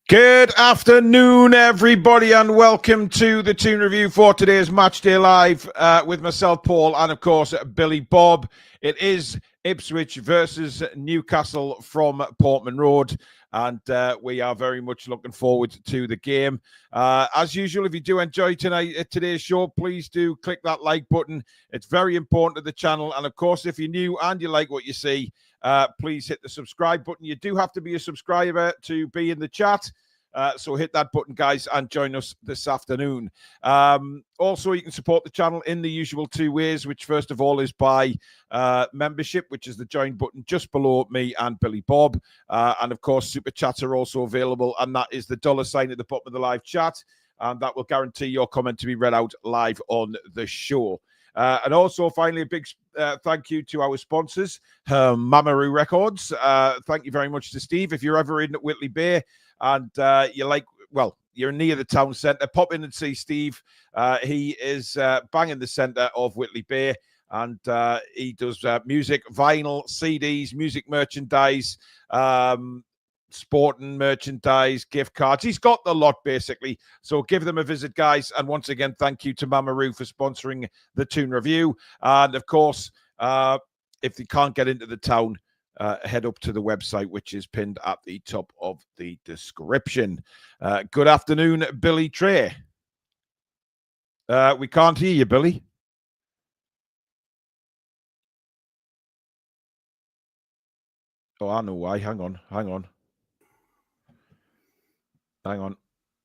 Good afternoon, everybody, and welcome to the Toon Review for today's Matchday Live with myself, Paul, and of course, Billy Bob. It is Ipswich versus Newcastle from Portman Road, and we are very much looking forward to the game. As usual, if you do enjoy today's show, please do click that like button. It's very important to the channel, and of course, if you're new and you like what you see, please hit the subscribe button. You do have to be a subscriber to be in the chat. So hit that button, guys, and join us this afternoon. Also, you can support the channel in the usual two ways, which first of all is by membership, which is the join button just below me and Billy Bob. And of course, super chats are also available, and that is the $ at the bottom of the live chat. And that will guarantee your comment to be read out live on the show. And also, finally, a big thank you to our sponsors, Mamaroo Records. Thank you very much to Steve. If you're ever in Whitley Bay and you're near the town centre, pop in and see Steve. He is bang in the centre of Whitley Bay, and he does music, vinyl, CDs, music merchandise, sporting merchandise, gift cards. He's got the lot, basically. So give them a visit, guys. And once again, thank you to Mamaroo for sponsoring the Toon Review. And of course, if you can't get into the town, head up to the website, which is pinned at the top of the description. Good afternoon, Billy Trey. We can't hear you, Billy. Oh, I know why. Hang on.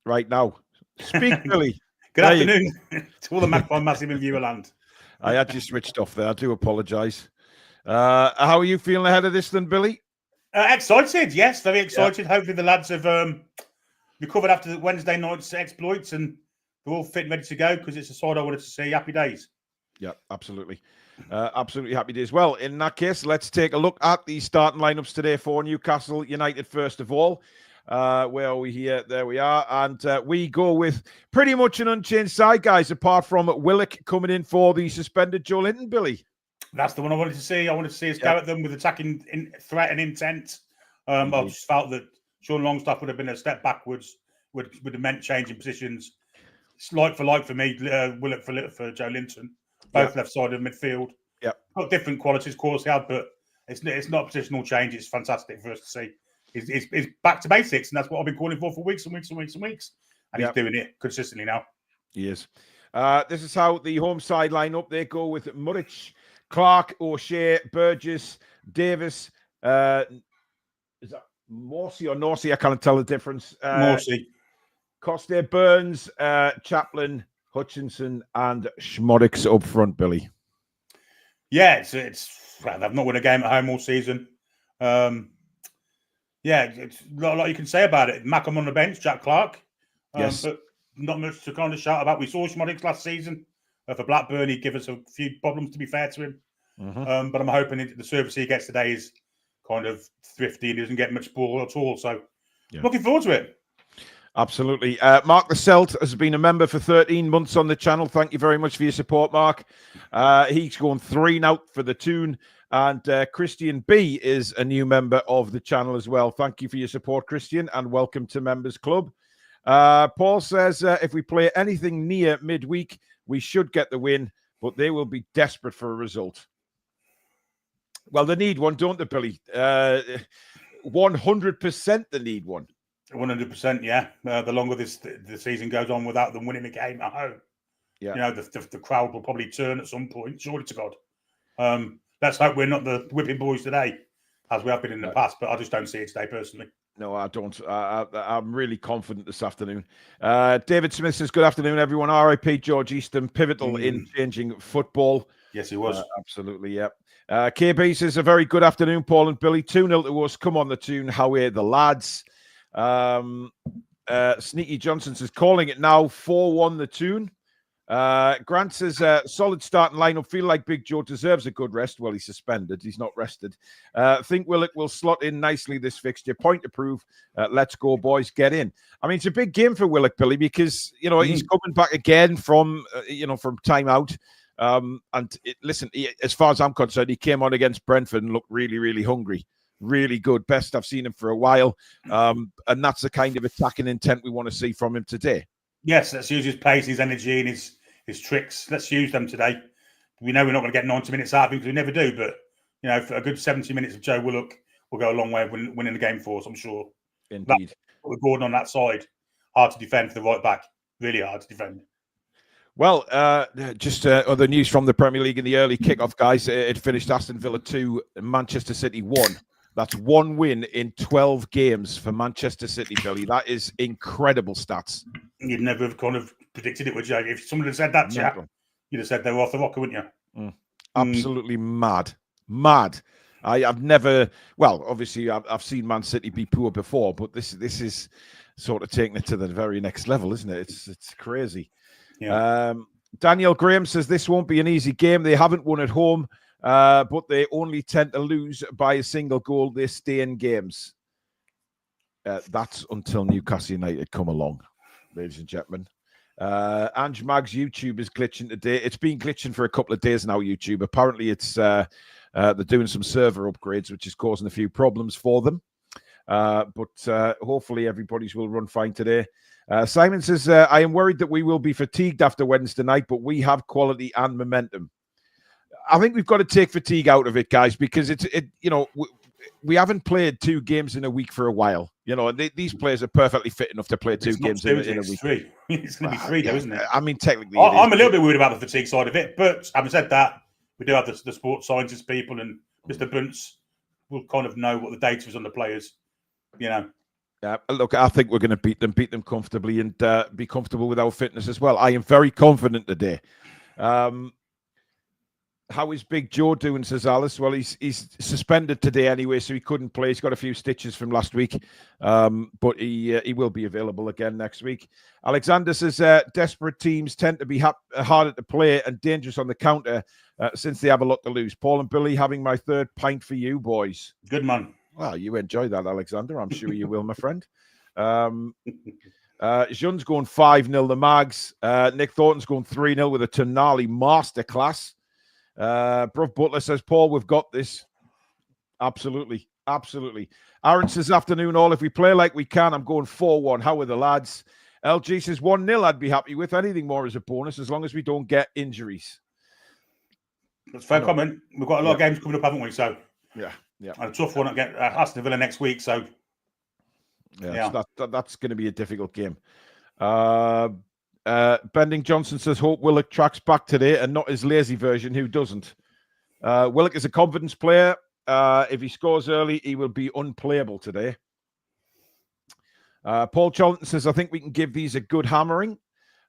Right now. Speak, Billy. Good afternoon to all the Magpie Massive in Viewerland. I had you switched off there. I do apologise. How are you feeling ahead of this then, Billy? Excited, yes, very excited. Yeah. Hopefully the lads have recovered after the Wednesday night's exploits and they're all fit and ready to go because it's a side I wanted to see. Happy days. Yeah, absolutely. Absolutely happy days. Well, in that case, let's take a look at the starting lineups today for Newcastle United first of all. Where are we here? There we are. And we go with pretty much an unchanged side, guys, apart from Willock coming in for the suspended Joe Linton, Billy. That's the one I wanted to see. I wanted to see us go at them with attacking threat and intent. I just felt that Sean Longstaff would have been a step backwards, would have meant changing positions. It's like for me, Willock for Joe Linton, both left side of midfield. Yeah, got different qualities, of course, but it's not a positional change. It's fantastic for us to see. He's back to basics, and that's what I've been calling for weeks and weeks and weeks and weeks. And he's doing it consistently now. He is. This is how the home side line up. They go with Muric, Clark, O'Shea, Burgess, Davis. Is that Morsey or Norsey? I can't tell the difference. Morsey. Coste, Burns, Chaplin, Hutchinson, and Schmodix up front, Billy. Yeah, they've not won a game at home all season. Yeah, it's a lot you can say about it. Mackham on the bench, Jack Clark. Yes. But not much to kind of shout about. We saw Schmodix last season. For Blackburn, he'd give us a few problems, to be fair to him. But I'm hoping the service he gets today is kind of thrifty and he doesn't get much ball at all. So looking forward to it. Absolutely. Mark the Celt has been a member for 13 months on the channel. Thank you very much for your support, Mark. He's going 3 now for the Toon. And Christian B is a new member of the channel as well. Thank you for your support, Christian, and welcome to Members Club. Paul says, if we play anything near midweek, we should get the win, but they will be desperate for a result. Well, they need one, don't they, Billy? 100% they need one. 100%, yeah. The longer the season goes on without them winning a game at home, the crowd will probably turn at some point, surely to God. Let's hope we're not the whipping boys today, as we have been in the past, but I just don't see it today, personally. No, I don't. I'm really confident this afternoon. David Smith says, good afternoon, everyone. RIP George Easton, pivotal in changing football. Yes, he was. Absolutely, yeah. KB says, a very good afternoon, Paul and Billy. 2-0 to us. Come on, the Toon. How are the lads? Sneaky Johnson says, calling it now. 4-1 the Toon. Grant says, solid starting lineup. Feel like Big Joe deserves a good rest. Well, he's suspended. He's not rested. Think Willock will slot in nicely this fixture. Point to prove. Let's go, boys. Get in. I mean, it's a big game for Willock, Billy, because, he's coming back again from time out. Listen, as far as I'm concerned, he came on against Brentford and looked really, really hungry. really good. Best I've seen him for a while. And that's the kind of attacking intent we want to see from him today. Yes, let's use his pace, his energy, and his tricks. Let's use them today. We know we're not going to get 90 minutes out of him because we never do, but for a good 70 minutes of Joe Willock will go a long way of winning the game for us, I'm sure. Indeed. With Gordon on that side, hard to defend for the right back. Really hard to defend. Well, just other news from the Premier League in the early kickoff, guys. It finished Aston Villa 2, Manchester City 1. That's 1 win in 12 games for Manchester City, Billy. That is incredible stats. You'd never have kind of predicted it, would you? If someone had said that, chap, you'd have said they were off the rocker, wouldn't you? Absolutely mad. Mad. I've never, well, obviously I've seen Man City be poor before, but this is sort of taking it to the very next level, isn't it? It's crazy. Yeah. Daniel Graham says this won't be an easy game. They haven't won at home, but they only tend to lose by a single goal. They stay in games. That's until Newcastle United come along, ladies and gentlemen. Ange Mag's YouTube is glitching today. It's been glitching for a couple of days now, YouTube. Apparently it's they're doing some server upgrades, which is causing a few problems for them. But hopefully everybody's will run fine today. Simon says, I am worried that we will be fatigued after Wednesday night, but we have quality and momentum. I think we've got to take fatigue out of it, guys, because we haven't played 2 games in a week for a while. These players are perfectly fit enough to play 2 games in a week. 3. It's going to be 3, though, isn't it? I mean, technically, I'm a little bit worried about the fatigue side of it, but having said that, we do have the sports scientist people, and Mr. Bunce will kind of know what the data is on the players. Look, I think we're going to beat them comfortably, and be comfortable with our fitness as well. I am very confident today. How is Big Joe doing, says Alice? Well, he's suspended today anyway, so he couldn't play. He's got a few stitches from last week, but he will be available again next week. Alexander says desperate teams tend to be harder to play and dangerous on the counter since they have a lot to lose. Paul and Billy, having my 3rd pint for you, boys. Good man. Well, you enjoy that, Alexander. I'm sure you will, my friend. Jean's going 5-0 the Mags. Nick Thornton's going 3-0 with a Tonali masterclass. Bruv Butler says, Paul, we've got this. Absolutely. Absolutely. Aaron says, afternoon all. If we play like we can, I'm going 4-1. How are the lads? LG says 1-0 I'd be happy with. Anything more as a bonus, as long as we don't get injuries. That's a fair comment. We've got a lot of games coming up, haven't we? So yeah. And a tough one against Aston Villa next week. So so that's going to be a difficult game. Bending Johnson says, hope Willock tracks back today and not his lazy version who doesn't. Willock is a confidence player. If he scores early, he will be unplayable today. Paul Charlton says, I think we can give these a good hammering.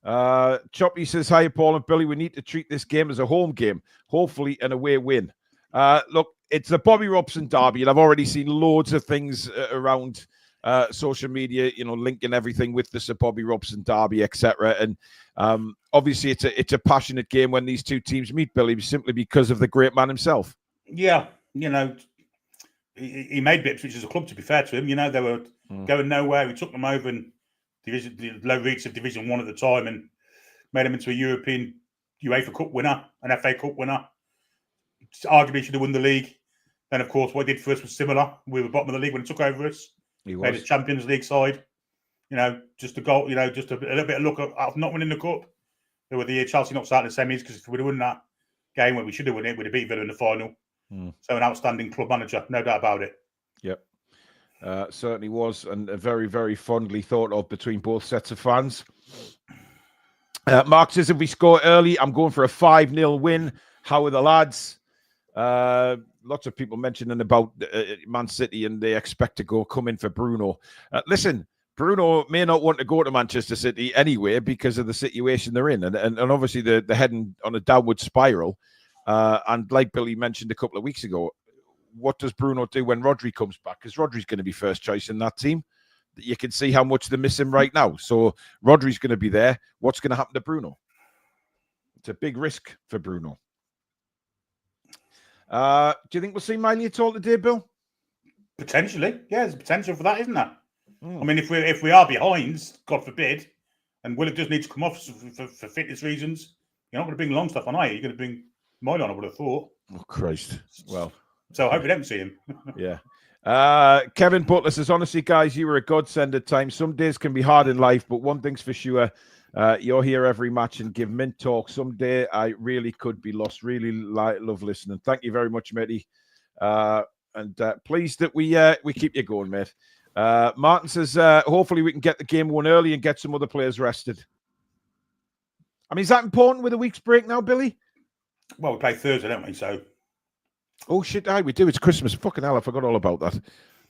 Choppy says, hi, Paul and Billy. We need to treat this game as a home game, hopefully an away win. Look, it's the Bobby Robson derby, and I've already seen loads of things around social media, linking everything with the Sir Bobby Robson derby, etc. And obviously, it's a passionate game when these 2 teams meet, Billy, simply because of the great man himself. Yeah, he made Ipswich as a club. To be fair to him, they were going nowhere. We took them over in the low reach of Division 1 at the time, and made them into a European UEFA Cup winner, an FA Cup winner. Arguably should have won the league. Then, of course, what he did for us was similar. We were bottom of the league when he took over us. He made a Champions League side. Just a goal, just a little bit of luck of not winning the cup. There were the year Chelsea knocked out in the semis, because if we'd have won that game where we should have won it, we'd have beat Villa in the final. So an outstanding club manager, no doubt about it. Yep. Certainly was, and very, very fondly thought of between both sets of fans. Mark says, if we score early, I'm going for a 5-0 win. How are the lads? Lots of people mentioning about Man City, and they expect to come in for Bruno. Listen, Bruno may not want to go to Manchester City anyway because of the situation they're in, and obviously they're heading on a downward spiral. And like Billy mentioned a couple of weeks ago, what does Bruno do when Rodri comes back? Because Rodri's going to be first choice in that team. You can see how much they miss him right now. So Rodri's going to be there. What's going to happen to Bruno? It's a big risk for Bruno. Do you think we'll see Miley at all today, Bill? Potentially. Yeah, there's potential for that, isn't there? I mean, if we are behind, God forbid, and Willock does need to come off for fitness reasons, you're not going to bring Longstaff on, are you? You're going to bring Miley on, I would have thought. Oh, Christ. Well. So I hope we don't see him. Yeah. Kevin Butler says, honestly, guys, you were a godsend at times. Some days can be hard in life, but one thing's for sure. You're here every match and give mint talk. Someday I really could be lost. Really love listening. Thank you very much, matey. And pleased that we keep you going, mate. Martin says, hopefully we can get the game won early and get some other players rested. I mean, is that important with a week's break now, Billy? Well, we play Thursday, don't we? So. Oh, shit, aye, we do. It's Christmas. Fucking hell, I forgot all about that.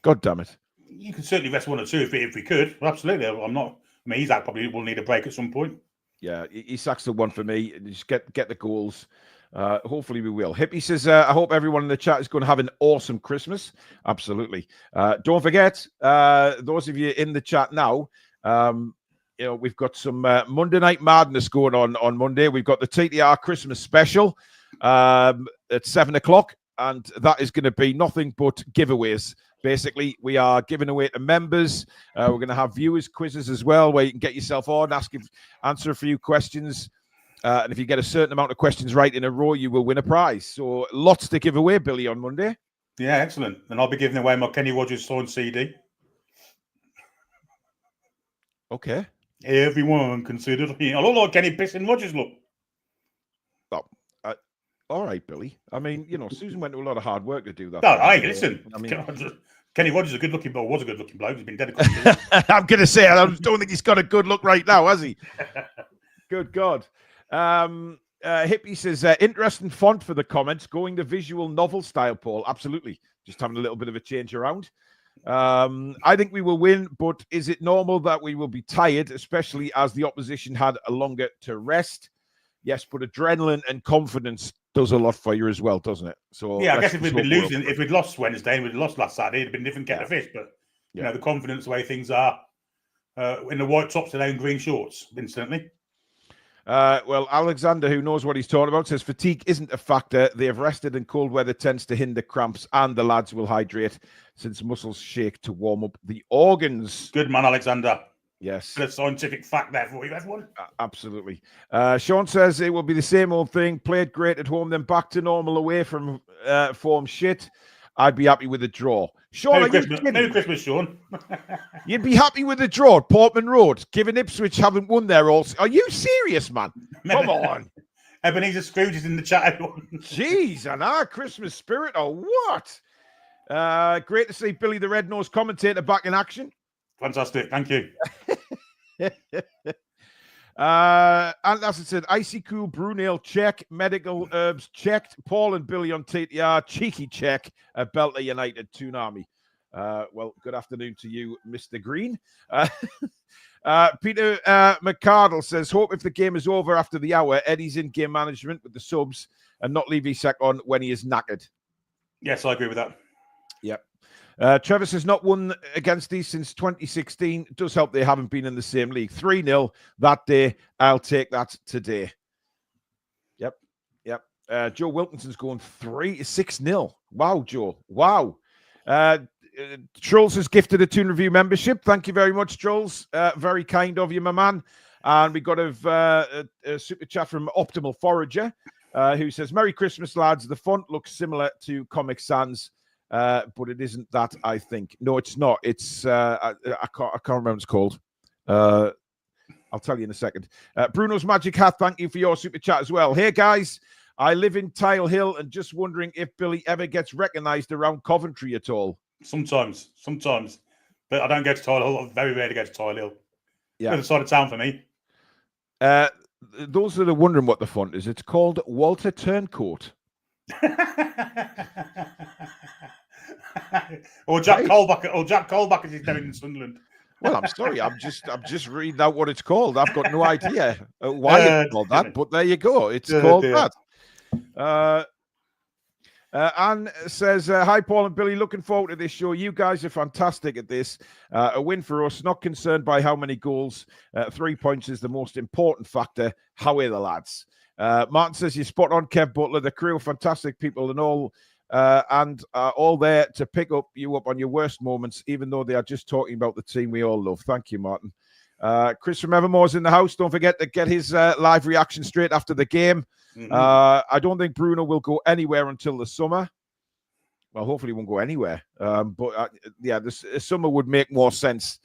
God damn it. You can certainly rest one or two if we could. Well, absolutely. I'm not. I mean, Isaac probably will need a break at some point. Yeah, Isaac's the one for me. Just get the goals. Hopefully we will. Hippie says, I hope everyone in the chat is going to have an awesome Christmas. Absolutely. Don't forget, those of you in the chat now, we've got some Monday Night Madness going on Monday. We've got the TTR Christmas special at 7 o'clock, and that is going to be nothing but giveaways. Basically, we are giving away to members. We're going to have viewers quizzes as well, where you can get yourself on, answer a few questions. And if you get a certain amount of questions right in a row, you will win a prize. So lots to give away, Billy, on Monday. Yeah, excellent. And I'll be giving away my Kenny Rogers signed CD. Okay. Everyone considered me. I look like Kenny pissing Rogers, look. All right, Billy. I mean, Susan went to a lot of hard work to do that. No, hey, listen. I mean, Kenny Rogers is a good-looking bloke. Was a good-looking bloke. He's been dead a couple of years. I'm going to say, I don't think he's got a good look right now, has he? Good God. Hippie says, interesting font for the comments. Going the visual novel style, Paul. Absolutely. Just having a little bit of a change around. I think we will win, but is it normal that we will be tired, especially as the opposition had a longer to rest? Yes, but adrenaline and confidence does a lot for you as well, doesn't it? So yeah, I guess if we'd been losing, if we'd lost Wednesday and we'd lost last Saturday, it'd been different kettle of fish. But the confidence, the way things are, in the white tops today and green shorts, instantly. Well, Alexander, who knows what he's talking about, says fatigue isn't a factor. They have rested, and cold weather tends to hinder cramps, and the lads will hydrate since muscles shake to warm up the organs. Good man, Alexander. Yes. Good scientific fact there for you, everyone. Absolutely. Sean says it will be the same old thing. Played great at home, then back to normal away from form shit. I'd be happy with a draw. Sean, Merry Christmas, Sean. You'd be happy with a draw at Portman Road, given Ipswich haven't won there all. Are you serious, man? Come on. Ebenezer Scrooge is in the chat, everyone. Jeez, and our Christmas spirit, or what? Great to see Billy the Red-Nosed commentator back in action. Fantastic, thank you. And as I said, icy cool brew nail check, medical herbs checked. Paul and Billy on TTR, cheeky check. Belter United, Toon Army. Well, good afternoon to you, Mr. Green. Peter McCardle says, hope if the game is over after the hour, Eddie's in game management with the subs and not leave Isak on when he is knackered. Yes, I agree with that. Yep. Travis has not won against these since 2016. It does help they haven't been in the same league. 3-0 that day. I'll take that today. Yep. Joe Wilkinson's going 6-0. Wow, Joe. Wow. Trolls has gifted a Toon Review membership. Thank you very much, Trolls. Very kind of you, my man. And we got a super chat from Optimal Forager, who says, Merry Christmas, lads. The font looks similar to Comic Sans. But it isn't that, I think. No, it's not. It's I can't remember what it's called. I'll tell you in a second. Bruno's Magic Hat, thank you for your super chat as well. Hey guys, I live in Tile Hill and just wondering if Billy ever gets recognised around Coventry at all. Sometimes. But I don't go to Tile Hill. I very rarely go to Tile Hill. Yeah. Other side of town for me. Those that are wondering what the font is, it's called Walter Turncoat. Or Jack Colback as he's down in Sunderland. Well, I'm sorry, I'm just reading out what it's called. I've got no idea why it's called that, but there you go. It's called that. Anne says, hi, Paul and Billy. Looking forward to this show. You guys are fantastic at this. A win for us. Not concerned by how many goals. 3 points is the most important factor. How are the lads? Martin says, you're spot on, Kev Butler. The crew are fantastic people and all there to pick you up on your worst moments, even though they are just talking about the team we all love. Thank you, Martin. Chris from Evermore's in the house. Don't forget to get his live reaction straight after the game. I don't think Bruno will go anywhere until the summer. well, hopefully he won't go anywhere. But yeah, this summer would make more sense.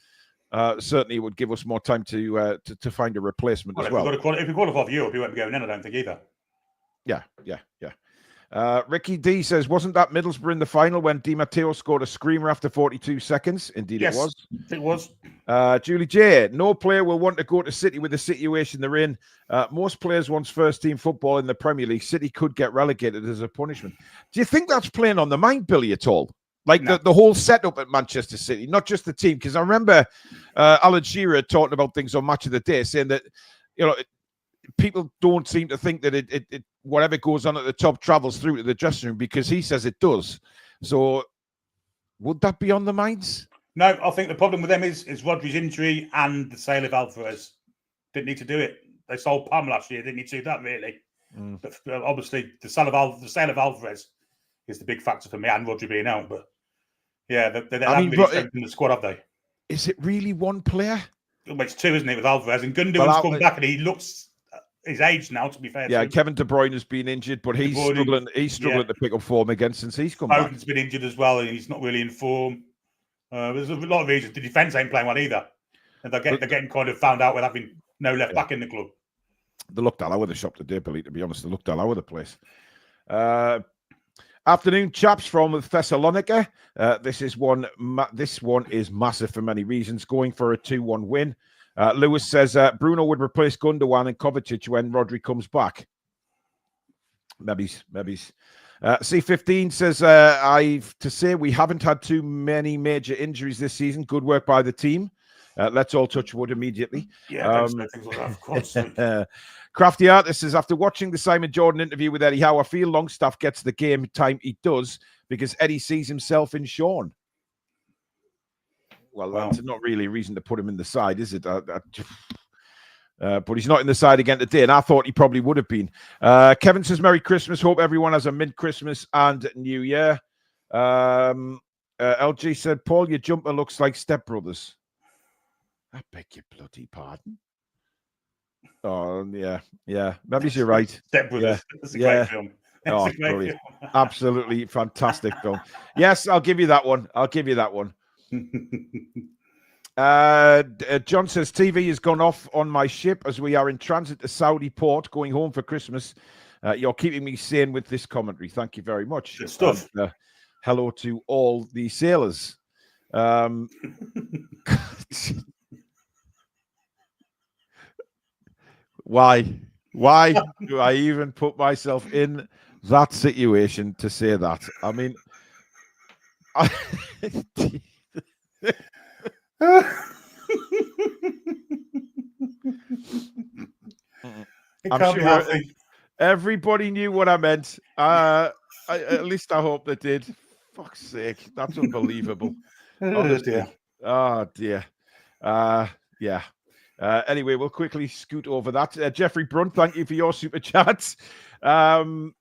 Certainly, it would give us more time to find a replacement as well. If we qualify for Europe, he won't be going in, I don't think, either. Yeah. Ricky D says, wasn't that Middlesbrough in the final when Di Matteo scored a screamer after 42 seconds? Indeed, yes, it was. It was. Julie J, no player will want to go to City with the situation they're in. Most players want first-team football in the Premier League. City could get relegated as a punishment. Do you think that's playing on the mind, Billy, at all? Like no. the whole setup at Manchester City, not just the team. Because I remember Alan Shearer talking about things on Match of the Day, saying that, people don't seem to think that it whatever goes on at the top travels through to the dressing room, because he says it does. So would that be on the minds? No, I think the problem with them is Rodri's injury and the sale of Alvarez. Didn't need to do it. They sold Pam last year. Didn't need to do that, really. But obviously, the sale of Alvarez is the big factor for me, and Rodri being out. But yeah, they haven't really strengthened the squad, have they? Is it really one player? Well, it's two, isn't it, with Alvarez? And Gundogan's come back, and he looks his age now, to be fair. Yeah, Kevin De Bruyne has been injured, but he's struggling to pick up form again since he's come back. Foden's been injured as well, and he's not really in form. There's a lot of reasons. The defence ain't playing well either. And they're getting kind of found out with having no left back in the club. They looked all over the shop today, Billy, to be honest. They looked all over the place. Afternoon, chaps from Thessalonica. This one is massive for many reasons. Going for a 2-1 win. Lewis says Bruno would replace Gundogan and Kovacic when Rodri comes back. Maybe. C15 says, I've to say we haven't had too many major injuries this season. Good work by the team. Let's all touch wood immediately. Yeah, things like that, of course. Crafty Artist says, after watching the Simon Jordan interview with Eddie Howe, I feel Longstaff gets the game time he does because Eddie sees himself in Sean. Well, that's not really a reason to put him in the side, is it? But he's not in the side again today, and I thought he probably would have been. Kevin says, Merry Christmas. Hope everyone has a mid-Christmas and New Year. LG said, Paul, your jumper looks like Step Brothers. I beg your bloody pardon. Oh, yeah. Maybe you're right. Step Brothers. That's a great film. Oh, brilliant. Absolutely fantastic film. Yes, I'll give you that one. John says, TV has gone off on my ship as we are in transit to Saudi port going home for Christmas. You're keeping me sane with this commentary. Thank you very much. Good stuff. And, hello to all the sailors. Why do I even put myself in that situation to say that? I mean, I'm sure everybody knew what I meant. At least I hope they did. Fuck's sake, that's unbelievable. Honestly. Oh dear. Yeah. Anyway, we'll quickly scoot over that. Jeffrey Brunt, thank you for your super chats. Laura,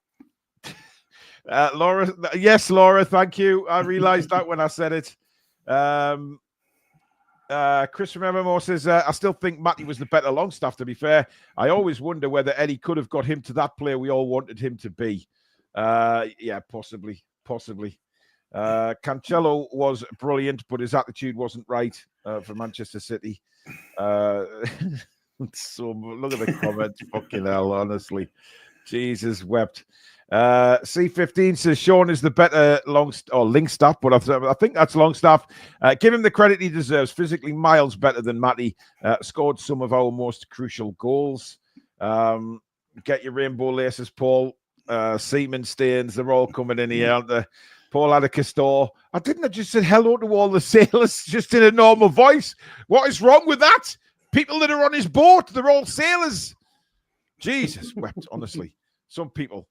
yes, Laura, thank you. I realized that when I said it. Chris from MMO says, I still think Matty was the better Longstaff, to be fair. I always wonder whether Eddie could have got him to that player we all wanted him to be. Yeah, possibly. Cancelo was brilliant, but his attitude wasn't right for Manchester City. So look at the comments. Fucking hell, honestly. Jesus wept. C15 says Sean is the better Longstaff, but I think that's Longstaff. Give him the credit he deserves. Physically miles better than Matty. Scored some of our most crucial goals. Get your rainbow laces, Paul. Seaman stains, they're all coming in here, aren't they? Paul Adacastor. I just said hello to all the sailors just in a normal voice. What is wrong with that? People that are on his boat, they're all sailors. Jesus wept, honestly. Some people.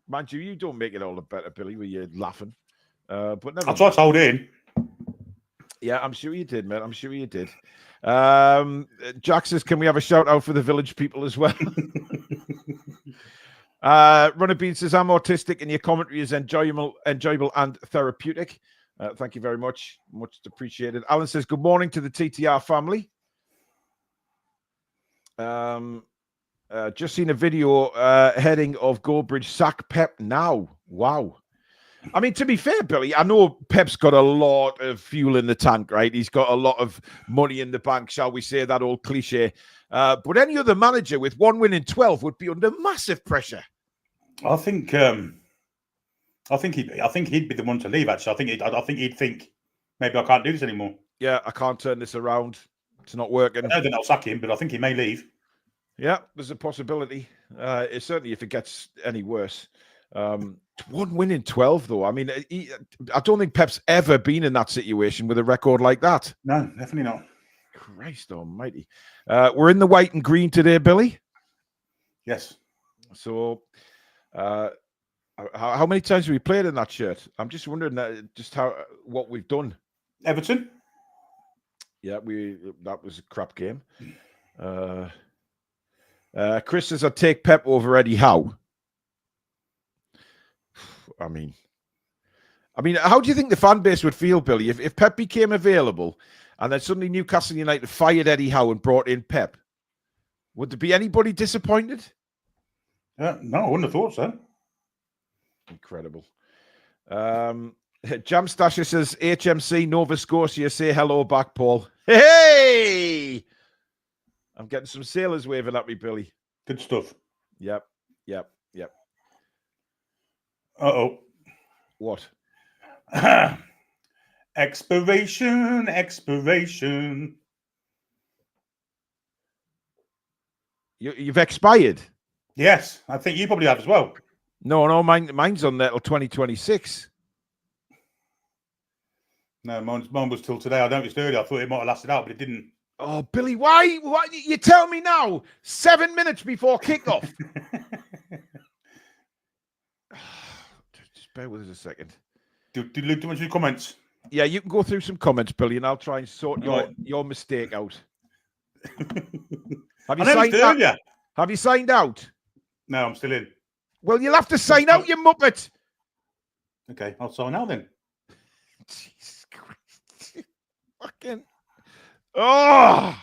Mind you don't make it all the better, Billy, when you're laughing. But never. I tried to hold in. Yeah, I'm sure you did, mate. I'm sure you did. Jack says, can we have a shout out for the village people as well? Runner Bean says, I'm autistic and your commentary is enjoyable and therapeutic. Thank you very much. Much appreciated. Alan says, good morning to the TTR family. Just seen a video heading of Goldbridge sack Pep now. Wow. I mean, to be fair, Billy, I know Pep's got a lot of fuel in the tank, right? He's got a lot of money in the bank, shall we say, that old cliche. But any other manager with 1 win in 12 would be under massive pressure. I think he'd be the one to leave. Actually, I think he'd think maybe I can't do this anymore. Yeah, I can't turn this around. It's not working. I know they'll sack him, but I think he may leave. Yeah, there's a possibility. It's certainly if it gets any worse. 1 win in 12, though. I mean, I don't think Pep's ever been in that situation with a record like that. No, definitely not. Christ almighty. We're in the white and green today, Billy. Yes. So, how many times have we played in that shirt? I'm just wondering what we've done. Everton. Yeah, that was a crap game. Chris says I'd take Pep over Eddie Howe. I mean, how do you think the fan base would feel, Billy, if Pep became available and then suddenly Newcastle United fired Eddie Howe and brought in Pep? Would there be anybody disappointed? No, I wouldn't have thought so. Incredible. Jam Stasher says HMC Nova Scotia, say hello back, Paul. Hey! I'm getting some sailors waving at me, Billy. Good stuff. Yep. Uh-oh. What? Expiration. You've expired? Yes, I think you probably have as well. No, mine's on there till 2026. No, mine was till today. I noticed earlier. I thought it might have lasted out, but it didn't. Oh, Billy, why? You tell me now, 7 minutes before kickoff. Just bear with us a second. Do much of your comments? Yeah, you can go through some comments, Billy, and I'll try and sort your mistake out. Have you signed out? Have you signed out? No, I'm still in. Well, you'll have to sign out, you muppet. Okay, I'll sign out then. Jesus Christ. Fucking... Oh!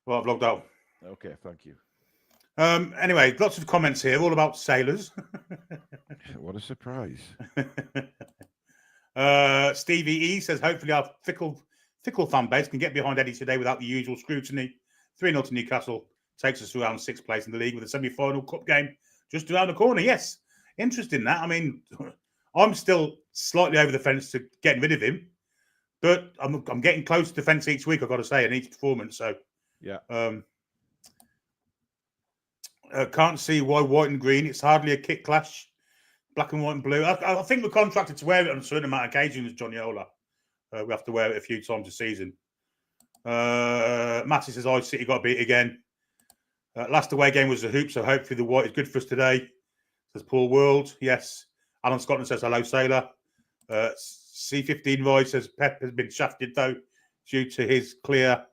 Well, I've logged out. Okay, thank you. Anyway, lots of comments here, all about sailors. What a surprise. Stevie E says, hopefully our fickle fan base can get behind Eddie today without the usual scrutiny. 3-0 to Newcastle takes us to around 6th place in the league with a semi-final cup game just around the corner. Yes, interesting that. I mean, I'm still slightly over the fence to getting rid of him, but I'm getting close to the fence each week, I've got to say, in each performance. So, yeah. Can't see why white and green. It's hardly a kit clash. Black and white and blue. I think we're contracted to wear it on a certain amount of occasions, Johnny Ola. We have to wear it a few times a season. Matty says, City got beat again. Last away game was the hoop, so hopefully the white is good for us today. Says Paul World. Yes. Alan Scotland says, hello, Sailor. C15 Roy says, Pep has been shafted, though, due to his clear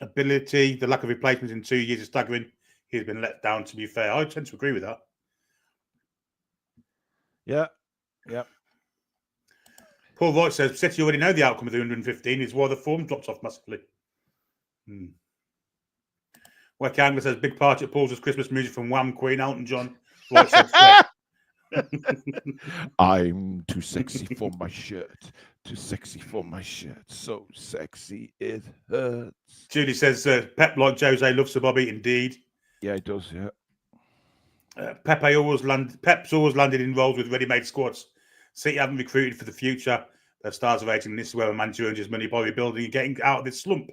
ability. The lack of replacements in 2 years is staggering. He's been let down, to be fair. I tend to agree with that. Yeah. Paul Wright says, City already know the outcome of the 115 is why the form drops off massively. Wek Angler says, big party at Paul's Christmas music from Wham, Queen, Elton John. Wright says, I'm too sexy for my shirt. Too sexy for my shirt. So sexy it hurts. Julie says, Pep like Jose loves Sir Bobby. Indeed. Yeah, he does, yeah. Pep's always landed in roles with ready-made squads. City haven't recruited for the future. Their stars are rating, and this is where a manager earns his money by rebuilding and getting out of this slump.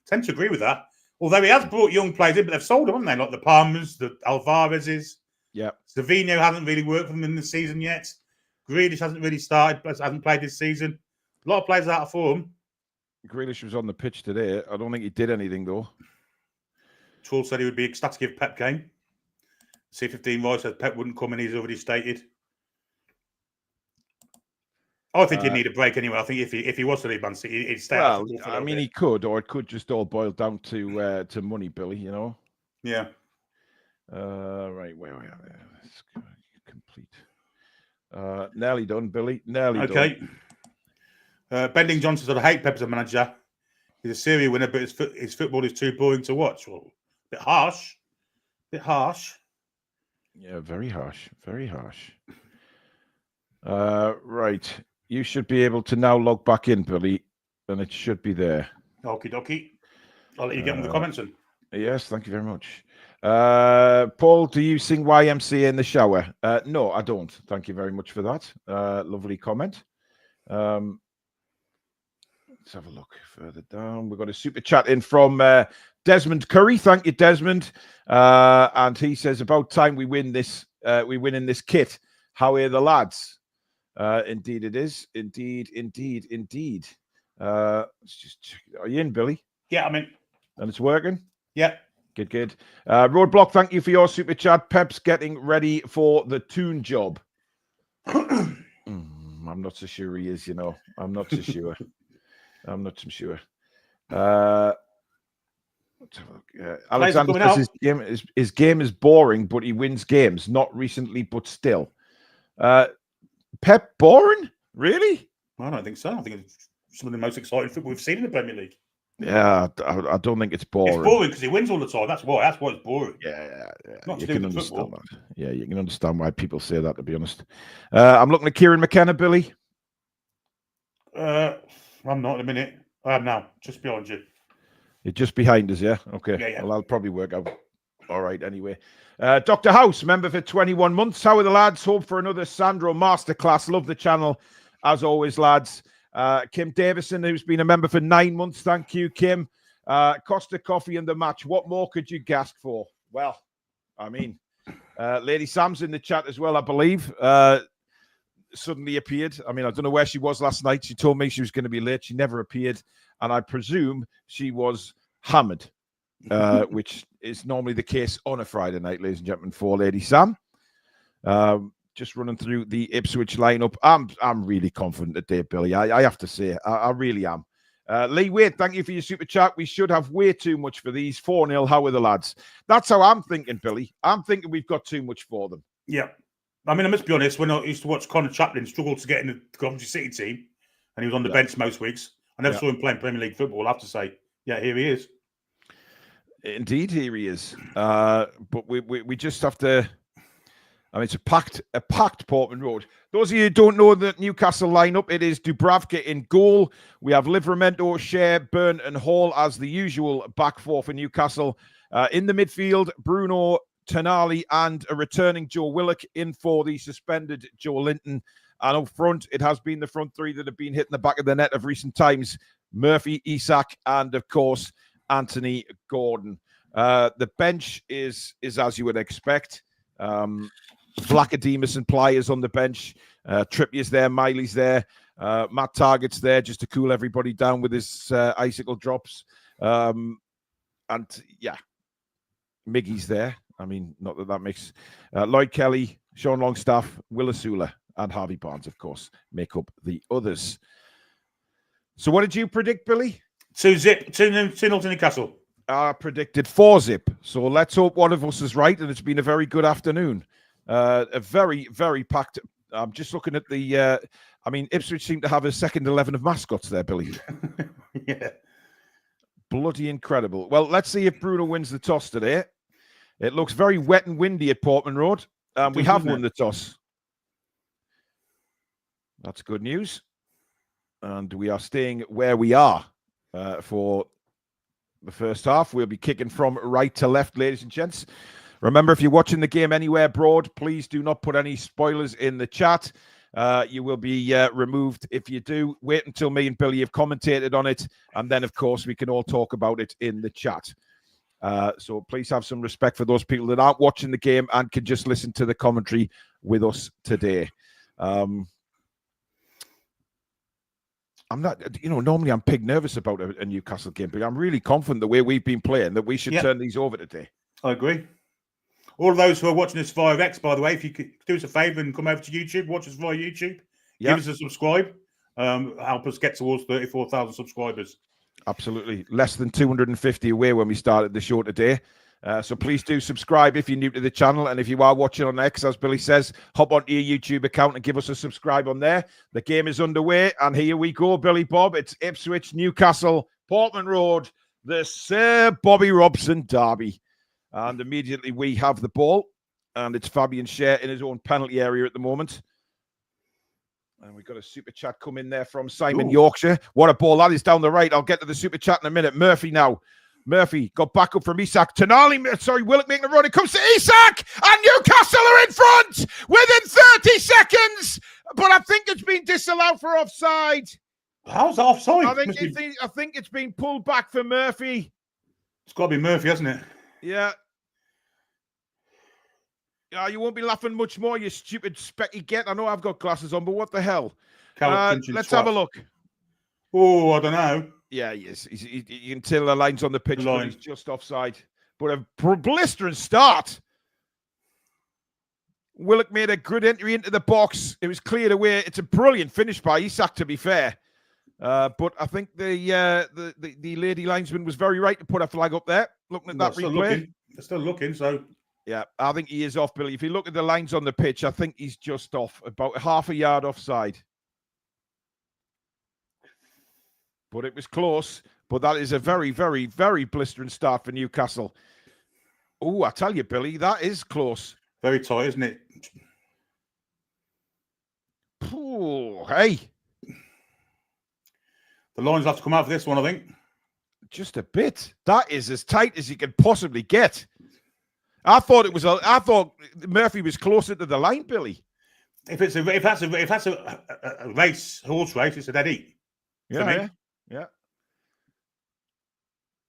Tend to agree with that. Although he has brought young players in, but they've sold them, haven't they? Like the Palmers, the Alvarez's. Yeah. Savino hasn't really worked for them in the season yet. Grealish hasn't really started, hasn't played this season. A lot of players out of form. Grealish was on the pitch today. I don't think he did anything, though. Troll said he would be ecstatic if Pep came. C15 Roy said Pep wouldn't come, and he's already stated. I think he'd need a break anyway. I think if he was to leave Man City, he'd stay. Well, I mean, he could, or it could just all boil down to money, Billy. You know. Yeah. Right. Where are we? Let's complete. Nearly done, Billy. Nearly done. Okay. Bending Johnson said, I hate Pep as a manager. He's a Serie winner, but his football is too boring to watch. Well, a bit harsh. Yeah, very harsh. Very harsh. Right. You should be able to now log back in, Billy, and it should be there. Okie dokie. I'll let you get on the comments then. Yes, thank you very much. Paul, do you sing YMCA in the shower? No, I don't. Thank you very much for that. Lovely comment. Let's have a look further down. We've got a super chat in from Desmond Curry. Thank you, Desmond. And he says, about time we win this. We win in this kit. How are the lads? Indeed it is. Indeed. Let's just check. Are you in, Billy? Yeah, I'm in. And it's working? Yeah. Good. Roadblock, thank you for your super chat. Pep's getting ready for the Toon job. I'm not so sure he is, I'm not so sure. Alexander says his game is boring, but he wins games. Not recently, but still. Pep boring? Really? I don't think so. I think it's some of the most exciting football we've seen in the Premier League. Yeah, I don't think it's boring. It's boring because he wins all the time. That's why it's boring. Yeah. Not you to can do with understand football. that. Yeah, you can understand why people say that, to be honest. I'm looking at Kieran McKenna, Billy. I'm not in a minute. I am now. Just behind you. You're just behind us, yeah? Okay. Yeah. Well, I'll probably work out all right anyway. Dr. House, member for 21 months. How are the lads? Hope for another Sandro masterclass. Love the channel, as always, lads. Kim Davison, who's been a member for 9 months. Thank you, Kim. Costa Coffee and the match. What more could you ask for? Well, I mean, Lady Sam's in the chat as well, I believe. Suddenly appeared. I mean, I don't know where she was last night. She told me she was going to be late. She never appeared. And I presume she was hammered, which is normally the case on a Friday night, ladies and gentlemen, for Lady Sam. Just running through the Ipswich lineup. I'm really confident today, Billy. I have to say, I really am. Lee Wade, thank you for your super chat. We should have way too much for these. 4-0. How are the lads? That's how I'm thinking, Billy. I'm thinking we've got too much for them. Yeah. I mean, I must be honest, when I used to watch Connor Chaplin struggle to get in the Coventry City team, and he was on the bench most weeks, I never saw him playing Premier League football. I have to say, yeah, here he is. Indeed, here he is. But we just have to. I mean, it's a packed Portman Road. Those of you who don't know the Newcastle lineup, it is Dubravka in goal. We have Livramento, Shea, Byrne, and Hall as the usual back four for Newcastle. In the midfield, Bruno, Tonali, and a returning Joe Willock in for the suspended Joe Linton. And up front, it has been the front three that have been hitting the back of the net of recent times. Murphy, Isak, and of course, Anthony Gordon. The bench is as you would expect. Vlachodimos and Plyers on the bench. Trippier's there, Miley's there. Matt Targett's there just to cool everybody down with his icicle drops. And yeah, Miggy's there. I mean, not that makes Lloyd Kelly, Sean Longstaff, Will Asula, and Harvey Barnes, of course, make up the others. So what did you predict, Billy? 2-0 to Newcastle. I predicted 4-0. So let's hope one of us is right, and it's been a very good afternoon. A very, very packed. I'm just looking at the. I mean, Ipswich seem to have a second 11 of mascots there, Billy. Yeah. Bloody incredible. Well, let's see if Bruno wins the toss today. It looks very wet and windy at Portman Road. We have won the toss. That's good news. And we are staying where we are for the first half. We'll be kicking from right to left, ladies and gents. Remember, if you're watching the game anywhere abroad, please do not put any spoilers in the chat. You will be removed if you do. Wait until me and Billy have commentated on it, and then, of course, we can all talk about it in the chat. So please have some respect for those people that aren't watching the game and can just listen to the commentary with us today. I'm not, normally I'm pig nervous about a Newcastle game, but I'm really confident the way we've been playing that we should turn these over today. I agree. All of those who are watching us via X, by the way, if you could do us a favour and come over to YouTube, watch us via YouTube, give us a subscribe, help us get towards 34,000 subscribers. Absolutely. Less than 250 away when we started the show today. So please do subscribe if you're new to the channel. And if you are watching on X, as Billy says, hop onto your YouTube account and give us a subscribe on there. The game is underway. And here we go, Billy Bob. It's Ipswich, Newcastle, Portman Road, the Sir Bobby Robson derby. And immediately we have the ball. And it's Fabian Schär in his own penalty area at the moment. And we've got a super chat come in there from Simon Yorkshire. What a ball that is down the right. I'll get to the super chat in a minute. Murphy now. Murphy got back up from Isak. Willock making a run. It comes to Isak. And Newcastle are in front within 30 seconds. But I think it's been disallowed for offside. How's that offside? I think it's been pulled back for Murphy. It's got to be Murphy, hasn't it? Yeah. Yeah, you won't be laughing much more, you stupid specky get. I know I've got glasses on, but what the hell? Let's have a look. Oh, I don't know. Yeah, he is. You can tell the line's on the pitch, but he's just offside. But a blistering start. Willock made a good entry into the box. It was cleared away. It's a brilliant finish by Isak, to be fair. But I think the lady linesman was very right to put a flag up there. Looking at that replay. They're still looking, so... Yeah, I think he is off, Billy. If you look at the lines on the pitch, I think he's just off, about half a yard offside. But it was close. But that is a very, very, very blistering start for Newcastle. Oh, I tell you, Billy, that is close. Very tight, isn't it? Ooh, hey. The lines have to come out for this one, I think. Just a bit. That is as tight as you can possibly get. I thought Murphy was closer to the line, Billy. If that's a race, horse race, it's a dead heat. Yeah.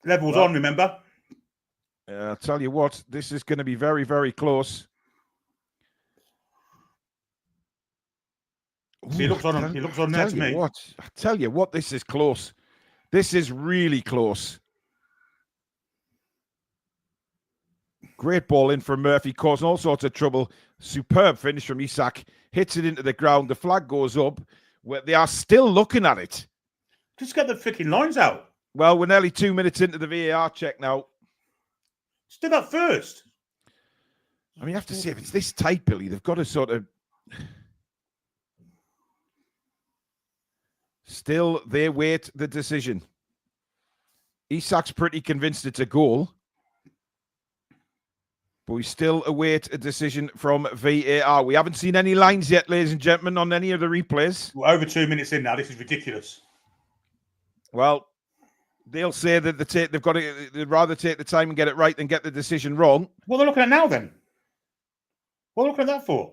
Levels on, remember? I'll tell you what, this is going to be very, very close. He looks on. He looks on there to me. I tell you what, this is close. This is really close. Great ball in from Murphy, causing all sorts of trouble. Superb finish from Isak. Hits it into the ground. The flag goes up. They are still looking at it. Just get the freaking lines out. Well, we're nearly 2 minutes into the VAR check now. Just do that first. I mean, you have to say, if it's this tight, Billy, they've got to sort of... Still, they wait the decision. Isak's pretty convinced it's a goal. But we still await a decision from VAR. We haven't seen any lines yet, ladies and gentlemen, on any of the replays. We're over 2 minutes in now. This is ridiculous. Well, they'll say that they'd rather take the time and get it right than get the decision wrong. What are they looking at now, then? What are they looking at that for?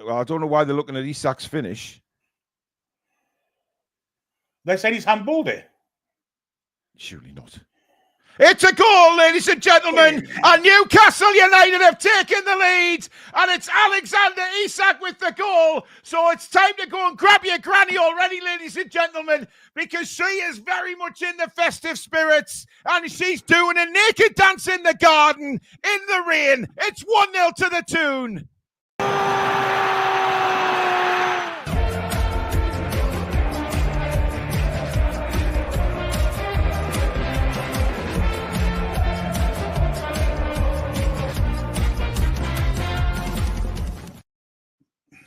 Well, I don't know why they're looking at Isak's finish. They said he's handballed it. Surely not. It's a goal, ladies and gentlemen, and Newcastle United have taken the lead, and it's Alexander Isak with the goal. So it's time to go and grab your granny already, ladies and gentlemen, because she is very much in the festive spirits, and she's doing a naked dance in the garden in the rain. It's 1-0 to the Toon.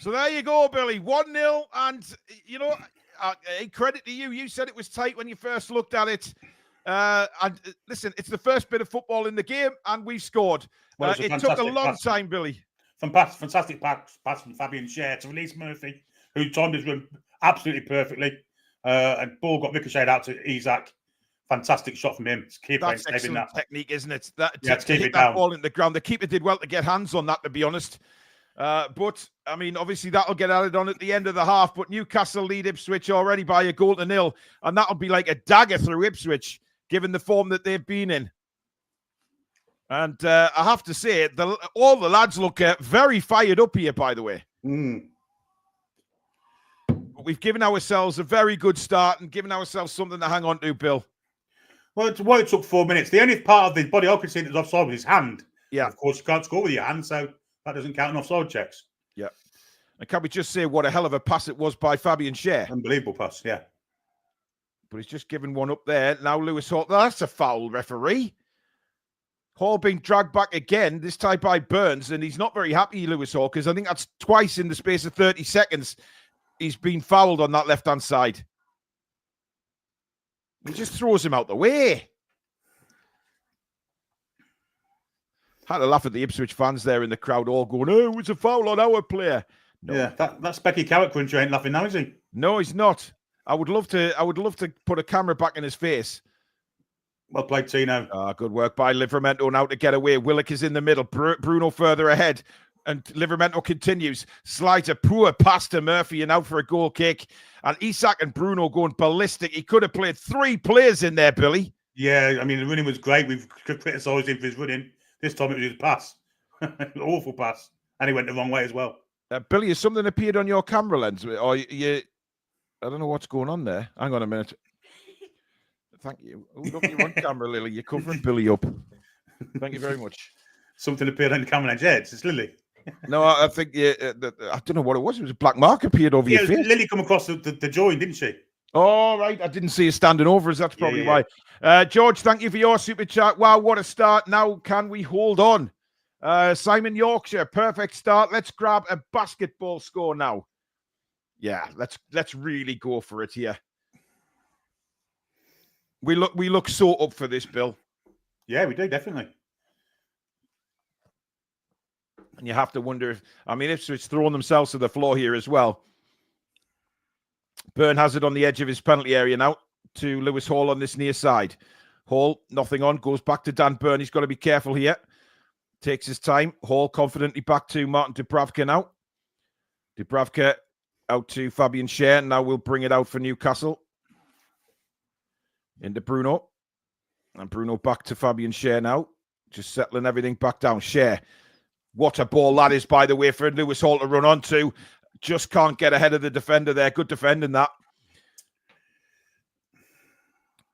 So there you go, Billy. 1-0. And, you know, credit to you. You said it was tight when you first looked at it. And listen, it's the first bit of football in the game, and we scored. Well, it took a long time, Billy. Fantastic pass from Fabian Schär to release Murphy, who timed his run absolutely perfectly. And ball got ricocheted out to Isak. Fantastic shot from him. That's excellent technique, isn't it? To hit that ball in the ground. The keeper did well to get hands on that, to be honest. But, I mean, obviously that'll get added on at the end of the half. But Newcastle lead Ipswich already by 1-0. And that'll be like a dagger through Ipswich, given the form that they've been in. And I have to say, all the lads look very fired up here, by the way. But we've given ourselves a very good start and given ourselves something to hang on to, Bill. Well, it took 4 minutes. The only part of the body I could see that was offside was his hand. Yeah. Of course, you can't score with your hand, so that doesn't count in offside checks. Yeah. And can we just say what a hell of a pass it was by Fabian Schär? Unbelievable pass, yeah. But he's just given one up there. Now Lewis Hall. That's a foul, referee. Hall being dragged back again, this time by Burns, and he's not very happy, Lewis Hall, because I think that's twice in the space of 30 seconds he's been fouled on that left-hand side. He just throws him out the way. Had a laugh at the Ipswich fans there in the crowd, all going, "Oh, it's a foul on our player." No. Yeah, that Specky Carrot Cruncher ain't laughing now, is he? No, he's not. I would love to put a camera back in his face. Well played, Tino. Good work by Livramento now to get away. Willock is in the middle. Bruno further ahead. And Livramento continues. Slides a poor pass to Murphy and out for a goal kick. And Isak and Bruno going ballistic. He could have played 3 players in there, Billy. Yeah, I mean, the running was great. We've criticised him for his running. This time it was his pass. Awful pass. And he went the wrong way as well. Billy, has something appeared on your camera lens? Or I don't know what's going on there. Hang on a minute. Thank you. Oh, look, you're on camera, Lily. You're covering Billy up. Thank you very much. Something appeared on the camera lens. Yeah, it's Lily. No, I think I don't know what it was. It was a black mark appeared over your face. Lily come across the join, didn't she? Oh, right. I didn't see you standing over us. That's probably why. George, thank you for your super chat. Wow, what a start. Now, can we hold on? Simon Yorkshire, perfect start. Let's grab a basketball score now. Yeah, let's really go for it here. We look so up for this, Bill. Yeah, we do, definitely. And you have to wonder if, Ipswich throwing themselves to the floor here as well. Byrne has it on the edge of his penalty area now to Lewis Hall on this near side. Hall, nothing on, goes back to Dan Byrne. He's got to be careful here. Takes his time. Hall confidently back to Martin Dubravka now. Dubravka out to Fabian Schär. Now we'll bring it out for Newcastle. Into Bruno. And Bruno back to Fabian Schär now. Just settling everything back down. Schär. What a ball that is, by the way, for Lewis Hall to run onto. Just can't get ahead of the defender there. Good defending that.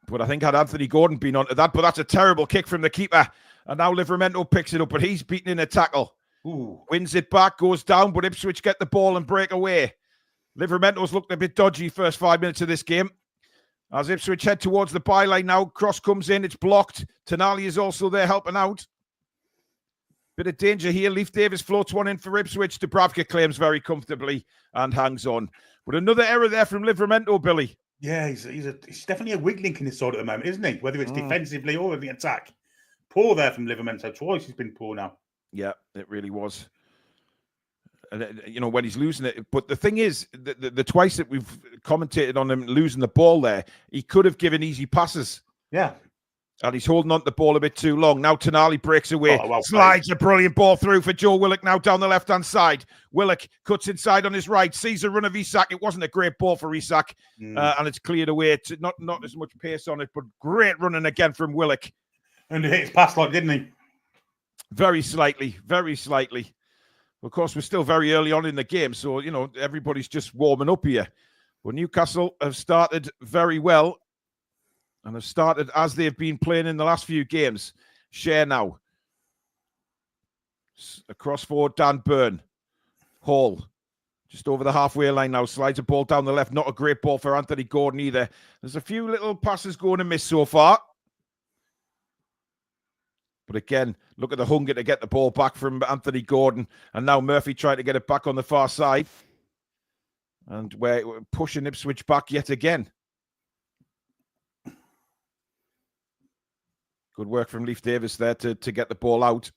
But I think had Anthony Gordon been onto that, but that's a terrible kick from the keeper. And now Livramento picks it up, but he's beaten in a tackle. Ooh. Wins it back, goes down, but Ipswich get the ball and break away. Livramento's looked a bit dodgy first 5 minutes of this game. As Ipswich head towards the byline now, cross comes in, it's blocked. Tonali is also there helping out. Bit of danger here. Leif Davis floats one in for Ipswich. Dubravka claims very comfortably and hangs on. But another error there from Livramento, Billy. Yeah, he's definitely a weak link in his side at the moment, isn't he? Whether it's defensively or in the attack. Poor there from Livramento. Twice he's been poor now. Yeah, it really was. And when he's losing it. But the thing is, the twice that we've commentated on him losing the ball there, he could have given easy passes. Yeah. And he's holding on to the ball a bit too long. Now Tonali breaks away. Slides a brilliant ball through for Joe Willock now down the left-hand side. Willock cuts inside on his right. Sees a run of Isak. It wasn't a great ball for Isak. And it's cleared away. It's not as much pace on it, but great running again from Willock. And he hit his pass like, didn't he? Very slightly. Very slightly. Of course, we're still very early on in the game. So, everybody's just warming up here. Well, Newcastle have started very well. And have started as they've been playing in the last few games. Schär now. Across forward, Dan Byrne. Hall. Just over the halfway line now. Slides a ball down the left. Not a great ball for Anthony Gordon either. There's a few little passes going to miss so far. But again, look at the hunger to get the ball back from Anthony Gordon. And now Murphy trying to get it back on the far side. And we're pushing Ipswich back yet again. Good work from Leif Davis there to get the ball out.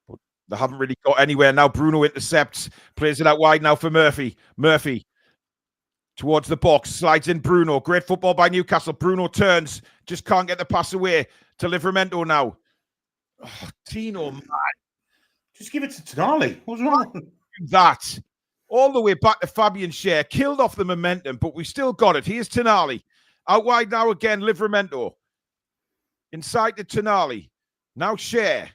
But they haven't really got anywhere. Now Bruno intercepts. Plays it out wide now for Murphy. Murphy towards the box. Slides in Bruno. Great football by Newcastle. Bruno turns. Just can't get the pass away to Livramento now. Oh, Tino, man. Just give it to Tonali. What's wrong? That. All the way back to Fabian Schär. Killed off the momentum, but we still got it. Here's Tonali. Out wide now again, Livramento. Inside to Tonali. Now Schär.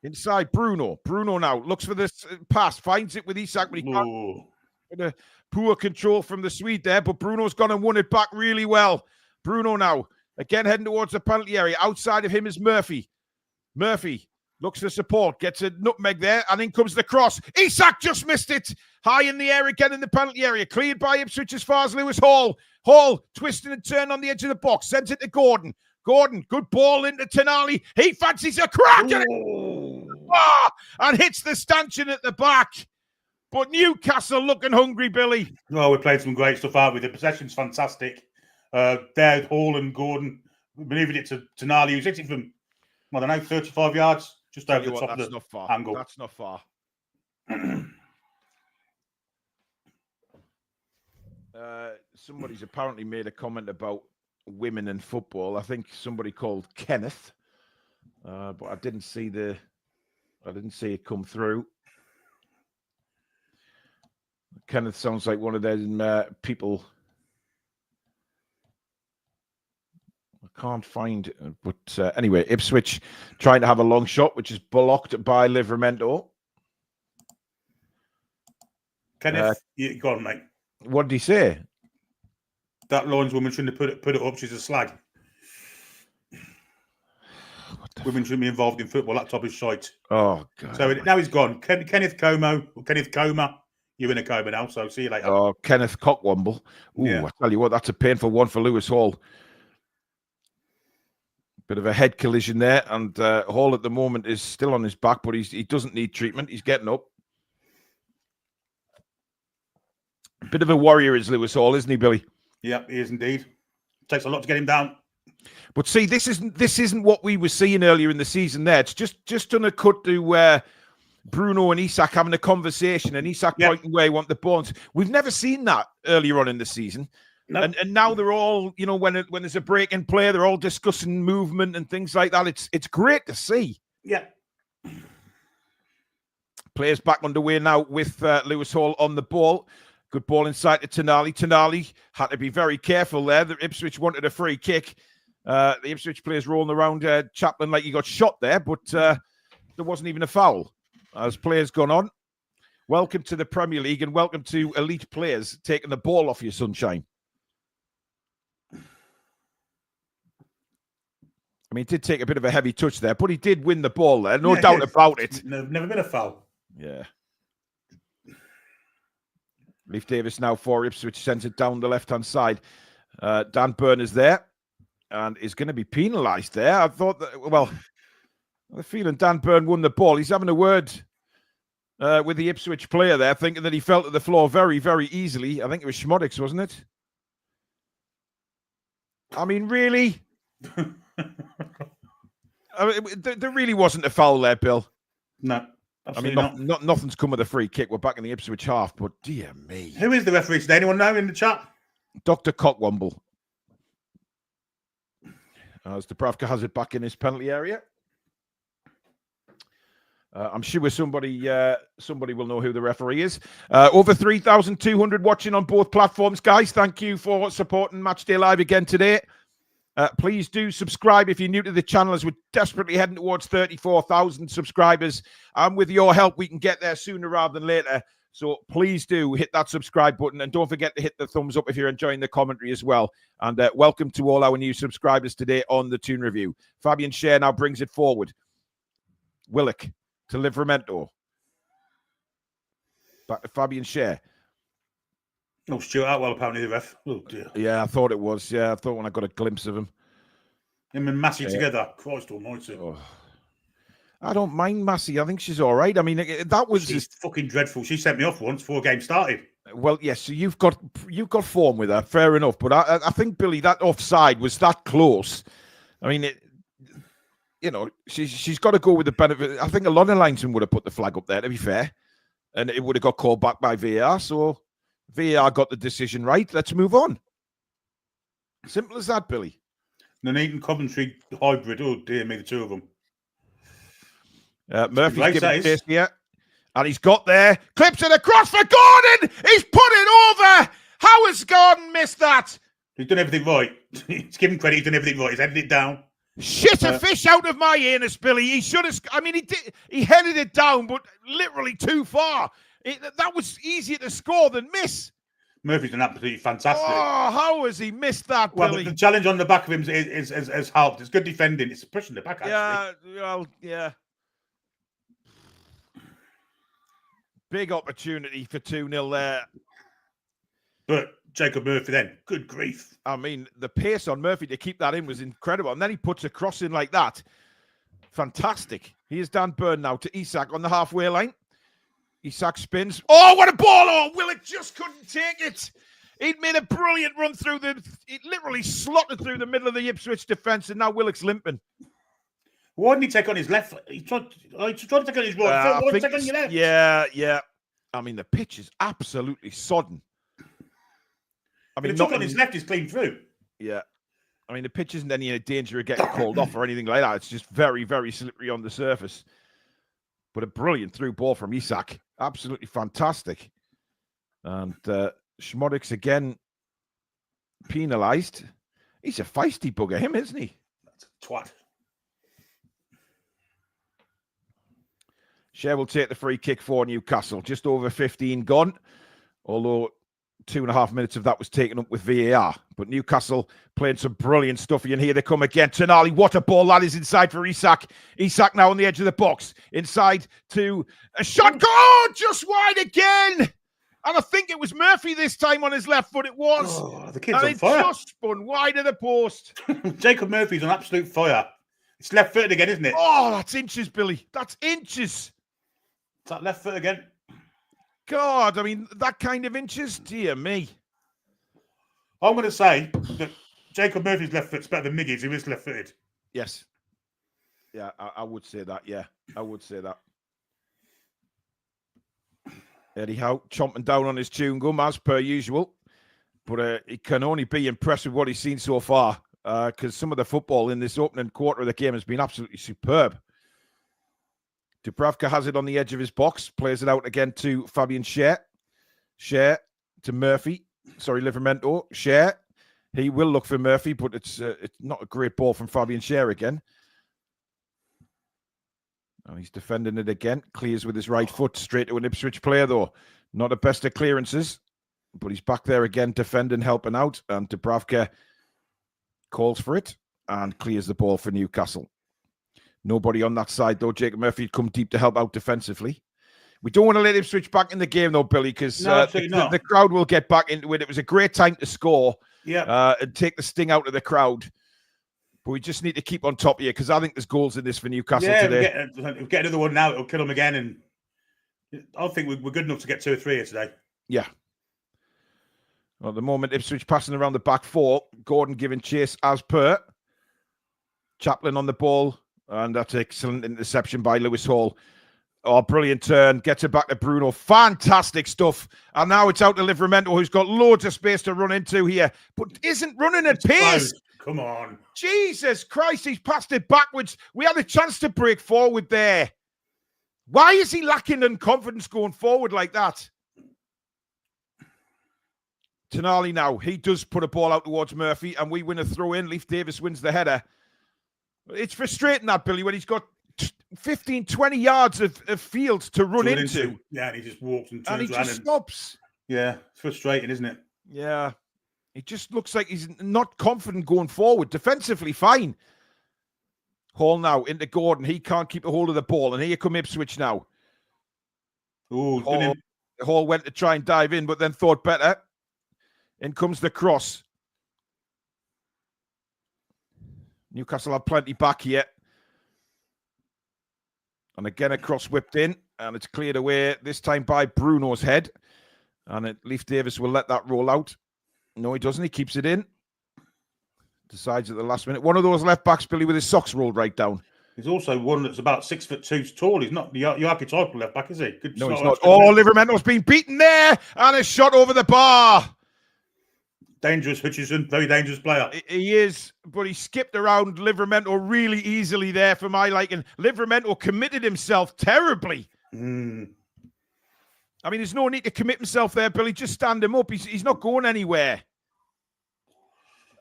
Inside Bruno. Bruno now looks for this pass. Finds it with Isak, but he can't. Poor control from the Swede there, but Bruno's gone and won it back really well. Bruno now. Again heading towards the penalty area. Outside of him is Murphy. Murphy looks for support. Gets a nutmeg there, and in comes the cross. Isak just missed it. High in the air again in the penalty area. Cleared by Ipswich as far as Lewis Hall. Hall twisting and turn on the edge of the box. Sends it to Gordon. Gordon, good ball into Tonali. He fancies a crack and hits the stanchion at the back. But Newcastle looking hungry, Billy. Oh, we played some great stuff out with the possession's fantastic. There, Hall and Gordon Manoeuvred it to Tonali, who's hit it from, I don't know, 35 yards, just over the top of the not far. angle. That's not far. Somebody's apparently made a comment about women in football. I think somebody called Kenneth, but I didn't see it come through. Kenneth sounds like one of them people. I can't find it, but anyway, Ipswich trying to have a long shot, which is blocked by Livramento. Kenneth, you go on, mate. What did he say? That lineswoman shouldn't have put it up. She's a slag. Women shouldn't be involved in football. That top is shite. Oh, God. So now he's gone. Kenneth Coma. You're in a coma now, so see you later. Oh, Kenneth Cockwomble. Ooh, yeah. I tell you what, that's a painful one for Lewis Hall. Bit of a head collision there, and Hall at the moment is still on his back, but he doesn't need treatment. He's getting up. Bit of a warrior is Lewis Hall, isn't he, Billy? Yeah, he is indeed. Takes a lot to get him down. But see, this isn't what we were seeing earlier in the season. There, it's just on a cut to Bruno and Isak having a conversation, and Isak pointing where he wants the ball. We've never seen that earlier on in the season. No. And now they're all, you know, when there's a break in play, they're all discussing movement and things like that. It's great to see. Yeah. Players back underway now with Lewis Hall on the ball. Good ball inside to Tonali. Tonali had to be very careful there. The Ipswich wanted a free kick. The Ipswich players rolling around Chaplin like he got shot there, but there wasn't even a foul. As players gone on. Welcome to the Premier League and welcome to elite players taking the ball off your sunshine. I mean, he did take a bit of a heavy touch there, but he did win the ball there. No doubt about it. Never been a foul. Yeah. Leif Davis now for Ipswich, sends it down the left-hand side. Dan Burn is there and is going to be penalised there. I thought that, well, I have a feeling Dan Burn won the ball. He's having a word with the Ipswich player there, thinking that he fell to the floor very, very easily. I think it was Schmodix, wasn't it? I mean, really? I mean, there really wasn't a foul there, Bill. No. I mean, nothing's come with a free kick. We're back in the Ipswich half, but dear me. Who is the referee today? Anyone know in the chat? Dr. Cockwomble. As Dubravka has it back in his penalty area. I'm sure somebody will know who the referee is. Over 3,200 watching on both platforms, guys. Thank you for supporting Matchday Live again today. Please do subscribe if you're new to the channel, as we're desperately heading towards 34,000 subscribers. And with your help, we can get there sooner rather than later. So please do hit that subscribe button. And don't forget to hit the thumbs up if you're enjoying the commentary as well. And welcome to all our new subscribers today on the Toon Review. Fabian Scher now brings it forward. Willock to Livramento. Back to Fabian Scher. Oh, Stuart Outwell, apparently the ref. Oh, dear. Yeah, I thought it was. Yeah, I thought when I got a glimpse of him. Him and Massey together. Christ almighty. Oh. I don't mind Massey. I think she's all right. I mean, that was... She's fucking dreadful. She sent me off once before games started. Well, yes, so you've got form with her. Fair enough. But I think, Billy, that offside was that close. I mean, she's got to go with the benefit. I think a lot of linesmen would have put the flag up there, to be fair. And it would have got called back by VAR. So... VAR got the decision right. Let's move on. Simple as that, Billy. Nuneaton Coventry hybrid. Oh, dear me, the two of them. Murphy's giving chase here. And he's got there. Clips it across for Gordon. He's put it over. How has Gordon missed that? He's done everything right. He's given credit. He's done everything right. He's headed it down. Shit a fish out of my anus, Billy. He should have... I mean, he did. He headed it down, but literally too far. That was easier to score than miss. Murphy's done absolutely fantastic. Oh, how has he missed that, Billy? Billy? The challenge on the back of him has helped. It's good defending. It's pushing the back, actually. Yeah, well, yeah. Big opportunity for 2-0 there. But Jacob Murphy then, good grief. I mean, the pace on Murphy to keep that in was incredible. And then he puts a cross in like that. Fantastic. Here's Dan Burn now to Isak on the halfway line. Isak spins. Oh, what a ball! Oh, Willock just couldn't take it. He'd made a brilliant run through it literally slotted through the middle of the Ipswich defence, and now Willock's limping. Why didn't he take on his left? He tried to take on his right foot. Why didn't he take on your left? Yeah. I mean, the pitch is absolutely sodden. I mean, if he took on his left, he's clean through. Yeah. I mean, the pitch isn't any danger of getting called off or anything like that. It's just very, very slippery on the surface. But a brilliant through ball from Isak. Absolutely fantastic. And Schmodix again penalised. He's a feisty bugger, him, isn't he? That's a twat. Shea will take the free kick for Newcastle. Just over 15 gone. Although 2.5 minutes of that was taken up with VAR. But Newcastle playing some brilliant stuff. And here they come again. Tonali, what a ball that is inside for Isak. Isak now on the edge of the box. Inside to a shot. Oh, just wide again. And I think it was Murphy this time on his left foot. It was. Oh, the kid's and on fire. It just spun wide of the post. Jacob Murphy's on absolute fire. It's left footed again, isn't it? Oh, that's inches, Billy. That's inches. It's that left foot again. God, I mean, that kind of inches, dear me. I'm going to say that Jacob Murphy's left foot's better than Miggy's, who is left-footed. Yes. Yeah, I would say that. Yeah, I would say that. Eddie Howe chomping down on his chewing gum as per usual. But he can only be impressed with what he's seen so far because some of the football in this opening quarter of the game has been absolutely superb. Dubravka has it on the edge of his box, plays it out again to Fabian Schär. Schär to Murphy. Sorry, Livramento. Schär. He will look for Murphy, but it's not a great ball from Fabian Schär again. And he's defending it again. Clears with his right foot straight to an Ipswich player, though. Not the best of clearances, but he's back there again, defending, helping out. And Dubravka calls for it and clears the ball for Newcastle. Nobody on that side, though. Jacob Murphy had come deep to help out defensively. We don't want to let Ipswich back in the game, though, Billy, because the crowd will get back into it. It was a great time to score and take the sting out of the crowd. But we just need to keep on top of you because I think there's goals in this for Newcastle today. We'll get another one now. It'll kill them again. And I think we're good enough to get 2 or 3 here today. Yeah. Well, at the moment, Ipswich passing around the back four. Gordon giving chase as per. Chaplin on the ball. And that's excellent interception by Lewis Hall. Oh, brilliant turn. Gets it back to Bruno. Fantastic stuff. And now it's out to Livramento, who's got loads of space to run into here, but isn't running at pace. Come on. Jesus Christ, he's passed it backwards. We had a chance to break forward there. Why is he lacking in confidence going forward like that? Tonali now. He does put a ball out towards Murphy, and we win a throw-in. Leif Davis wins the header. It's frustrating that, Billy, when he's got 15, 20 yards of field to run into. Yeah, and he just walks and turns around. And he just stops. Yeah, it's frustrating, isn't it? Yeah. It just looks like he's not confident going forward. Defensively, fine. Hall now into Gordon. He can't keep a hold of the ball. And here come Ipswich now. Hall went to try and dive in, but then thought better. In comes the cross. Newcastle have plenty back here. And again, a cross whipped in. And it's cleared away, this time by Bruno's head. And Leif Davis will let that roll out. No, he doesn't. He keeps it in. Decides at the last minute. One of those left backs, Billy, with his socks rolled right down. He's also one that's about 6'2" tall. He's not your archetypal left back, is he? Good no, he's not. Oh, Livramento's been beaten there. And a shot over the bar. Dangerous Hutchison, very dangerous player. He is, but he skipped around Livramento really easily there for my liking. Livramento committed himself terribly. I mean, there's no need to commit himself there, Billy. Just stand him up. He's not going anywhere.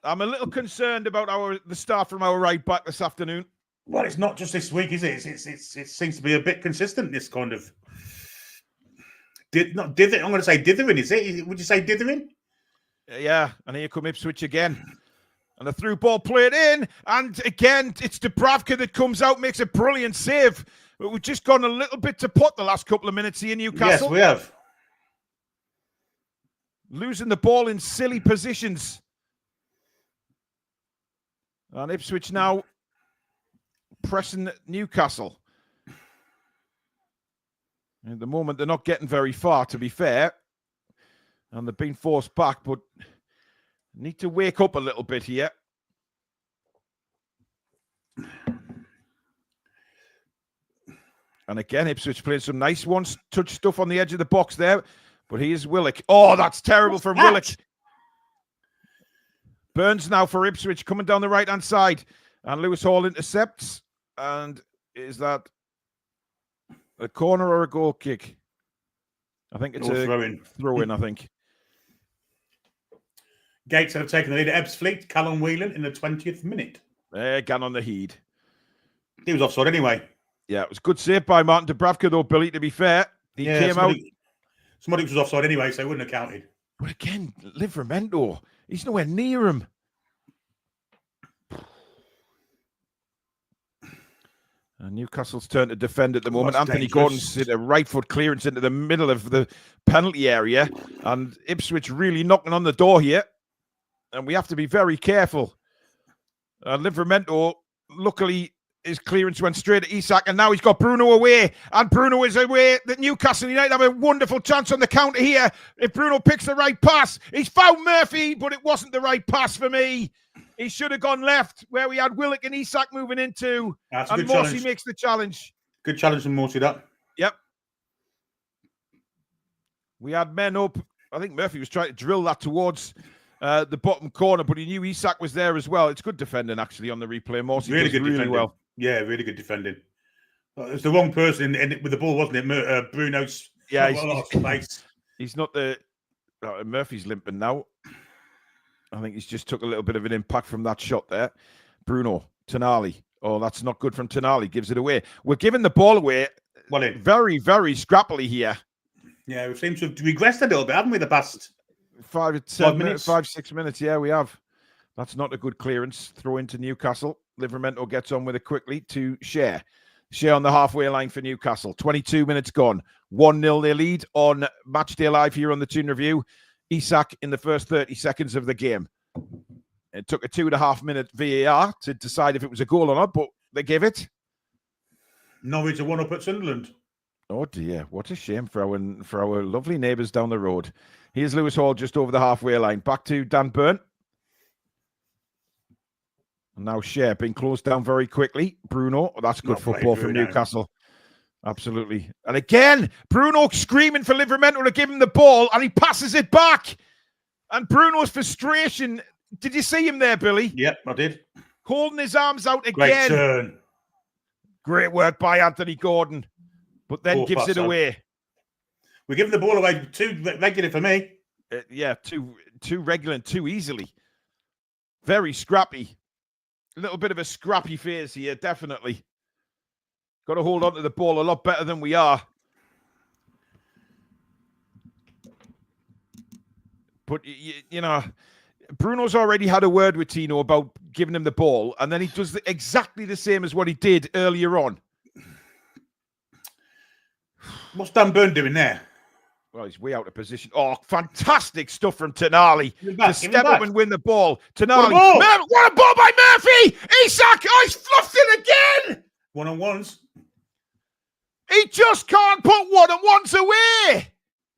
I'm a little concerned about the start from our right back this afternoon. Well, it's not just this week, is it? It seems to be a bit consistent, this kind of... I'm going to say dithering, is it? Would you say dithering? Yeah, and here come Ipswich again. And the through ball played in. And again, it's Dubravka that comes out, makes a brilliant save. But we've just gone a little bit to pot the last couple of minutes here in Newcastle. Yes, we have. Losing the ball in silly positions. And Ipswich now pressing Newcastle. At the moment, they're not getting very far, to be fair. And they've been forced back, but need to wake up a little bit here. And again, Ipswich playing some nice one-touch stuff on the edge of the box there. But here's Willock. Oh, that's terrible from Willock. Burns now for Ipswich coming down the right-hand side. And Lewis Hall intercepts. And is that a corner or a goal kick? I think it's a throw-in, I think. Gates have taken the lead at Ebbsfleet. Callum Whelan in the 20th minute. Again on the heed. He was offside anyway. Yeah, it was a good save by Martin Dubravka, though, Billy, to be fair. He came out. Somebody was offside anyway, so it wouldn't have counted. But again, Livramento, he's nowhere near him. And Newcastle's turn to defend at the moment. Anthony Gordon's hit a right foot clearance into the middle of the penalty area. And Ipswich really knocking on the door here. And we have to be very careful. Livramento, luckily, his clearance went straight to Isak. And now he's got Bruno away. And Bruno is away. The Newcastle United have a wonderful chance on the counter here. If Bruno picks the right pass. He's found Murphy, but it wasn't the right pass for me. He should have gone left, where we had Willock and Isak moving into. That's and Morsey makes the challenge. Good challenge from Morsey, that. Yep. We had men up. I think Murphy was trying to drill that towards the bottom corner, but he knew Isak was there as well. It's good defending, actually, on the replay. Morsey really good really defending. Well. Yeah, really good defending. It was the wrong person with the ball, wasn't it? Bruno's. Yeah, he's not the... Murphy's limping now. I think he's just took a little bit of an impact from that shot there. Bruno, Tonali. Oh, that's not good from Tonali. Gives it away. We're giving the ball away very, very scrappily here. Yeah, we seem to have regressed a little bit, haven't we, the past 5-6 minutes. Yeah, we have. That's not a good clearance. Throw into Newcastle. Livramento gets on with it quickly to Share. Share on the halfway line for Newcastle. 22 minutes gone. 1-0 their lead on Matchday Live here on the Toon Review. Isak in the first 30 seconds of the game. It took a 2.5-minute VAR to decide if it was a goal or not, but they gave it. Norwich are 1-up at Sunderland. Oh dear, what a shame for our lovely neighbours down the road. Here's Lewis Hall just over the halfway line. Back to Dan Burn. And now Share being closed down very quickly. Bruno, that's good football from Newcastle. Absolutely. And again, Bruno screaming for Livramento to give him the ball, and he passes it back. And Bruno's frustration. Did you see him there, Billy? Yep, I did. Holding his arms out again. Great turn. Great work by Anthony Gordon. But then gives it away. We're giving the ball away too regular for me. Yeah, too regular and too easily. Very scrappy. A little bit of a scrappy phase here, definitely. Got to hold on to the ball a lot better than we are. But, you know, Bruno's already had a word with Tino about giving him the ball, and then he does exactly the same as what he did earlier on. What's Dan Burn doing there? Well, he's way out of position. Oh, fantastic stuff from Tonali to step up and win the ball. Tonali. What a ball by Murphy! Isak! Oh, he's fluffed it again! One-on-ones. He just can't put one-on-ones away.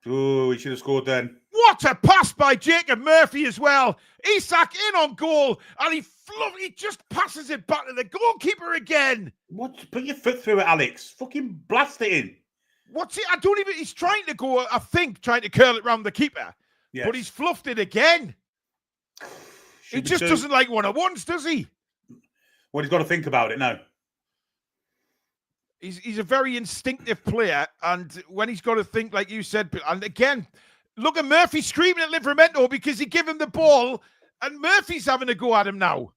Oh, he should have scored then. What a pass by Jacob Murphy as well. Isak in on goal, and he just passes it back to the goalkeeper again. What? Put your foot through it, Alex. Fucking blast it in. What's it? He's trying to go, I think, trying to curl it round the keeper. Yes. But he's fluffed it again. He just doesn't like one-on-ones, does he? Well, he's got to think about it now. He's a very instinctive player, and when he's got to think, like you said, and again, look at Murphy screaming at Livramento because he gave him the ball, and Murphy's having a go at him now.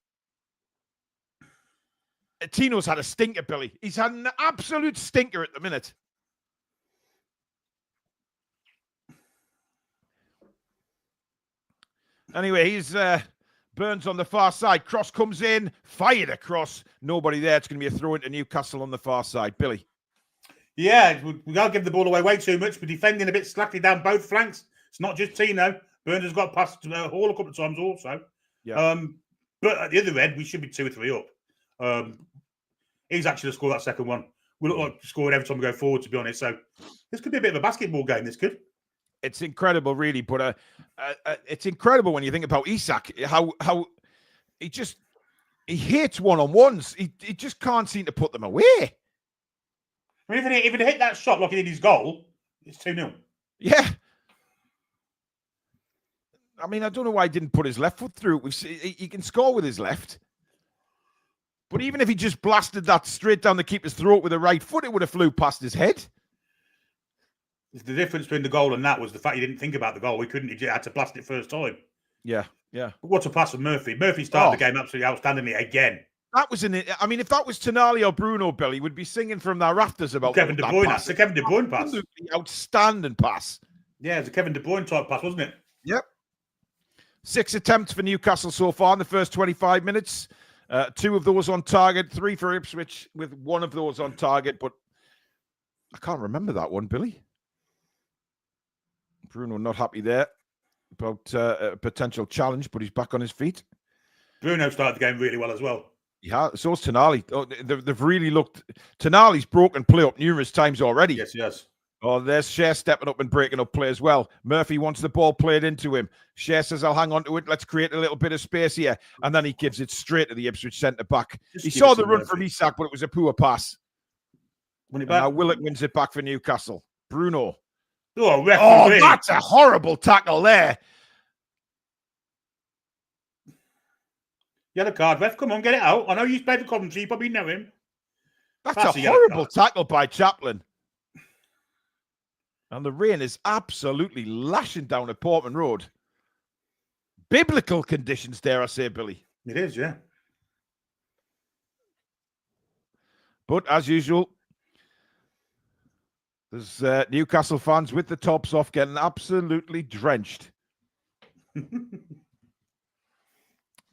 Tino's had a stinker, Billy. He's had an absolute stinker at the minute. Anyway, he's Burns on the far side. Cross comes in, fired across. Nobody there. It's going to be a throw into Newcastle on the far side. Billy. Yeah, we can't give the ball away way too much. We're defending a bit slackly down both flanks. It's not just Tino. Burns has got past Hall a couple of times also. Yeah. But at the other end, we should be 2 or 3 up. He's actually scored that second one. We look like scoring every time we go forward, to be honest. So this could be a bit of a basketball game, this could. It's incredible, really. But it's incredible when you think about Isak, how he hits one-on-ones. He just can't seem to put them away. I mean, if he hit that shot like he did his goal, it's 2-0. Yeah. I mean, I don't know why he didn't put his left foot through. He can score with his left. But even if he just blasted that straight down the keeper's throat with the right foot, it would have flew past his head. The difference between the goal and that was the fact he didn't think about the goal. He had to blast it first time. Yeah. But what a pass from Murphy. Murphy started the game absolutely outstandingly again. That was I mean, if that was Tonali or Bruno, Billy would be singing from their rafters about Kevin De Bruyne. That's a Kevin De Bruyne pass. Absolutely outstanding pass. Yeah, it's a Kevin De Bruyne type pass, wasn't it? Yep. 6 attempts for Newcastle so far in the first 25 minutes. 2 of those on target, 3 for Ipswich with 1 of those on target. But I can't remember that one, Billy. Bruno not happy there about a potential challenge, but he's back on his feet. Bruno started the game really well as well. Yeah, so's Tonali. Oh, they've really looked. Tonali's broken play up numerous times already. Yes, yes. Oh, there's Shea stepping up and breaking up play as well. Murphy wants the ball played into him. Shea says, I'll hang on to it. Let's create a little bit of space here. And then he gives it straight to the Ipswich centre-back. He saw the run from Isak, but it was a poor pass. Now Willock wins it back for Newcastle. Bruno. Oh, referee. That's a horrible tackle there. Yellow card, ref. Come on, get it out. I know you played for Coventry. You probably know him. That's a horrible tackle by Chaplin. And the rain is absolutely lashing down at Portman Road. Biblical conditions, dare I say, Billy. It is, yeah. But as usual, there's Newcastle fans with the tops off getting absolutely drenched.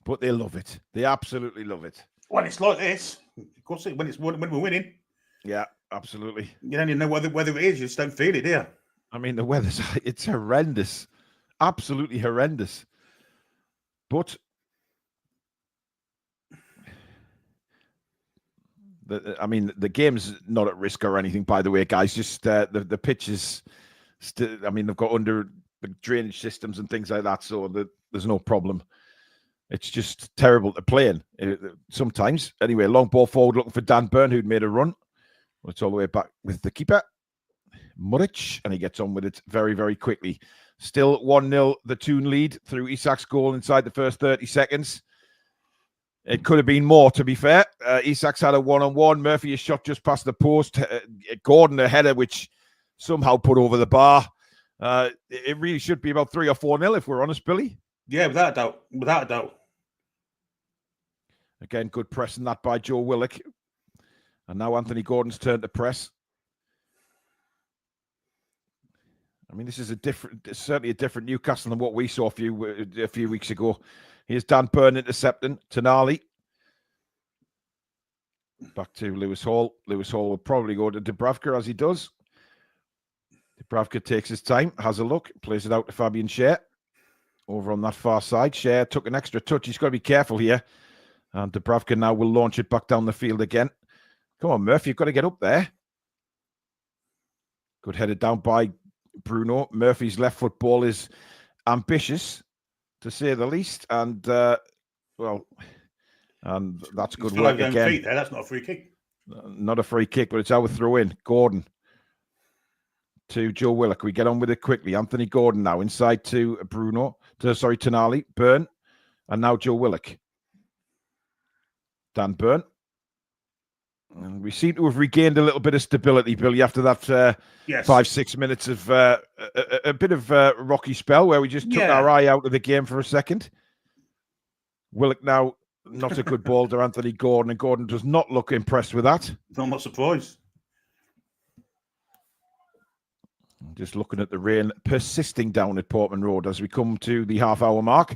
But they love it. They absolutely love it. When it's like this, of course, when we're winning. Yeah, absolutely. You don't even know whether it is. You just don't feel it, do you? I mean, the weather's it's horrendous. Absolutely horrendous. But the game's not at risk or anything, by the way, guys. Just the pitch is still, I mean, they've got under the drainage systems and things like that, so there's no problem. It's just terrible to play in sometimes. Anyway, long ball forward looking for Dan Burn, who'd made a run. It's all the way back with the keeper, Muric, and he gets on with it very, very quickly. Still 1-0, the Toon lead through Isak's goal inside the first 30 seconds. It could have been more, to be fair. Isak's had a one-on-one. Murphy is shot just past the post. Gordon, a header, which somehow put over the bar. It really should be about 3 or 4-0, if we're honest, Billy. Yeah, without a doubt. Without a doubt. Again, good pressing that by Joe Willock. And now Anthony Gordon's turn to press. I mean, this is certainly a different Newcastle than what we saw a few weeks ago. Here's Dan Burn intercepting Tonali. Back to Lewis Hall. Lewis Hall will probably go to Dubravka as he does. Dubravka takes his time, has a look, plays it out to Fabian Schär. Over on that far side. Schär took an extra touch. He's got to be careful here. And Dubravka now will launch it back down the field again. Come on, Murphy, you've got to get up there. Good headed down by Bruno. Murphy's left foot ball is ambitious, to say the least. And, and that's good work again. Feet there. That's not a free kick. Not a free kick, but it's our throw in. Gordon to Joe Willock. We get on with it quickly. Anthony Gordon now inside to Tonali. Burn. And now Joe Willock. Dan Burn. And we seem to have regained a little bit of stability, Billy, after that 5-6 minutes of a bit of a rocky spell where we just took our eye out of the game for a second. Willock now, not a good ball to Anthony Gordon, and Gordon does not look impressed with that. I'm not surprised. Just looking at the rain persisting down at Portman Road as we come to the half-hour mark.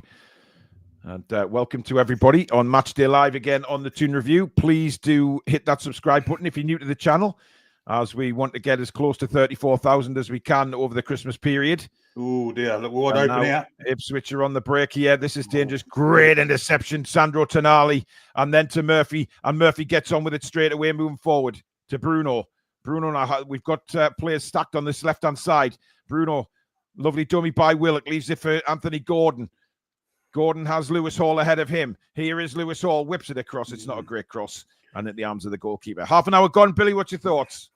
And welcome to everybody on Matchday Live again on the Toon Review. Please do hit that subscribe button if you're new to the channel, as we want to get as close to 34,000 as we can over the Christmas period. Oh dear, look wide open here. Ipswich are on the break here. This is dangerous. Great interception, Sandro Tonali, and then to Murphy, and Murphy gets on with it straight away, moving forward to Bruno. Bruno, now we've got players stacked on this left-hand side. Bruno Lovely dummy by Willock. Leaves it for Anthony Gordon. Gordon has Lewis Hall ahead of him. Here is Lewis Hall. Whips it across. It's not a great cross. And at the arms of the goalkeeper. Half an hour gone. Billy, what's your thoughts?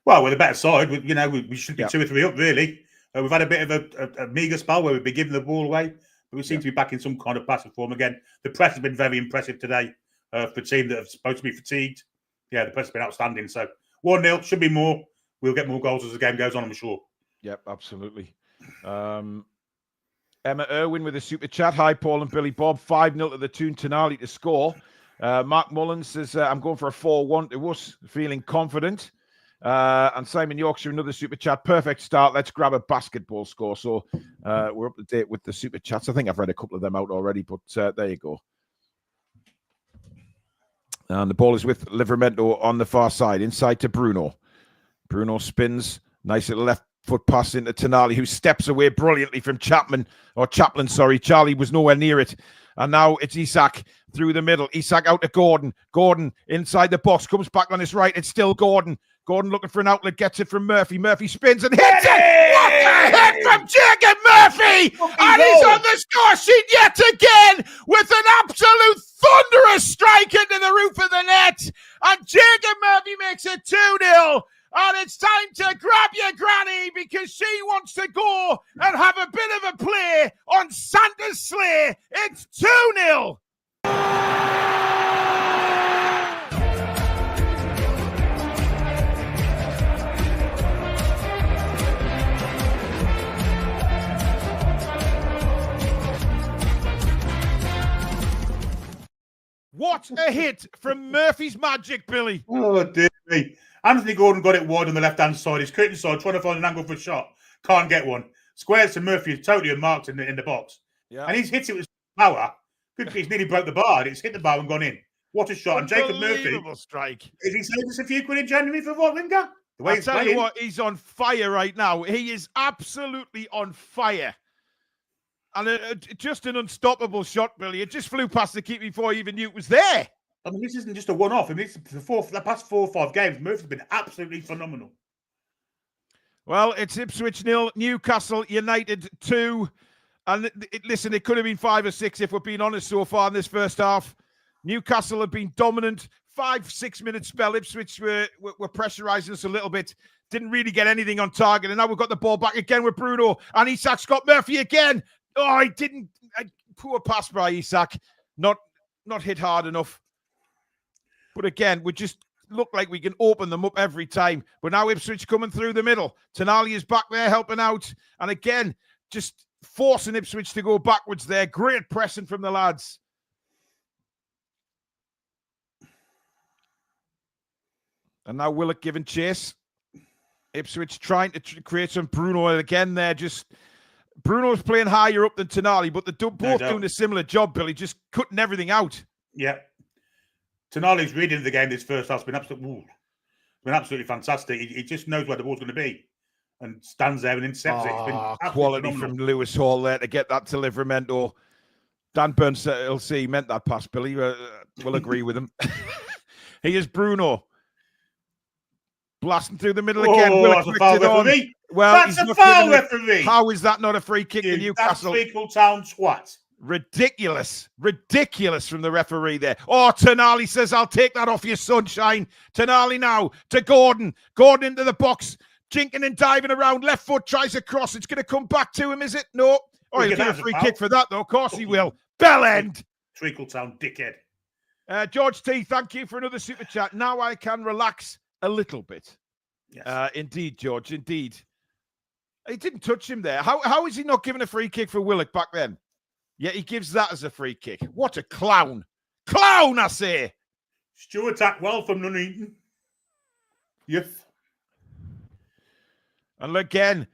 Well, with a better side, we should be 2 or 3 up, really. We've had a bit of a meagre spell where we've been giving the ball away. But we seem to be back in some kind of passive form again. The press has been very impressive today for a team that are supposed to be fatigued. Yeah, the press has been outstanding. So 1-0, should be more. We'll get more goals as the game goes on, I'm sure. Yep, absolutely. Emma Irwin with a super chat. Hi, Paul and Billy Bob. 5-0 to the Toon Tonali to score. Mark Mullins says, I'm going for a 4-1 to us, feeling confident. And Simon Yorkshire, another super chat. Perfect start. Let's grab a basketball score. So we're up to date with the super chats. I think I've read a couple of them out already, but there you go. And the ball is with Livramento on the far side, inside to Bruno. Bruno spins. Nice little left foot pass into Tonali, who steps away brilliantly from Chaplin. Charlie was nowhere near it. And now it's Isak through the middle. Isak out to Gordon. Gordon inside the box, comes back on his right. It's still Gordon. Gordon looking for an outlet, gets it from Murphy. Murphy spins and hits it. What a hit from Jacob Murphy! And he's on the score sheet yet again with an absolute thunderous strike into the roof of the net. And Jacob Murphy makes it 2-0. And it's time to grab your granny because she wants to go and have a bit of a play on Santa's sleigh. It's 2-0. What a hit from Murphy's Magic, Billy. Oh, dear me. Anthony Gordon got it wide on the left-hand side. He's creating side, trying to find an angle for a shot. Can't get one. Squares to Murphy is totally unmarked in the box. Yeah. And he's hit it with power. He's nearly broke the bar. It's hit the bar and gone in. What a shot. And Jacob Murphy. Strike. Is he saved us a few quid in January for what, Winger? The way I'll tell you what, he's on fire right now. He is absolutely on fire. And just an unstoppable shot, Billy. It just flew past the keeper before he even knew it was there. I mean, this isn't just a one-off. I mean, the past 4 or 5 games, Murphy's been absolutely phenomenal. Well, it's Ipswich 0, Newcastle United 2. And listen, it could have been 5 or 6 if we're being honest so far in this first half. Newcastle have been dominant. 5-6 minute spell. Ipswich were pressurising us a little bit. Didn't really get anything on target. And now we've got the ball back again with Bruno. And Isak's got Murphy again. Oh, he didn't. Poor pass by Isak. Not hit hard enough. But again, we just look like we can open them up every time. But now Ipswich coming through the middle. Tonali is back there helping out. And again, just forcing Ipswich to go backwards there. Great pressing from the lads. And now Willock giving chase. Ipswich trying to create some Bruno again there. Just Bruno's playing higher up than Tonali, but they're both doing a similar job, Billy, just cutting everything out. Yeah. Tonali's reading the game this first half has been absolutely fantastic. He just knows where the ball's going to be and stands there and intercepts it. It's been quality phenomenal. From Lewis Hall there to get that to Livramento. Dan Burns will see he meant that pass, Billy. We'll agree with him. Here's Bruno. Blasting through the middle again. That's a foul referee. Well, that's a foul referee. How is that not a free kick to Newcastle? That's Treacle Town twat. Ridiculous from the referee there. Oh, Tonali says, I'll take that off your sunshine. Tonali now to Gordon. Gordon into the box. Jinking and diving around. Left foot tries a cross. It's going to come back to him, is it? No. Oh, he'll get a free kick for that, though. Of course he will. Bell end. Treacle Town dickhead. George T, thank you for another super chat. Now I can relax a little bit. Yes. Indeed, George, indeed. He didn't touch him there. How is he not giving a free kick for Willock back then? Yet he gives that as a free kick. What a clown. Clown, I say. Stu attacked well from Nuneaton. Yes. And again,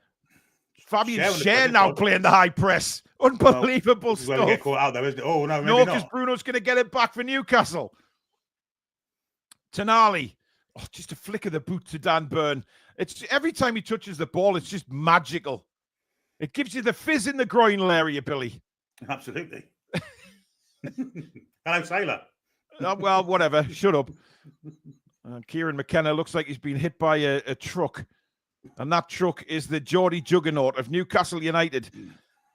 Fabian Scher now playing the high press. Unbelievable stuff. Well, get caught out there, isn't it? Oh, no, maybe no, because Bruno's going to get it back for Newcastle. Tonali. Oh, just a flick of the boot to Dan Burn. It's every time he touches the ball, it's just magical. It gives you the fizz in the groinal area, Billy. Absolutely. Hello, Sailor. Well, whatever. Shut up. Kieran McKenna looks like he's been hit by a truck. And that truck is the Geordie juggernaut of Newcastle United.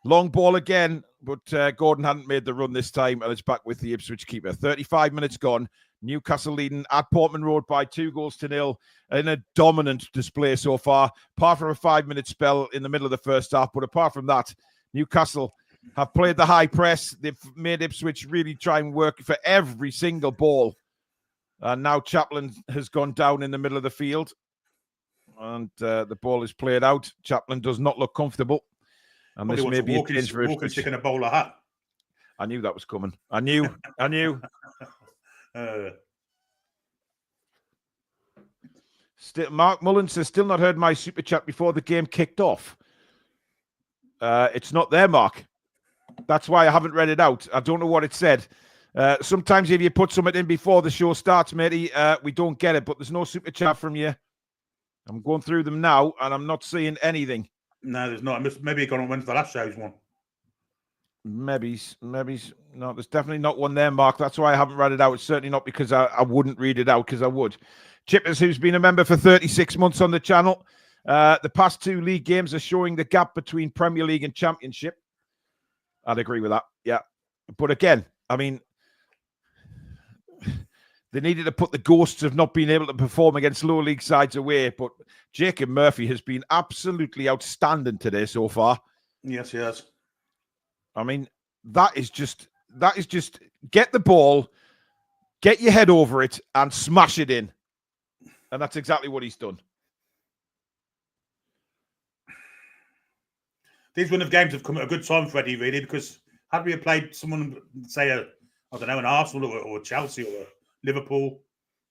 Long ball again, but Gordon hadn't made the run this time, and it's back with the Ipswich keeper. 35 minutes gone. Newcastle leading at Portman Road by 2-0 in a dominant display so far, apart from a 5-minute spell in the middle of the first half. But apart from that, Newcastle have played the high press. They've made Ipswich really try and work for every single ball. And now Chaplin has gone down in the middle of the field. And the ball is played out. Chaplin does not look comfortable. And this may be a change for Ipswich. Sticking a bowler hat. I knew that was coming. I knew. Mark Mullins says, still not heard my super chat before the game kicked off. It's not there, Mark. That's why I haven't read it out. I don't know what it said. Sometimes if you put something in before the show starts, matey, we don't get it, but there's no super chat from you. I'm going through them now, and I'm not seeing anything. No, there's not. Maybe it got on Wednesday. The last show's one. Maybe. No, there's definitely not one there, Mark. That's why I haven't read it out. It's certainly not because I wouldn't read it out, because I would. Chippers, who's been a member for 36 months on the channel. The past 2 league games are showing the gap between Premier League and Championship. I'd agree with that. Yeah. But again, I mean, they needed to put the ghosts of not being able to perform against lower league sides away. But Jacob Murphy has been absolutely outstanding today so far. Yes, he has. I mean, that is just get the ball, get your head over it, and smash it in. And that's exactly what he's done. These win of games have come at a good time for Eddie, really, because had we played someone, say, an Arsenal or Chelsea or Liverpool,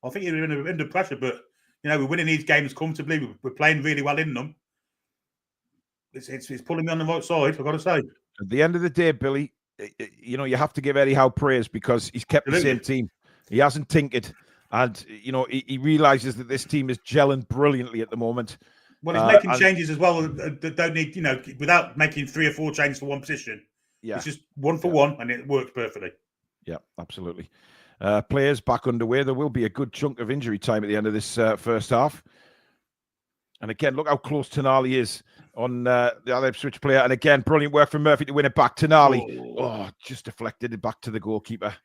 I think you're under pressure. But, we're winning these games comfortably. We're playing really well in them. It's pulling me on the right side, I've got to say. At the end of the day, Billy, you have to give Eddie Howe praise because he's kept the same team. He hasn't tinkered. And, he realises that this team is gelling brilliantly at the moment. Well, he's making changes as well that don't need, without making 3 or 4 changes for one position. Yeah. It's just one for one, and it works perfectly. Yeah, absolutely. Players back underway. There will be a good chunk of injury time at the end of this first half. And again, look how close Tonali is on the other Ipswich player. And again, brilliant work from Murphy to win it back. Tonali, just deflected it back to the goalkeeper.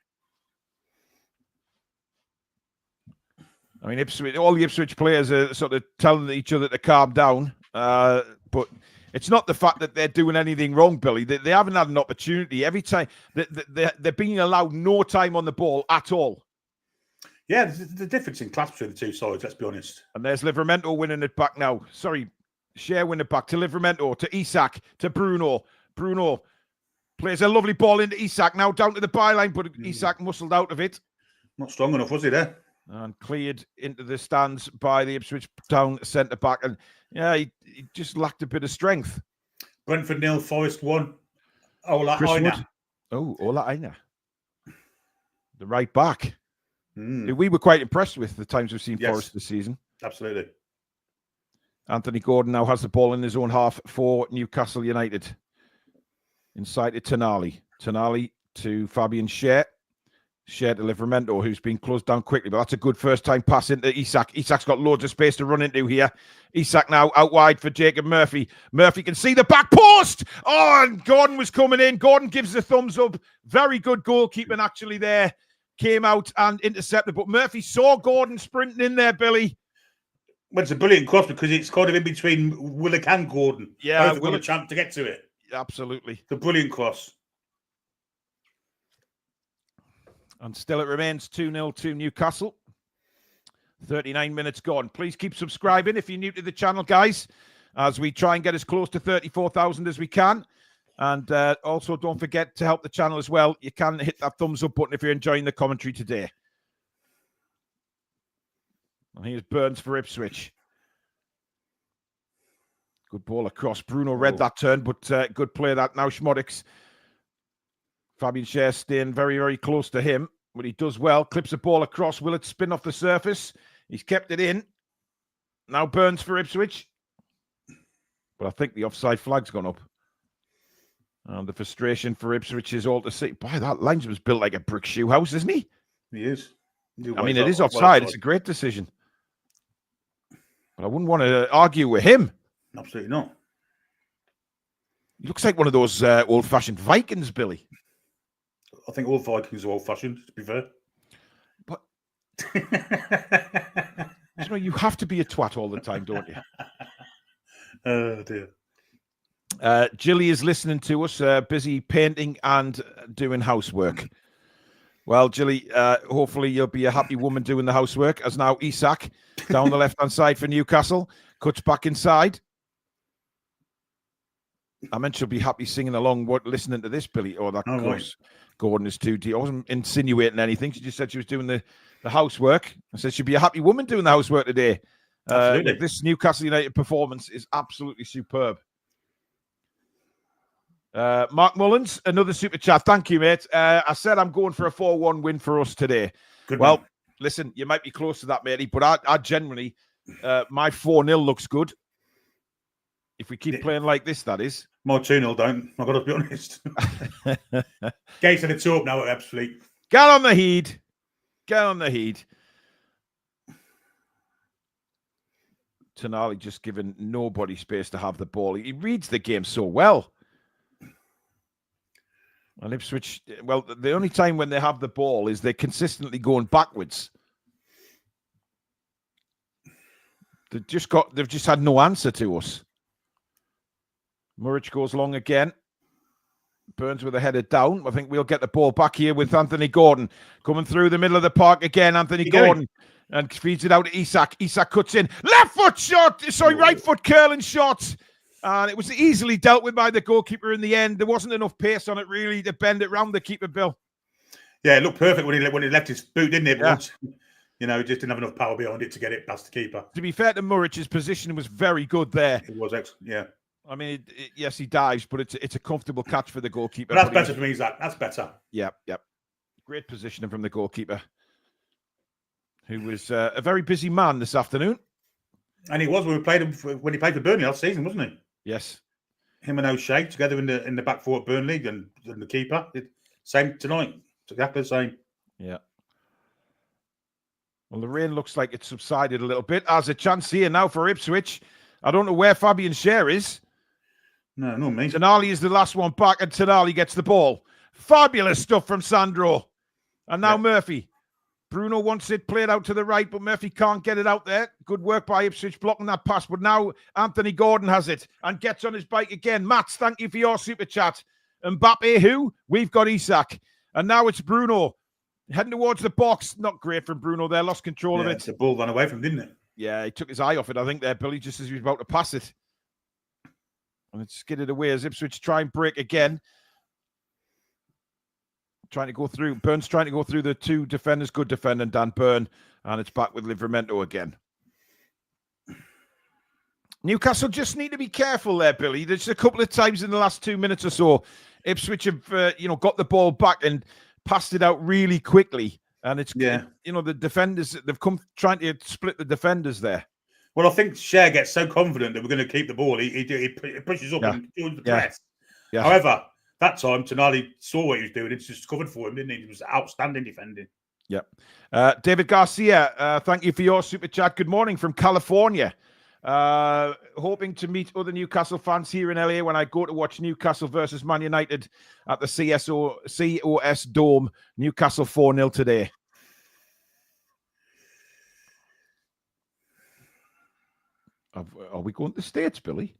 I mean, Ipswich, all the Ipswich players are sort of telling each other to calm down. But it's not the fact that they're doing anything wrong, Billy. They haven't had an opportunity. Every time they're being allowed no time on the ball at all. Yeah, the difference in class between the two sides, let's be honest. And there's Livramento winning it back now. Sorry, Share winning it back to Livramento, to Isak, to Bruno. Bruno plays a lovely ball into Isak, now down to the byline, but Isak muscled out of it. Not strong enough, was he there? And cleared into the stands by the Ipswich Town centre-back. And, yeah, he just lacked a bit of strength. Brentford 0, Forest 1. Ola Aina. Ola Aina. The right back. Who we were quite impressed with the times we've seen Forest this season. Absolutely. Anthony Gordon now has the ball in his own half for Newcastle United. Inside to Tonali. Tonali to Fabian Schär. Schär to Livramento, who's been closed down quickly. But that's a good first-time pass into Isak. Isak's got loads of space to run into here. Isak now out wide for Jacob Murphy. Murphy can see the back post. Oh, and Gordon was coming in. Gordon gives the thumbs up. Very good goalkeeping, actually, there. Came out and intercepted. But Murphy saw Gordon sprinting in there, Billy. Well, it's a brilliant cross because it's kind of in between Willock and Gordon. Yeah, Both got a chance to get to it. Absolutely. It's a brilliant cross. And still it remains 2-0 to Newcastle. 39 minutes gone. Please keep subscribing if you're new to the channel, guys, as we try and get as close to 34,000 as we can. And also don't forget to help the channel as well. You can hit that thumbs up button if you're enjoying the commentary today. And here's Burns for Ipswich. Good ball across. Bruno read that turn, but good play that now. Schmodix. Fabian Schär staying very, very close to him, but he does well. Clips the ball across. Will it spin off the surface? He's kept it in. Now Burns for Ipswich. But I think the offside flag's gone up. And the frustration for Ipswich is all to see. Boy, that linesman's built like a brick shoe house, isn't he? He is. I mean, it is offside. It's a great decision. But I wouldn't want to argue with him. Absolutely not. He looks like one of those old-fashioned Vikings, Billy. I think all Vikings are old-fashioned, to be fair. But you have to be a twat all the time, don't you? Oh, dear. Jilly is listening to us, busy painting and doing housework. Well, Jilly, hopefully you'll be a happy woman doing the housework, as now Isak, down the left-hand side for Newcastle, cuts back inside. I meant she'll be happy singing along, listening to this, Billy. Oh, that close. Right. Gordon is too deep. I wasn't insinuating anything. She just said she was doing the housework. I said she'd be a happy woman doing the housework today. Absolutely. This Newcastle United performance is absolutely superb. Mark Mullins, another super chat. Thank you, mate. I said I'm going for a 4-1 win for us today. Good well, man. Listen, you might be close to that, matey, but I generally, my 4-0 looks good. If we keep playing like this, that is. My 2-0 don't. I've got to be honest. Gates at the top now at Ipswich. Get on the heat. Get on the heat. Tonali just giving nobody space to have the ball. He reads the game so well. And Ipswich, well, the only time when they have the ball is they're consistently going backwards. They've just had no answer to us. Muric goes long again. Burns with a header down. I think we'll get the ball back here with Anthony Gordon. Coming through the middle of the park again, Anthony Gordon. And feeds it out to Isak. Isak cuts in. Left foot shot. Sorry, right foot curling shot. And it was easily dealt with by the goalkeeper in the end. There wasn't enough pace on it, really, to bend it round the keeper, Bill. Yeah, it looked perfect when he left his boot, didn't it? Yeah. You know, he just didn't have enough power behind it to get it past the keeper. To be fair to Muric, his position was very good there. It was excellent, yeah. I mean, yes, he dives, but it's a comfortable catch for the goalkeeper. But that's better for me, Zach. That's better. Yeah. Great positioning from the goalkeeper, who was a very busy man this afternoon. And he was when he played for Burnley last season, wasn't he? Yes. Him and O'Shea together in the back four at Burnley and the keeper. Same tonight. It's exactly the same. Yeah. Well, the rain looks like it's subsided a little bit. There's a chance here now for Ipswich. I don't know where Fabian Schär is. No, not me. Tonali is the last one back, and Tonali gets the ball. Fabulous stuff from Sandro. And now Murphy. Bruno wants it played out to the right, but Murphy can't get it out there. Good work by Ipswich blocking that pass. But now Anthony Gordon has it and gets on his bike again. Mats, thank you for your super chat. Mbappe, who? We've got Isak. And now it's Bruno heading towards the box. Not great from Bruno there. Lost control of it. The ball ran away from him, didn't it? Yeah, he took his eye off it, I think, there, Billy, just as he was about to pass it. And it skidded away as Ipswich try and break again. Trying to go through. Burns trying to go through the two defenders. Good defender, Dan Burn. And it's back with Livramento again. Newcastle just need to be careful there, Billy. There's a couple of times in the last 2 minutes or so, Ipswich have, got the ball back and passed it out really quickly. And it's, the defenders, they've come trying to split the defenders there. Well, I think Schär gets so confident that we're going to keep the ball. He pushes up and joins the press. Yeah. However, that time, Tonali saw what he was doing. It's just covered for him, didn't he? It was outstanding defending. Yeah. David Garcia, thank you for your super chat. Good morning from California. Hoping to meet other Newcastle fans here in LA when I go to watch Newcastle versus Man United at the COS Dome. Newcastle 4-0 today. Are we going to the States, Billy?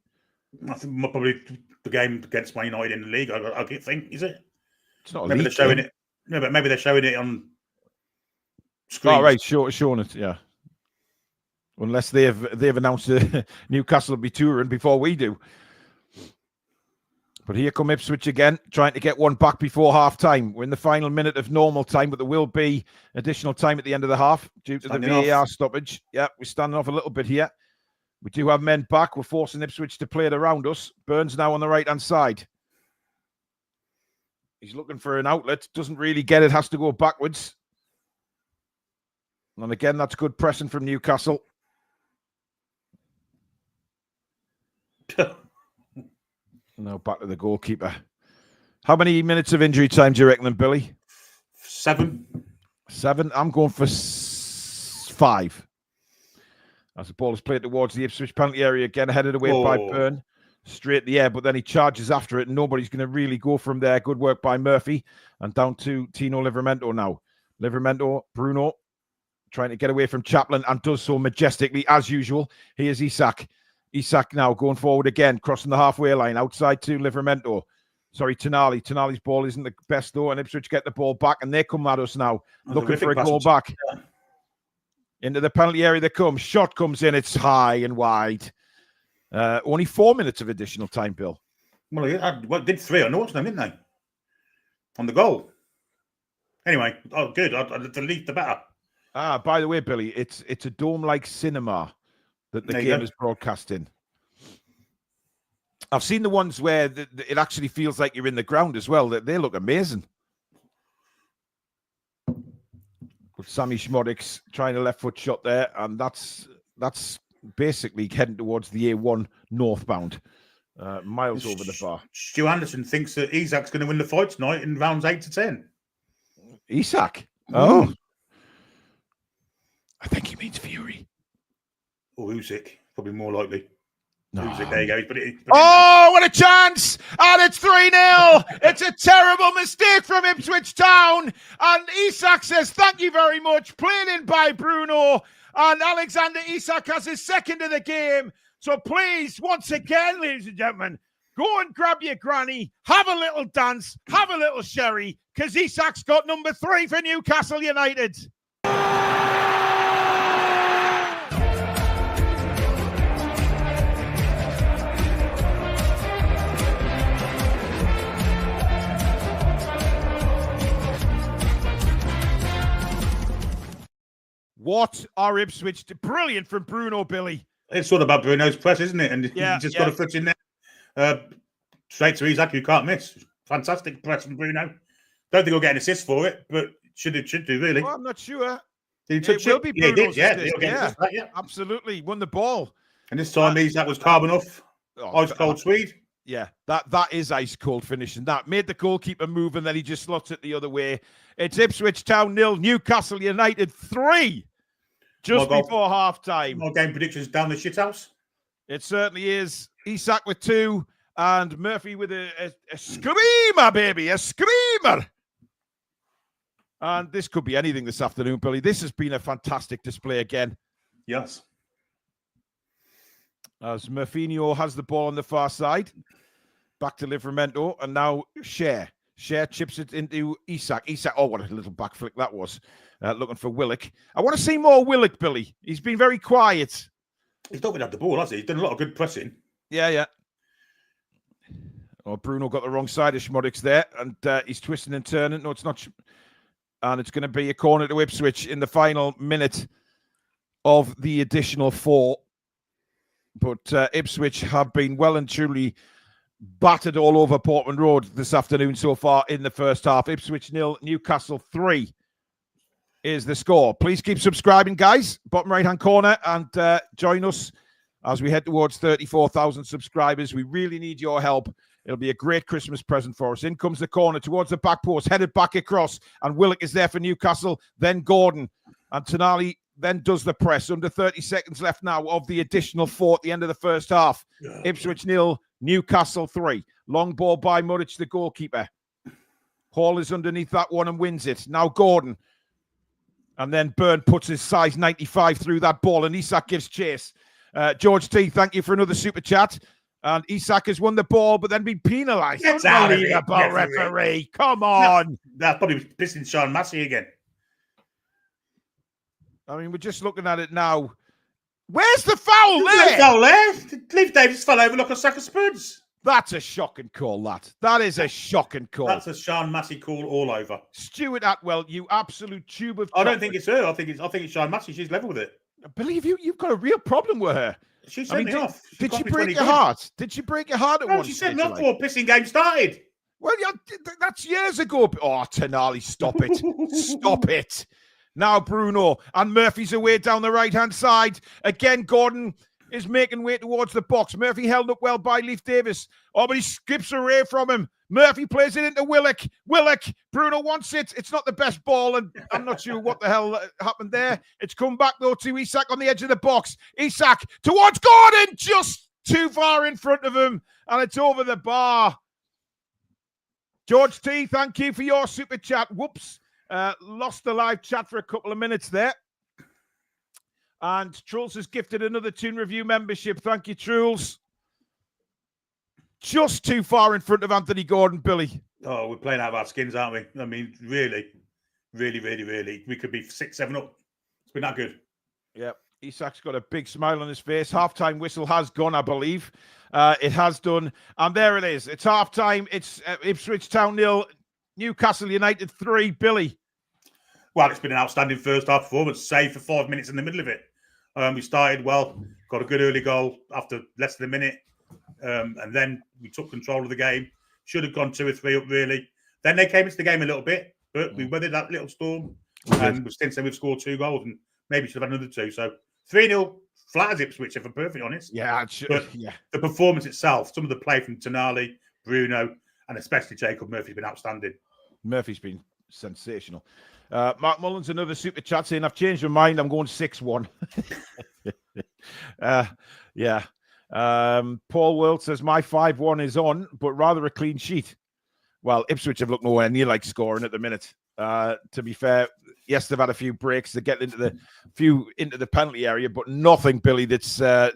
I think probably the game against Man United in the league. I think, is it? It's not a maybe league they're showing game. it. No, but maybe they're showing it on screen. Oh, right, showing it, yeah. Unless they've announced Newcastle will be touring before we do. But here come Ipswich again, trying to get one back before half-time. We're in the final minute of normal time, but there will be additional time at the end of the half due to the VAR stoppage. Yeah, we're standing off a little bit here. We do have men back. We're forcing Ipswich to play it around us. Burns now on the right-hand side. He's looking for an outlet. Doesn't really get it. Has to go backwards. And again, that's good pressing from Newcastle. Now back to the goalkeeper. How many minutes of injury time do you reckon, then, Billy? 7. 7? I'm going for 5. As the ball is played towards the Ipswich penalty area, again headed away by Byrne. Straight in the air, but then he charges after it, and nobody's going to really go from there. Good work by Murphy. And down to Tino Livramento now. Livramento, Bruno, trying to get away from Chaplin, and does so majestically, as usual. Here's Isak. Isak now going forward again, crossing the halfway line, outside to Livramento. Sorry, Tonali. Tonali's ball isn't the best, though, and Ipswich get the ball back, and they come at us now, looking for a goal back. Into the penalty area they come. Shot comes in. It's high and wide. Only 4 minutes of additional time, Bill. Well, did 3 on Norton, didn't they? On the goal. Anyway, good. The least the better. By the way, Billy, it's a dome-like cinema that the game is broadcasting. I've seen the ones where it actually feels like you're in the ground as well. They look amazing. But Sammy Schmodix trying a left foot shot there, and that's basically heading towards the A1 northbound, miles over the bar. Stu Anderson thinks that Isak's going to win the fight tonight in rounds 8 to 10. Isak? Oh. I think he means Fury. Or Usyk, probably more likely. No. Usyk, there you go. What a chance! And it's 3-0. It's a terrible mistake from Ipswich Town. And Isak says, thank you very much. Played in by Bruno. And Alexander Isak has his second of the game. So please, once again, ladies and gentlemen, go and grab your granny, have a little dance, have a little sherry, because Isak's got number 3 for Newcastle United. What are Ipswich? Brilliant from Bruno, Billy. It's all about Bruno's press, isn't it? And you just got a foot in there. Straight to Isak, you can't miss. Fantastic press from Bruno. Don't think he'll get an assist for it, but should do, really. Well, I'm not sure. It will be Bruno's assist. Yeah, absolutely. Won the ball. And this time, Isak was carbon off. Ice cold Swede. Yeah, that is ice cold finishing. That made the goalkeeper move, and then he just slots it the other way. It's Ipswich Town 0, Newcastle United 3. Just before half-time. More game predictions down the shithouse. It certainly is. Isak with 2 and Murphy with a screamer, baby, a screamer. And this could be anything this afternoon, Billy. This has been a fantastic display again. Yes. As Murfinho has the ball on the far side. Back to Livramento, and now Cher. Cher chips it into Isak. Isak, oh, what a little back flick that was. Looking for Willock. I want to see more Willock, Billy. He's been very quiet. He's not been at the ball, has he? He's done a lot of good pressing. Yeah. Oh, Bruno got the wrong side of Schmodix there, and he's twisting and turning. No, it's not. And it's going to be a corner to Ipswich in the final minute of the additional 4. But Ipswich have been well and truly battered all over Portman Road this afternoon so far in the first half. Ipswich 0, Newcastle 3 is the score. Please keep subscribing, guys. Bottom right-hand corner, and join us as we head towards 34,000 subscribers. We really need your help. It'll be a great Christmas present for us. In comes the corner towards the back post, headed back across, and Willock is there for Newcastle, then Gordon, and Tonali then does the press. Under 30 seconds left now of the additional 4 at the end of the first half. Ipswich 0, Newcastle 3. Long ball by Muric, the goalkeeper. Hall is underneath that one and wins it. Now Gordon. And then Byrne puts his size 95 through that ball, and Isak gives chase. George T, thank you for another super chat. And Isak has won the ball, but then been penalised. Unbelievable, referee. Come on. That's probably pissing Sean Massey again. I mean, we're just looking at it now. Where's the foul there? The foul there. Cliff Davis fell over like a sack of spuds. That's a shocking call, that is a shocking call. That's a Sean Massey call all over. Stuart Atwell, you absolute tube of chocolate. I don't think it's her. I think it's Sean Massey. She's level with it. I believe you've got a real problem with her. She sent me off. Did she break your heart? Did she break your heart at once? She sent me off before pissing game started. Well, yeah, that's years ago. Oh, Tonali, stop it. Stop it. Now Bruno and Murphy's away down the right-hand side. Again, Gordon is making way towards the box. Murphy held up well by Leif Davis. Oh, but he skips away from him. Murphy plays it into Willock. Bruno wants it. It's not the best ball, and I'm not sure what the hell happened there. It's come back, though, to Isak on the edge of the box. Isak towards Gordon, just too far in front of him, and it's over the bar. George T, thank you for your super chat. Whoops. Lost the live chat for a couple of minutes there. And Truls has gifted another Toon Review membership. Thank you, Truls. Just too far in front of Anthony Gordon, Billy. Oh, we're playing out of our skins, aren't we? I mean, really. We could be 6-7 up. It's been that good. Yep. Isak's got a big smile on his face. Halftime whistle has gone, I believe. It has done. And there it is. It's halftime. It's Ipswich Town 0, Newcastle United 3. Billy. Well, it's been an outstanding first half performance, save for 5 minutes in the middle of it. We started well, got a good early goal after less than a minute. And then we took control of the game. Should have gone 2 or 3 up, really. Then they came into the game a little bit, but we weathered that little storm. And since then, we've scored 2 goals and maybe should have had another 2. So 3-0 flat as Ipswich, if I'm perfectly honest. Yeah, the performance itself, some of the play from Tonali, Bruno, and especially Jacob Murphy has been outstanding. Murphy's been sensational. Mark Mullins, another super chat saying, I've changed my mind. I'm going 6-1. Yeah. Paul Wilt says, my 5-1 is on, but rather a clean sheet. Well, Ipswich have looked nowhere near like scoring at the minute. To be fair, yes, they've had a few breaks to get into the penalty area, but nothing, Billy, that's hurt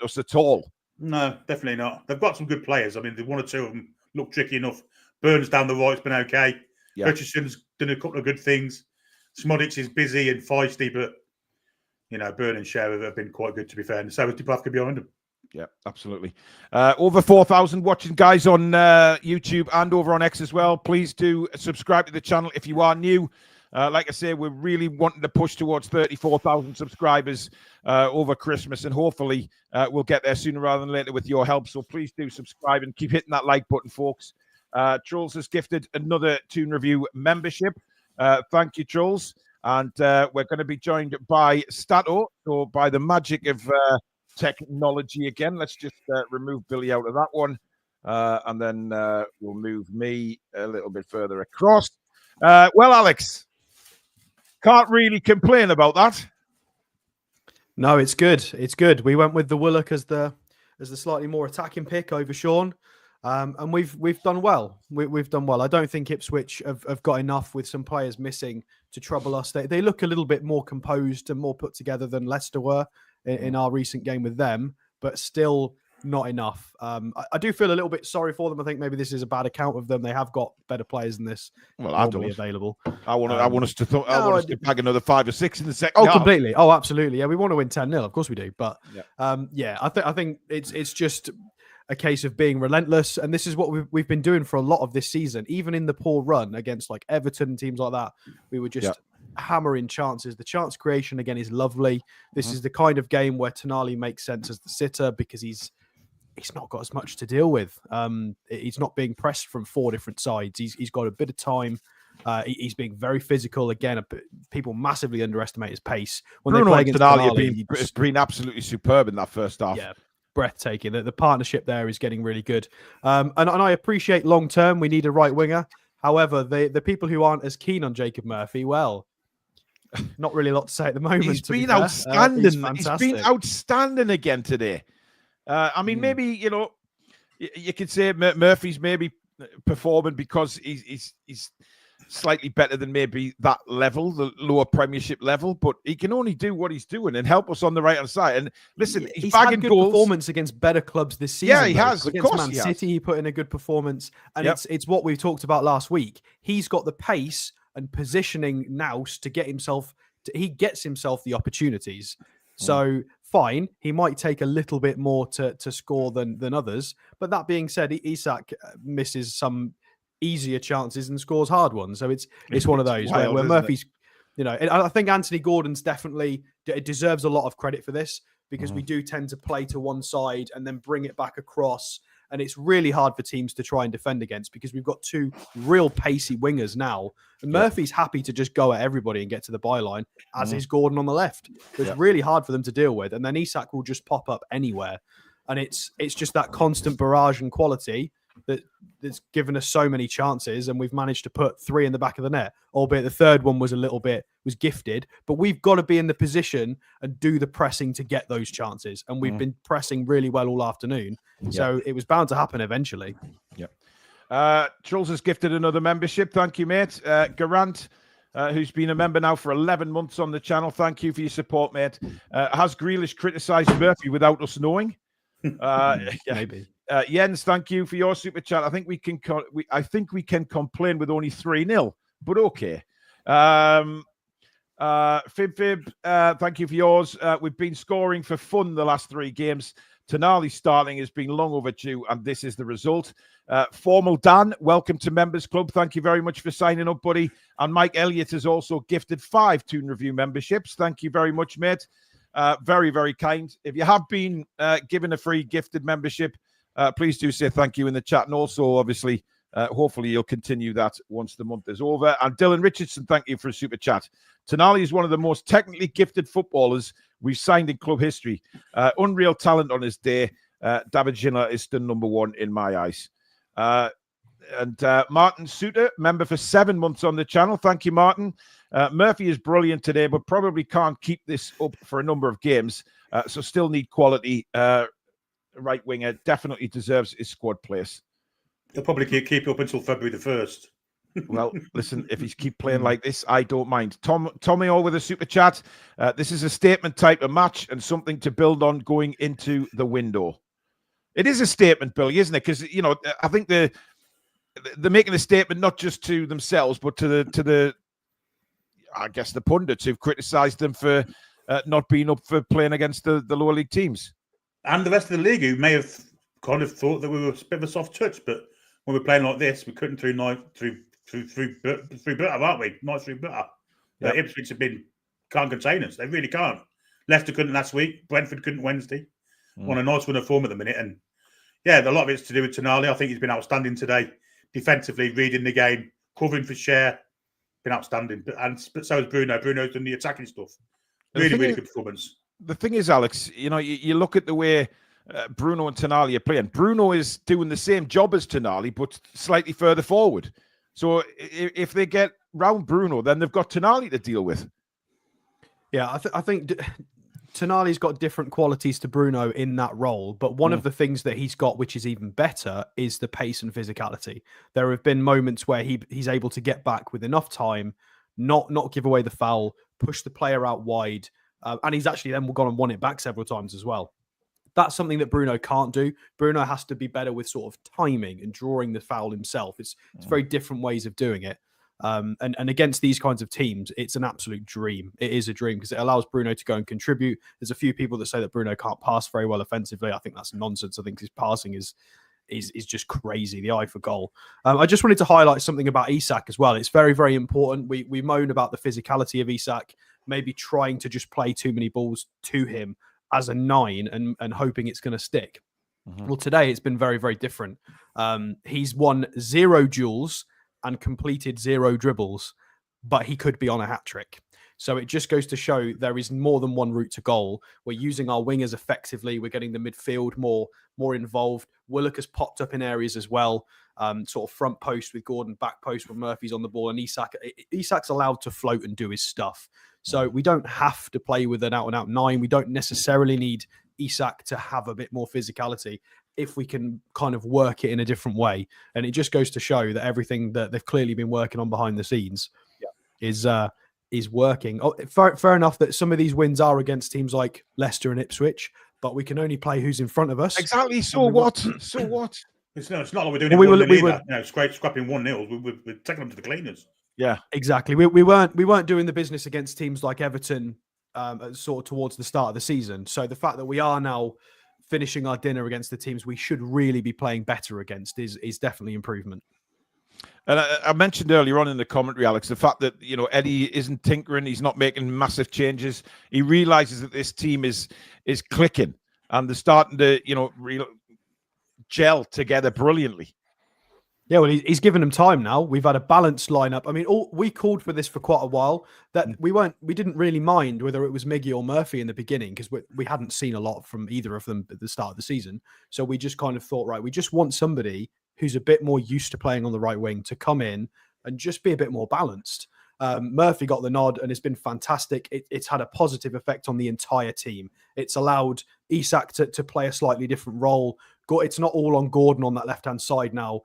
us at all. No, definitely not. They've got some good players. I mean, the 1 or 2 of them look tricky enough. Burns down the right's been okay. Yeah. Richardson's done a couple of good things. Smodic is busy and feisty, but Burn and Share have been quite good, to be fair. And so is Dubravka behind them. Yeah, absolutely. Over 4,000 watching, guys, on YouTube and over on X as well. Please do subscribe to the channel if you are new. Like I say, we're really wanting to push towards 34,000 subscribers over Christmas, and hopefully we'll get there sooner rather than later with your help. So please do subscribe and keep hitting that like button, folks. Trolls has gifted another Toon Review membership. Thank you, Trolls. And we're going to be joined by Stato, so by the magic of technology again. Let's just remove Billy out of that one. And then we'll move me a little bit further across. Well, Alex, can't really complain about that. No, it's good. It's good. We went with the Willock as the slightly more attacking pick over Sean. And we've done well. We've done well. I don't think Ipswich have got enough with some players missing to trouble us. They look a little bit more composed and more put together than Leicester were in our recent game with them, but still not enough. I do feel a little bit sorry for them. I think maybe this is a bad account of them. They have got better players than this. Well, I don't. Available. I want us to bag another 5 or 6 in the second half. Oh, completely. Oh, absolutely. Yeah, we want to win 10-0. Of course we do. But I think it's just a case of being relentless, and this is what we've been doing for a lot of this season. Even in the poor run against like Everton and teams like that, we were just hammering chances. The chance creation again is lovely. This is the kind of game where Tonali makes sense as the sitter because he's not got as much to deal with. He's not being pressed from 4 different sides. He's got a bit of time. He's being very physical. Again, people massively underestimate his pace. When Bruno they play and against Tonali have been absolutely superb in that first half. Yeah, breathtaking. The partnership there is getting really good. And I appreciate long term we need a right winger. However, the people who aren't as keen on Jacob Murphy, well, not really a lot to say at the moment. He's been outstanding. He's been outstanding again today. I mean, maybe, you could say Murphy's maybe performing because he's slightly better than maybe that level, the lower Premiership level, but he can only do what he's doing and help us on the right-hand side. And listen, he's had good performance against better clubs this season. Yeah, he has. Against Man City, he put in a good performance. And it's what we talked about last week. He's got the pace and positioning now to get himself, he gets himself the opportunities. So fine, he might take a little bit more to score than others. But that being said, Isak misses some easier chances and scores hard ones. So it's one of those where Murphy's, I think Anthony Gordon's definitely deserves a lot of credit for this because we do tend to play to one side and then bring it back across And it's really hard for teams to try and defend against because we've got two real pacey wingers now. And Murphy's happy to just go at everybody and get to the byline, as is Gordon on the left. So it's really hard for them to deal with. And then Isak will just pop up anywhere. And it's just that constant barrage and quality that's given us so many chances, and we've managed to put 3 in the back of the net, albeit the third one was gifted. But we've got to be in the position and do the pressing to get those chances, and we've been pressing really well all afternoon. So it was bound to happen eventually. Truls has gifted another membership. Thank you, mate. Garant, who's been a member now for 11 months on the channel. Thank you for your support, mate. Has Grealish criticised Murphy without us knowing? Maybe. Jens, thank you for your super chat. I think we can complain with only 3-0, but okay. Fib, thank you for yours. We've been scoring for fun the last 3 games. Tonali starting has been long overdue, and this is the result. Formal Dan, welcome to Members Club. Thank you very much for signing up, buddy. And Mike Elliott has also gifted 5 Toon Review memberships. Thank you very much, mate. Very, very kind. If you have been given a free gifted membership, please do say thank you in the chat. And also, obviously, hopefully you'll continue that once the month is over. And Dylan Richardson, thank you for a super chat. Tonali is one of the most technically gifted footballers we've signed in club history. Unreal talent on his day. David Ginola is still number 1 in my eyes. And Martin Suter, member for 7 months on the channel. Thank you, Martin. Murphy is brilliant today, but probably can't keep this up for a number of games. So still need quality. Right winger definitely deserves his squad place. They'll probably keep it up until February the 1st. Well, listen, if he's keep playing like this, I don't mind. Tommy O with a super chat. This is a statement type of match and something to build on going into the window. It is a statement, Billy, isn't it? Because, you know, I think they're making a statement not just to themselves, but to the I guess the pundits who've criticised them for not being up for playing against the lower league teams. And the rest of the league, who may have kind of thought that we were a bit of a soft touch, but when we're playing like this, we're cutting through butter, aren't we? Nice through butter. Yep. Ipswich can't contain us. They really can't. Leicester couldn't last week. Brentford couldn't Wednesday. On a nice run of form at the minute. And yeah, a lot of it's to do with Tonali. I think he's been outstanding today. Defensively, reading the game, covering for share. Been outstanding. But so is Bruno. Bruno's done the attacking stuff. Really good performance. The thing is, Alex, you know, you look at the way Bruno and Tonali are playing. Bruno is doing the same job as Tonali, but slightly further forward. So if they get round Bruno, then they've got Tonali to deal with. Yeah, I think Tonali's got different qualities to Bruno in that role, but one of the things that he's got, which is even better, is the pace and physicality. There have been moments where he's able to get back with enough time, not give away the foul, push the player out wide, and he's actually then gone and won it back several times as well. That's something that Bruno can't do. Bruno has to be better with sort of timing and drawing the foul himself. It's very different ways of doing it. And against these kinds of teams, it's an absolute dream. It is a dream because it allows Bruno to go and contribute. There's a few people that say that Bruno can't pass very well offensively. I think that's nonsense. I think his passing is just crazy. The eye for goal. I just wanted to highlight something about Isak as well. It's very, very important. We moan about the physicality of Isak, maybe trying to just play too many balls to him as a 9 and hoping it's going to stick. Well, today it's been very, very different. He's won 0 duels and completed 0 dribbles, but he could be on a hat trick. So it just goes to show there is more than one route to goal. We're using our wingers effectively. We're getting the midfield more involved. Willock has popped up in areas as well, sort of front post with Gordon, back post when Murphy's on the ball, and Isak's allowed to float and do his stuff. So we don't have to play with an out-and-out 9. We don't necessarily need Isak to have a bit more physicality if we can kind of work it in a different way. And it just goes to show that everything that they've clearly been working on behind the scenes is working. Oh, fair enough that some of these wins are against teams like Leicester and Ipswich, but we can only play who's in front of us. Exactly. So what? So what? It's not like we're doing it. We were scrapping 1-0. We're taking them to the cleaners. Yeah, exactly. We weren't doing the business against teams like Everton, sort of towards the start of the season. So the fact that we are now finishing our dinner against the teams we should really be playing better against is definitely improvement. And I mentioned earlier on in the commentary, Alex, the fact that, you know, Eddie isn't tinkering, he's not making massive changes. He realizes that this team is clicking and they're starting to, you know, gel together brilliantly. Yeah, well, he's given them time now. We've had a balanced lineup. I mean, we called for this for quite a while. That we didn't really mind whether it was Miggy or Murphy in the beginning because we hadn't seen a lot from either of them at the start of the season. So we just kind of thought, right, we just want somebody who's a bit more used to playing on the right wing to come in and just be a bit more balanced. Murphy got the nod and it's been fantastic. It's had a positive effect on the entire team. It's allowed Isak to play a slightly different role. It's not all on Gordon on that left-hand side now.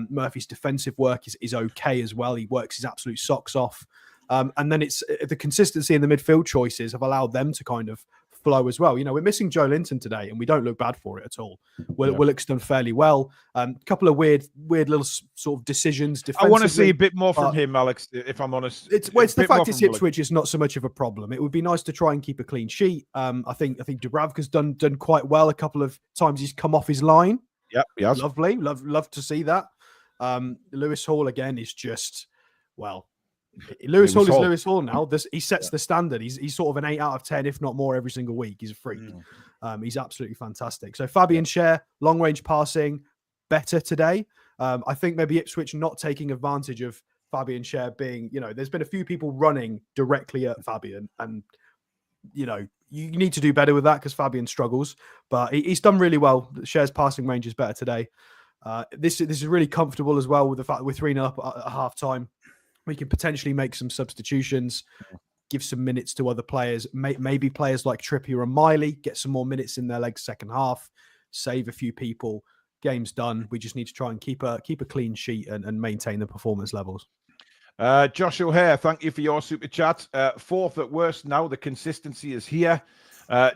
Murphy's defensive work is okay as well. He works his absolute socks off. And then it's the consistency in the midfield choices have allowed them to kind of flow as well. You know, we're missing Joe Linton today and we don't look bad for it at all. Willock's done fairly well. A couple of weird little sort of decisions. I want to see a bit more from him, Alex, if I'm honest. It's the fact is Ipswich is not so much of a problem. It would be nice to try and keep a clean sheet. I think Dubravka's done quite well. A couple of times he's come off his line. Yep, yes. Lovely. Love to see that. Lewis Hall again is just, well, Lewis Hall is Lewis Hall now. He sets the standard. He's sort of an 8 out of 10, if not more, every single week. He's a freak. He's absolutely fantastic. So Fabian Schär, long range passing, better today. I think maybe Ipswich not taking advantage of Fabian Schär being, there's been a few people running directly at Fabian, and you need to do better with that because Fabian struggles. But he's done really well. Schär's passing range is better today. This is really comfortable as well with the fact that we're 3-0 up at half time. We can potentially make some substitutions, give some minutes to other players, maybe players like Trippier and Miley, get some more minutes in their legs second half, save a few people. Game's done. We just need to try and keep a clean sheet and maintain the performance levels. Josh O'Hare, thank you for your super chat. Fourth at worst now. The consistency is here.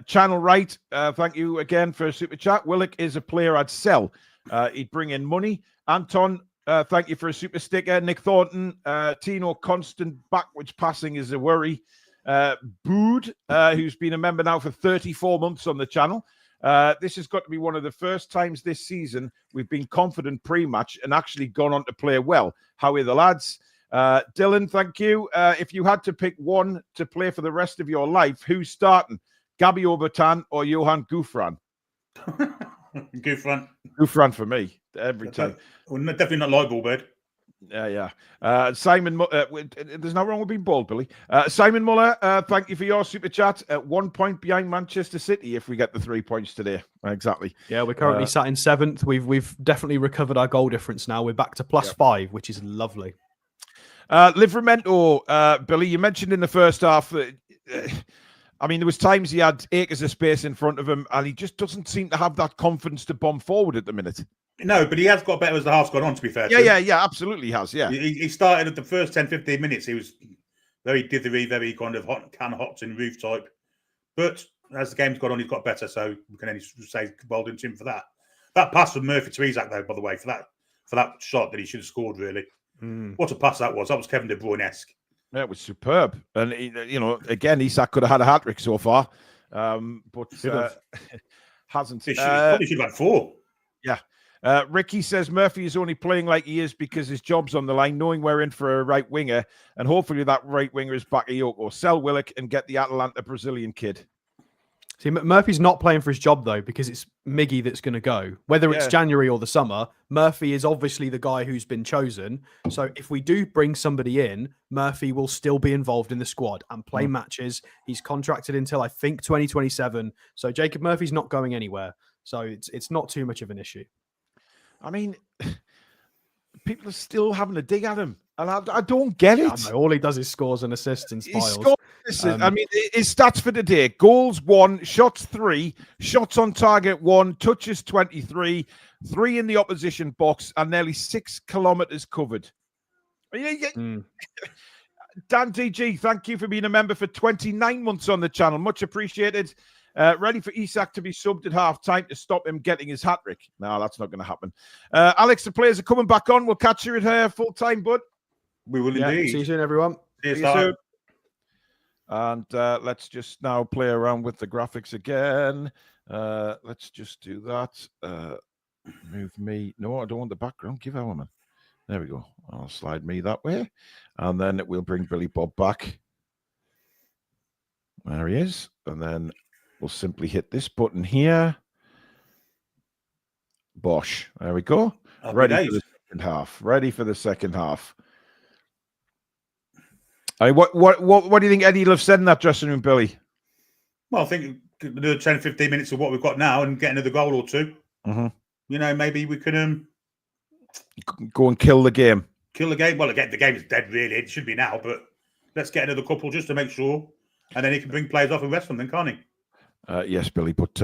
Channel Right, thank you again for a super chat. Willock is a player I'd sell. He'd bring in money. Anton, thank you for a super sticker. Nick Thornton, Tino, constant backwards passing is a worry. Bood, who's been a member now for 34 months on the channel. This has got to be one of the first times this season we've been confident pre-match and actually gone on to play well. How are the lads? Dylan, thank you. If you had to pick one to play for the rest of your life, who's starting? Gabby Obertan or Johan Gouffran? Gouffran for me every time. Well, definitely not light ball, bud. Yeah. Simon, there's no wrong with being bold, Billy. Simon Muller, thank you for your super chat. At 1 point behind Manchester City if we get the 3 points today. Exactly. Yeah, we're currently sat in 7th. We've definitely recovered our goal difference now. We're back to +5, which is lovely. Livramento, Billy, you mentioned in the first half that. There was times he had acres of space in front of him, and he just doesn't seem to have that confidence to bomb forward at the minute. No, but he has got better as the half's gone on, to be fair. Yeah, absolutely has, yeah. He started at the first 10, 15 minutes. He was very dithery, very kind of hops and roof type. But as the game's gone on, he's got better, so we can only say well done to him for that. That pass from Murphy to Isak, though, by the way, for that shot that he should have scored, really. What a pass that was. That was Kevin De Bruyne-esque. Yeah, it was superb. And, again, Isak could have had a hat-trick so far, but hasn't. He should have had 4. Yeah. Ricky says Murphy is only playing like he is because his job's on the line, knowing we're in for a right winger, and hopefully that right winger is Bakayoko. Sell Willock and get the Atalanta Brazilian kid. See, Murphy's not playing for his job, though, because it's Miggy that's going to go. Whether it's January or the summer, Murphy is obviously the guy who's been chosen. So if we do bring somebody in, Murphy will still be involved in the squad and play matches. He's contracted until, I think, 2027. So Jacob Murphy's not going anywhere. So it's not too much of an issue. People are still having a dig at him. And I don't get it. All he does is scores and assists and spiles. His stats for today: goals 1, shots 3, shots on target 1, touches 23, 3 in the opposition box, and nearly 6 kilometers covered. Dan DG, thank you for being a member for 29 months on the channel. Much appreciated. Ready for Isak to be subbed at half time to stop him getting his hat trick. No, that's not going to happen. Alex, the players are coming back on. We'll catch you at full time, bud. We will indeed. See you soon, everyone. See you soon. And let's just now play around with the graphics again. Let's just do that. Move me. No, I don't want the background. Give Howe, man. There we go. I'll slide me that way. And then we'll bring Billy Bob back. There he is. And then we'll simply hit this button here. Bosh. There we go. Happy Ready days. for the second half. Ready for the second half. I mean, what do you think Eddie will have said in that dressing room, Billy? Well, I think do 10, 15 minutes of what we've got now and get another goal or two. Mm-hmm. You know, maybe we can go and kill the game. Kill the game. Well, again, the game is dead, really. It should be now, but let's get another couple just to make sure. And then he can bring players off and rest them, then, can't he? Yes, Billy, but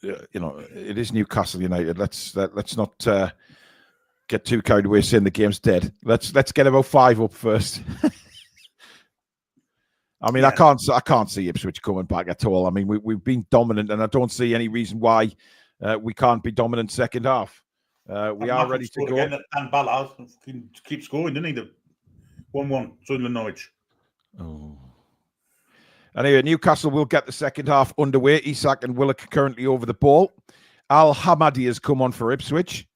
you know, it is Newcastle United. Let's not get too carried away saying the game's dead. Let's get about 5 up first. I mean, yeah. I can't see Ipswich coming back at all. I mean, we've been dominant, and I don't see any reason why we can't be dominant second half. We are ready to go. Again, and Ballard can keep scoring, didn't he? The 1-1, Sunderland Norwich. Oh. Anyway, Newcastle will get the second half underway. Isak and Willock currently over the ball. Al Hamadi has come on for Ipswich.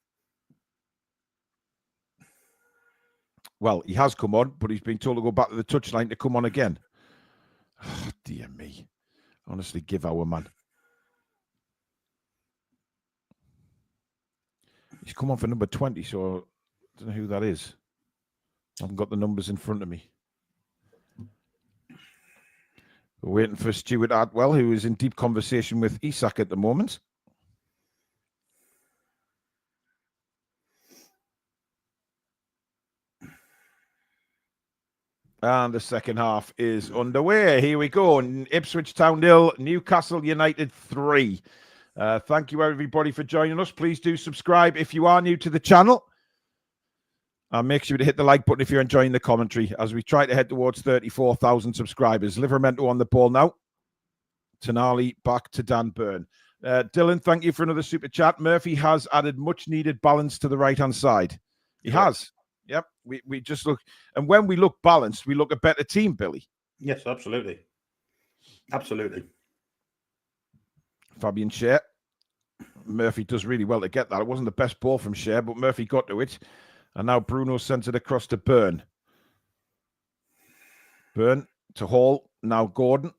Well, he has come on, but he's been told to go back to the touchline to come on again. Oh, dear me. Honestly, give our man. He's come on for number 20, so I don't know who that is. I haven't got the numbers in front of me. We're waiting for Stuart Atwell, who is in deep conversation with Isak at the moment. And the second half is underway. Here we go. Ipswich Town 0, Newcastle United 3. Thank you, everybody, for joining us. Please do subscribe if you are new to the channel. And make sure to hit the like button if you're enjoying the commentary as we try to head towards 34,000 subscribers. Livermento on the ball now. Tonali back to Dan Byrne. Dylan, thank you for another super chat. Murphy has added much needed balance to the right-hand side. He has. Yep. We just look, and when we look balanced, we look a better team, Billy. Yes, absolutely. Absolutely. Fabian Schär. Murphy does really well to get that. It wasn't the best ball from Schär, but Murphy got to it. And now Bruno sends it across to Byrne. Byrne to Hall. Now Gordon.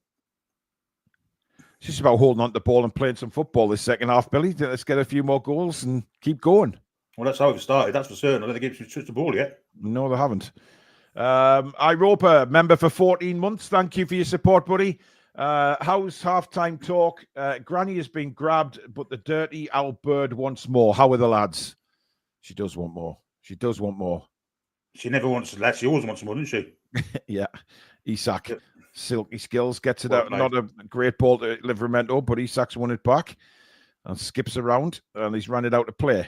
It's just about holding on to the ball and playing some football this second half, Billy. Let's get a few more goals and keep going. Well, that's how it started. That's for certain. I don't think Ipswich touched the ball yet. No, they haven't. Iropa, member for 14 months. Thank you for your support, buddy. How's halftime talk? Granny has been grabbed, but the dirty owl bird wants more. How are the lads? She does want more. She does want more. She never wants less. She always wants more, doesn't she? Yeah. Isak, silky skills, gets it out. Not a great ball to Livermento, but Isak's won it back and skips around, and he's run it out to play.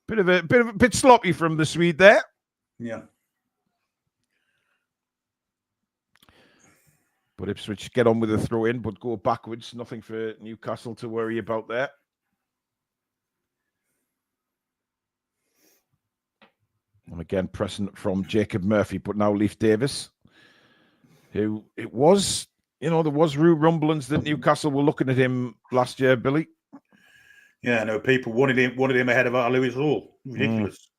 Bit sloppy from the Swede there. Yeah. But Ipswich get on with the throw in, but go backwards. Nothing for Newcastle to worry about there. And again, pressing from Jacob Murphy, but now Leif Davis, who it was, you know, there was rumblings that Newcastle were looking at him last year, Billy. Yeah, no, people wanted him ahead of Lewis Hall. Ridiculous.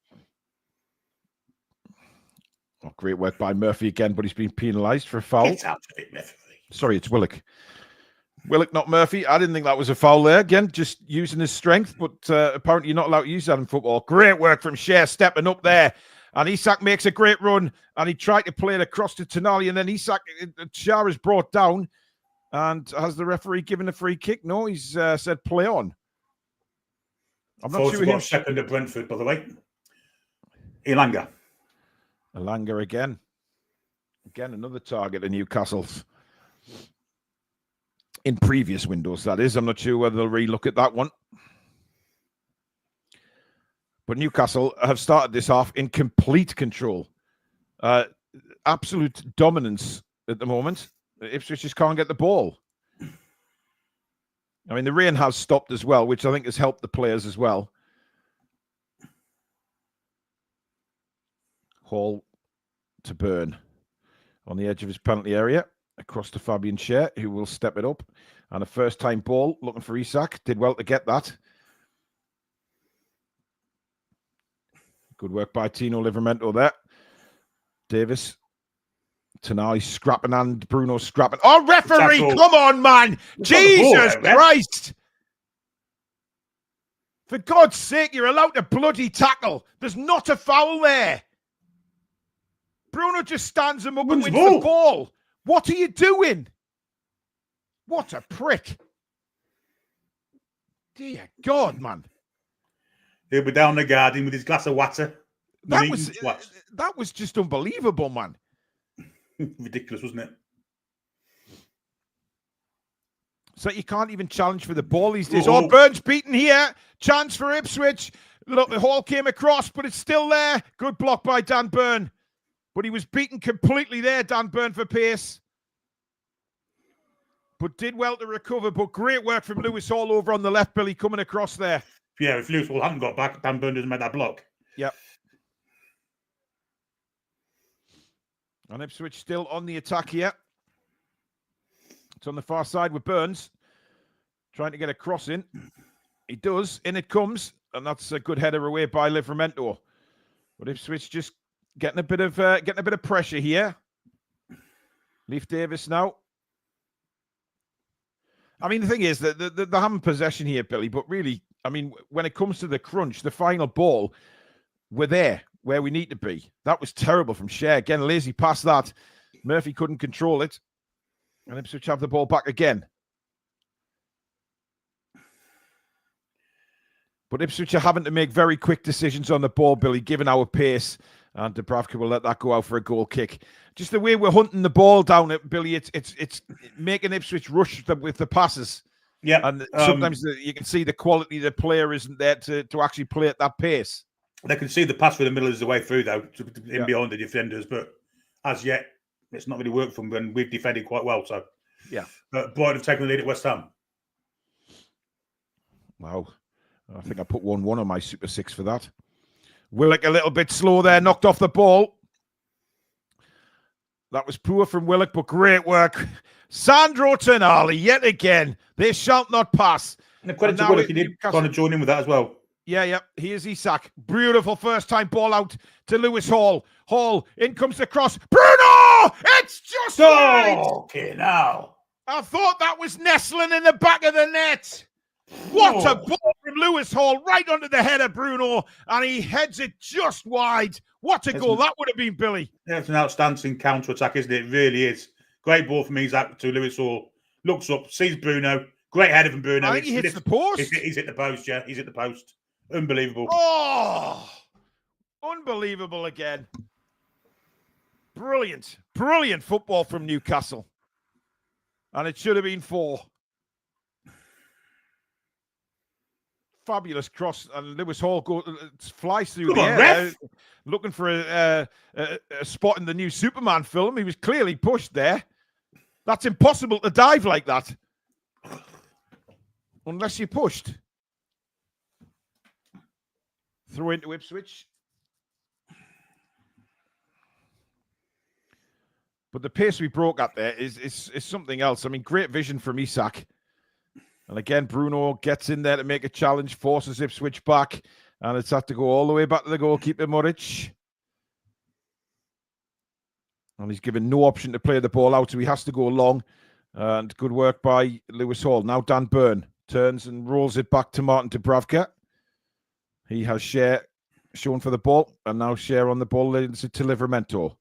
Oh, great work by Murphy again, but he's been penalised for a foul. Get out of it, Murphy. Sorry, it's Willock. Willock, not Murphy. I didn't think that was a foul there. Again, just using his strength, but apparently you're not allowed to use that in football. Great work from Schär, stepping up there. And Isak makes a great run, and he tried to play it across to Tonali, and then Schär is brought down. And has the referee given a free kick? No, he's said play on. I'm not sure. Got second at Brentford, by the way. Elanga again. Again, another target of Newcastle's. In previous windows, that is. I'm not sure whether they'll relook at that one. But Newcastle have started this half in complete control. Absolute dominance at the moment. Ipswich just can't get the ball. I mean, the rain has stopped as well, which I think has helped the players as well. Hall to Byrne on the edge of his penalty area. Across to Fabian Schär, who will step it up. And a first-time ball, looking for Isak. Did well to get that. Good work by Tino Livermento there. Davis. Tonali scrapping and Bruno scrapping. Oh, referee, come on, man. Jesus Christ. For God's sake, you're allowed to bloody tackle. There's not a foul there. Bruno just stands him up and wins the ball. What are you doing? What a prick. Dear God, man. He'll be down the garden with his glass of water. That was just unbelievable, man. Ridiculous, wasn't it? So you can't even challenge for the ball these days. Oh, Burns beaten here. Chance for Ipswich. Look, the Hall came across, but it's still there. Good block by Dan Burn. But he was beaten completely there, Dan Burn, for pace. But did well to recover. But great work from Lewis Hall over on the left, Billy, coming across there. Yeah, if Lewis Hall hadn't got back, Dan Burn doesn't make that block. Yep. And Ipswich still on the attack here. It's on the far side with Burns. Trying to get a cross in. He does. In it comes. And that's a good header away by Livramento. But Ipswich just getting a bit of pressure here. Leif Davis now. I mean, the thing is that they're having possession here, Billy. But really, I mean, when it comes to the crunch, the final ball, we're there where we need to be. That was terrible from Shea. Again, lazy pass that. Murphy couldn't control it. And Ipswich have the ball back again. But Ipswich are having to make very quick decisions on the ball, Billy, given our pace. And Dubravka will let that go out for a goal kick. Just the way we're hunting the ball down, Billy, it's making Ipswich rush with the passes. Yeah. And sometimes you can see the quality of the player isn't there to actually play at that pace. They can see the pass through the middle is the way through, though, beyond the defenders. But as yet, it's not really worked for them when we've defended quite well. So, yeah. But Brighton have taken the lead at West Ham. Wow. I think I put 1-1 on my Super 6 for that. Willock a little bit slow there, knocked off the ball. That was poor from Willock, but great work. Sandro Tonali, yet again. They shall not pass. And credit to Willock, he did kind of join in with that as well. Yeah. Here's Isak. Beautiful first-time ball out to Lewis Hall. Hall, in comes the cross. Bruno! It's just right! Okay, now. I thought that was nestling in the back of the net. What a ball from Lewis Hall, right under the head of Bruno, and he heads it just wide. What a goal that would have been, Billy. Yeah, it's an outstanding counter-attack, isn't it? It really is. Great ball from Isak to Lewis Hall. Looks up, sees Bruno. Great header from Bruno. I think he hits the post. He's hit the post, yeah. He's hit the post. Unbelievable. Oh, unbelievable again. Brilliant. Brilliant football from Newcastle. And it should have been 4. Fabulous cross, and Lewis Hall flies through the air, looking for a spot in the new Superman film. He was clearly pushed there. That's impossible to dive like that, unless you're pushed. Throw into Ipswich. But the pace we broke at there is something else. I mean, great vision from Isak. And again, Bruno gets in there to make a challenge, forces Ipswich back, and it's had to go all the way back to the goalkeeper, Muric. And he's given no option to play the ball out, so he has to go long. And good work by Lewis Hall. Now Dan Burn turns and rolls it back to Martin Dubravka. He has Shea shown for the ball, and now Shea on the ball leads it to Livramento.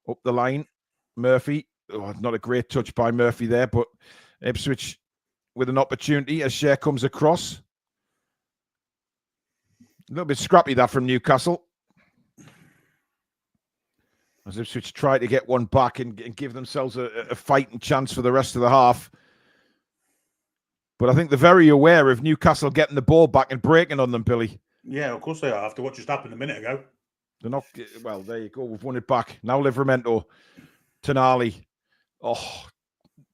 Up the line, Murphy. Oh, not a great touch by Murphy there, but Ipswich with an opportunity as Shea comes across. A little bit scrappy that from Newcastle. As Ipswich try to get one back and give themselves a fighting chance for the rest of the half. But I think they're very aware of Newcastle getting the ball back and breaking on them, Billy. Yeah, of course they are, after what just happened a minute ago. They're not, well, there you go. We've won it back. Now Livramento. Tonali. Oh,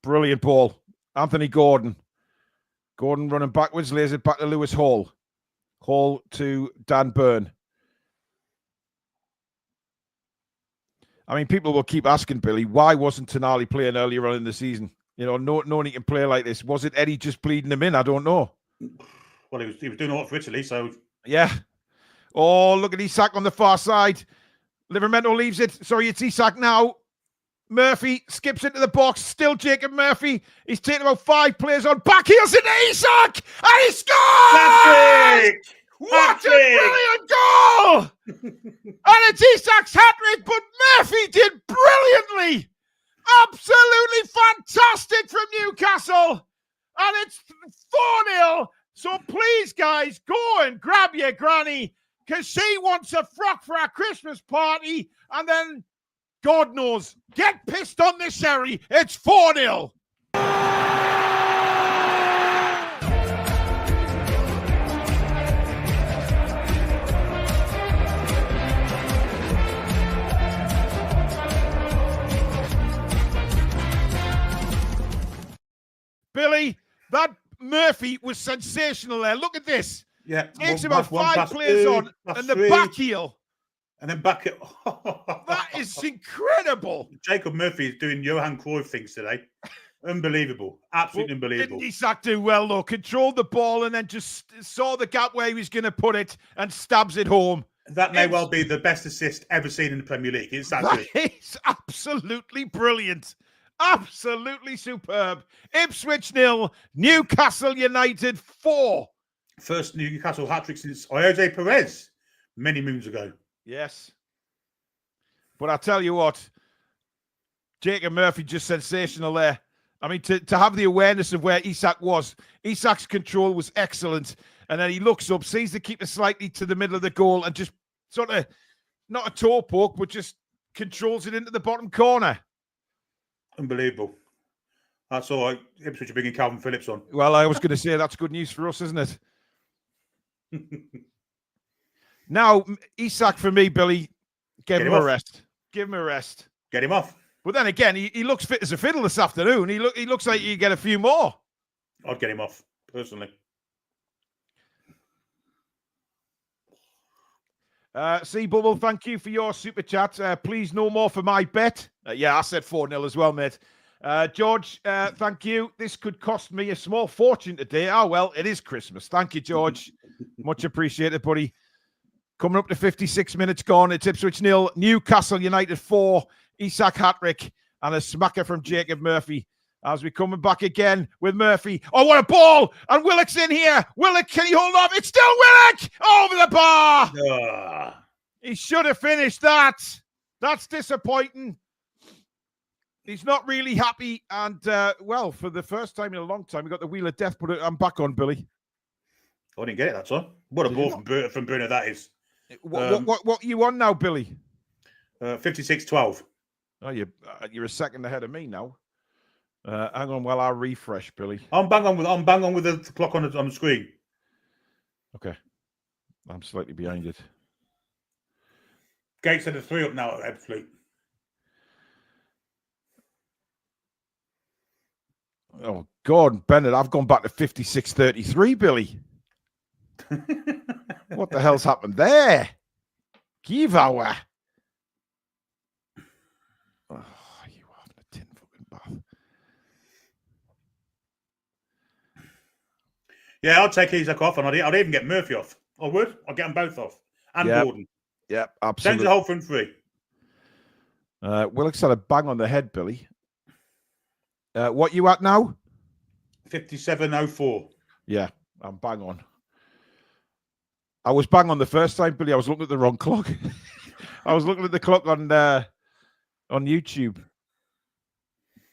brilliant ball. Anthony Gordon. Gordon running backwards, lays it back to Lewis Hall. Hall to Dan Burn. I mean, people will keep asking, Billy, why wasn't Tonali playing earlier on in the season? You know, no one can play like this. Was it Eddie just bleeding him in? I don't know. Well, he was doing a lot for Italy, so... Yeah. Oh, look at Isak on the far side. Livramento leaves it. Sorry, it's Isak now. Murphy skips into the box. Still Jacob Murphy. He's taken about 5 players on. Back heels into Isak. And he scores! Hat-trick! What a brilliant goal! And it's Isak's hat-trick, but Murphy did brilliantly. Absolutely fantastic from Newcastle. And it's 4-0. So please, guys, go and grab your granny because she wants a frock for our Christmas party. And then, God knows, get pissed on the sherry. It's 4-0. Billy, that Murphy was sensational there. Look at this. Yeah. Takes about 5 players on and the back heel. And then back it. That is incredible. Jacob Murphy is doing Johan Cruyff things today. Unbelievable. Absolutely unbelievable. Didn't Isak do well, though? Controlled the ball and then just saw the gap where he was going to put it and stabs it home. That may well be the best assist ever seen in the Premier League. It's that good. It's absolutely brilliant. Absolutely superb. Ipswich 0, Newcastle United 4. First Newcastle hat-trick since Jose Perez many moons ago. Yes. But I tell you what, Jacob Murphy just sensational there. I mean, to have the awareness of where Isak was. Isak's control was excellent. And then he looks up, sees the keeper slightly to the middle of the goal and just sort of, not a toe poke, but just controls it into the bottom corner. Unbelievable. That's all right. Ipswich are bringing Calvin Phillips on. Well, I was going to say that's good news for us, isn't it? Now, Isak, for me, Billy, give him a rest. Give him a rest. Get him off. But then again, he looks fit as a fiddle this afternoon. He looks like he get a few more. I'd get him off, personally. Bubble, thank you for your super chat. Please, no more for my bet. Yeah, I said 4-0 as well, mate. George, thank you. This could cost me a small fortune today. Oh, well, it is Christmas. Thank you, George. Much appreciated, buddy. Coming up to 56 minutes gone. It's Ipswich 0, Newcastle United 4, Isak hat-trick, and a smacker from Jacob Murphy. As we're coming back again with Murphy. Oh, what a ball! And Willock's in here. Willock, can he hold off? It's still Willock! Over the bar! He should have finished that. That's disappointing. He's not really happy. And, well, for the first time in a long time, we got the wheel of death, but I'm back on, Billy. I didn't get it, that's all. What a ball from Bruno that is. What you on now, Billy? 56-12. Oh, you're a second ahead of me now. Hang on while I refresh, Billy. I'm bang on with the clock on the screen. Okay. I'm slightly behind it. Gates had a 3 up now at Ipswich. Oh, God, Bennett, I've gone back to 56-33, Billy. What the hell's happened there? Giveaway. Oh, you having a tin fucking bath. Yeah, I'll take Isak off, and I'd even get Murphy off. I would. I'll get them both off. And Gordon. Yeah, absolutely. Change the whole front three. Willock's had a bang on the head, Billy. What you at now? 57.04. Yeah, I'm bang on. I was bang on the first time, Billy. I was looking at the wrong clock. I was looking at the clock on YouTube.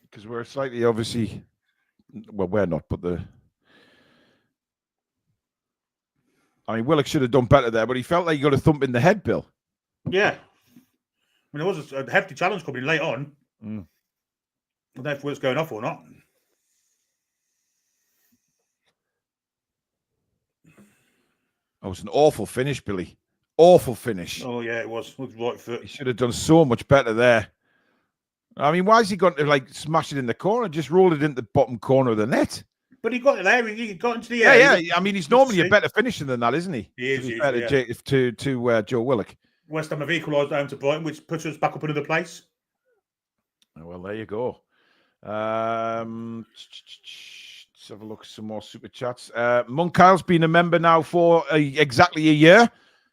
Because we're slightly, obviously... Well, we're not, but I mean, Willock should have done better there, but he felt like he got a thump in the head, Bill. Yeah. I mean, there was a hefty challenge coming late on. I don't know if Willock's going off or not. Oh, it was an awful finish, Billy. Awful finish. Oh, yeah, it was. It was right foot. He should have done so much better there. I mean, why is he going to, like, smash it in the corner? Just roll it into the bottom corner of the net. But he got it there. He got into the air. Yeah. I mean, he's normally a better finisher than that, isn't he? He is. To Joe Willock. West Ham have equalised down to Brighton, which puts us back up another place. Oh, well, there you go. Let's have a look at some more super chats. Monkyle's been a member now for exactly a year.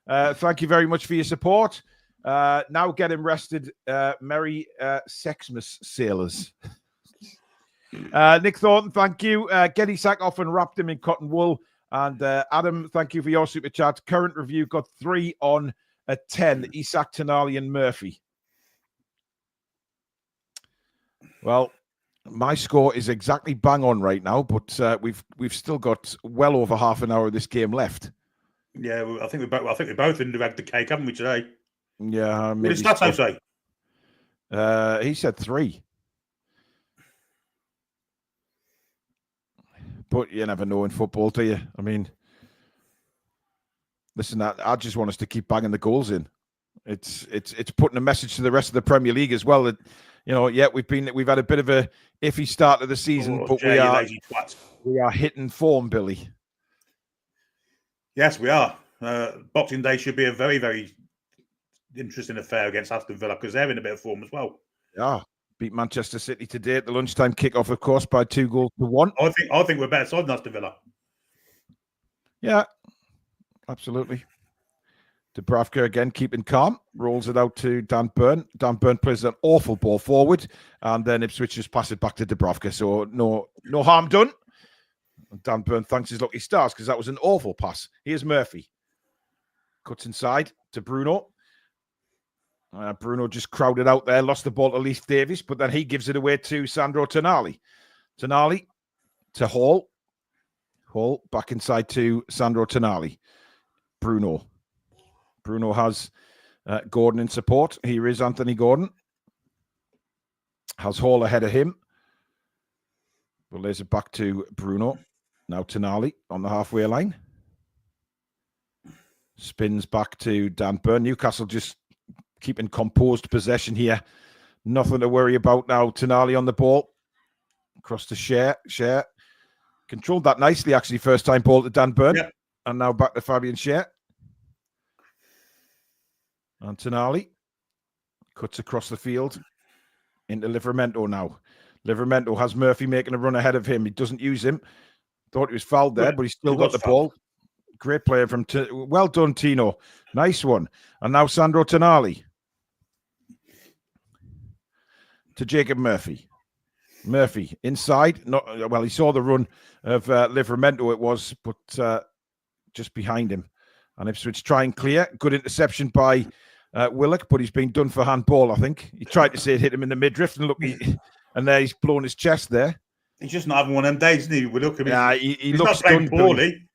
Thank you very much for your support. Now get him rested. Merry Sexmas sailors. Nick Thornton, thank you. Get Isak off and wrapped him in cotton wool. And Adam, thank you for your super chat. Current review got 3 on a 10. Isak, Tonali, and Murphy. Well, my score is exactly bang on right now, but we've still got well over half an hour of this game left. Yeah, I think we both indirected the cake, haven't we today? Yeah, what did Stato say? He said 3. But you never know in football, do you? I mean, listen, I just want us to keep banging the goals in. It's putting a message to the rest of the Premier League as well that, you know, yeah, we've had a bit of a iffy start of the season, but we are hitting form, Billy. Yes, we are. Boxing Day should be a very, very interesting affair against Aston Villa because they're in a bit of form as well. Yeah, beat Manchester City today at the lunchtime kickoff, of course, by 2-1. I think we're better side than Aston Villa. Yeah, absolutely. Dubravka again keeping calm, rolls it out to Dan Burn. Dan Burn plays an awful ball forward, and then Ipswich just pass it back to Dubravka. So no harm done. And Dan Burn thanks his lucky stars because that was an awful pass. Here's Murphy. Cuts inside to Bruno. Bruno just crowded out there, lost the ball to Leif Davis, but then he gives it away to Sandro Tonali. Tonali to Hall. Hall back inside to Sandro Tonali. Bruno has Gordon in support. Here is Anthony Gordon. Has Hall ahead of him. Well, lays it back to Bruno. Now Tonali on the halfway line. Spins back to Dan Burn. Newcastle just keeping composed possession here. Nothing to worry about now. Tonali on the ball. Across to Share. Controlled that nicely, actually. First time ball to Dan Burn. Yep. And now back to Fabian Share. And Tonali cuts across the field into Livramento now. Livramento has Murphy making a run ahead of him. He doesn't use him. Thought he was fouled there, but he's still got the ball. Great player from... well done, Tino. Nice one. And now Sandro Tonali. To Jacob Murphy. Murphy inside. Well, he saw the run of Livramento, it was, but just behind him. And Ipswich try and clear. Good interception by Willock, but he's been done for handball, I think. He tried to say it hit him in the midriff, and look, and there he's blown his chest there. He's just not having one of them days, isn't he? We look at him. Yeah, he looks not playing poorly.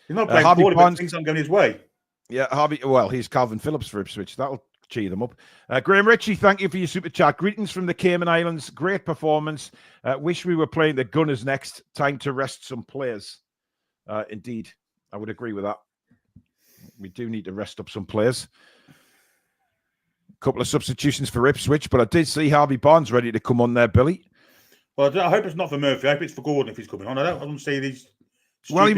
He's not playing poorly, but things aren't going his way. Yeah, well, he's Calvin Phillips for Ipswich. That'll cheer them up. Graham Ritchie, thank you for your super chat. Greetings from the Cayman Islands. Great performance. Wish we were playing the Gunners next. Time to rest some players. Indeed, I would agree with that. We do need to rest up some players. A couple of substitutions for Ipswich, but I did see Harvey Barnes ready to come on there, Billy. Well, I hope it's not for Murphy. I hope it's for Gordon if he's coming on. I don't see these. Well, he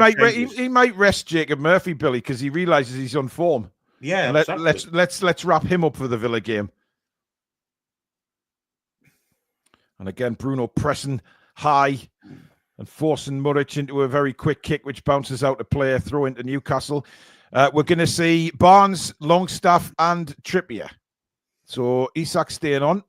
might rest Jacob Murphy, Billy, because he realizes he's on form. Yeah, exactly. Let's wrap him up for the Villa game. And again, Bruno pressing high and forcing Muric into a very quick kick, which bounces out to play a throw into Newcastle. We're going to see Barnes, Longstaff, and Trippier. So Isak staying on.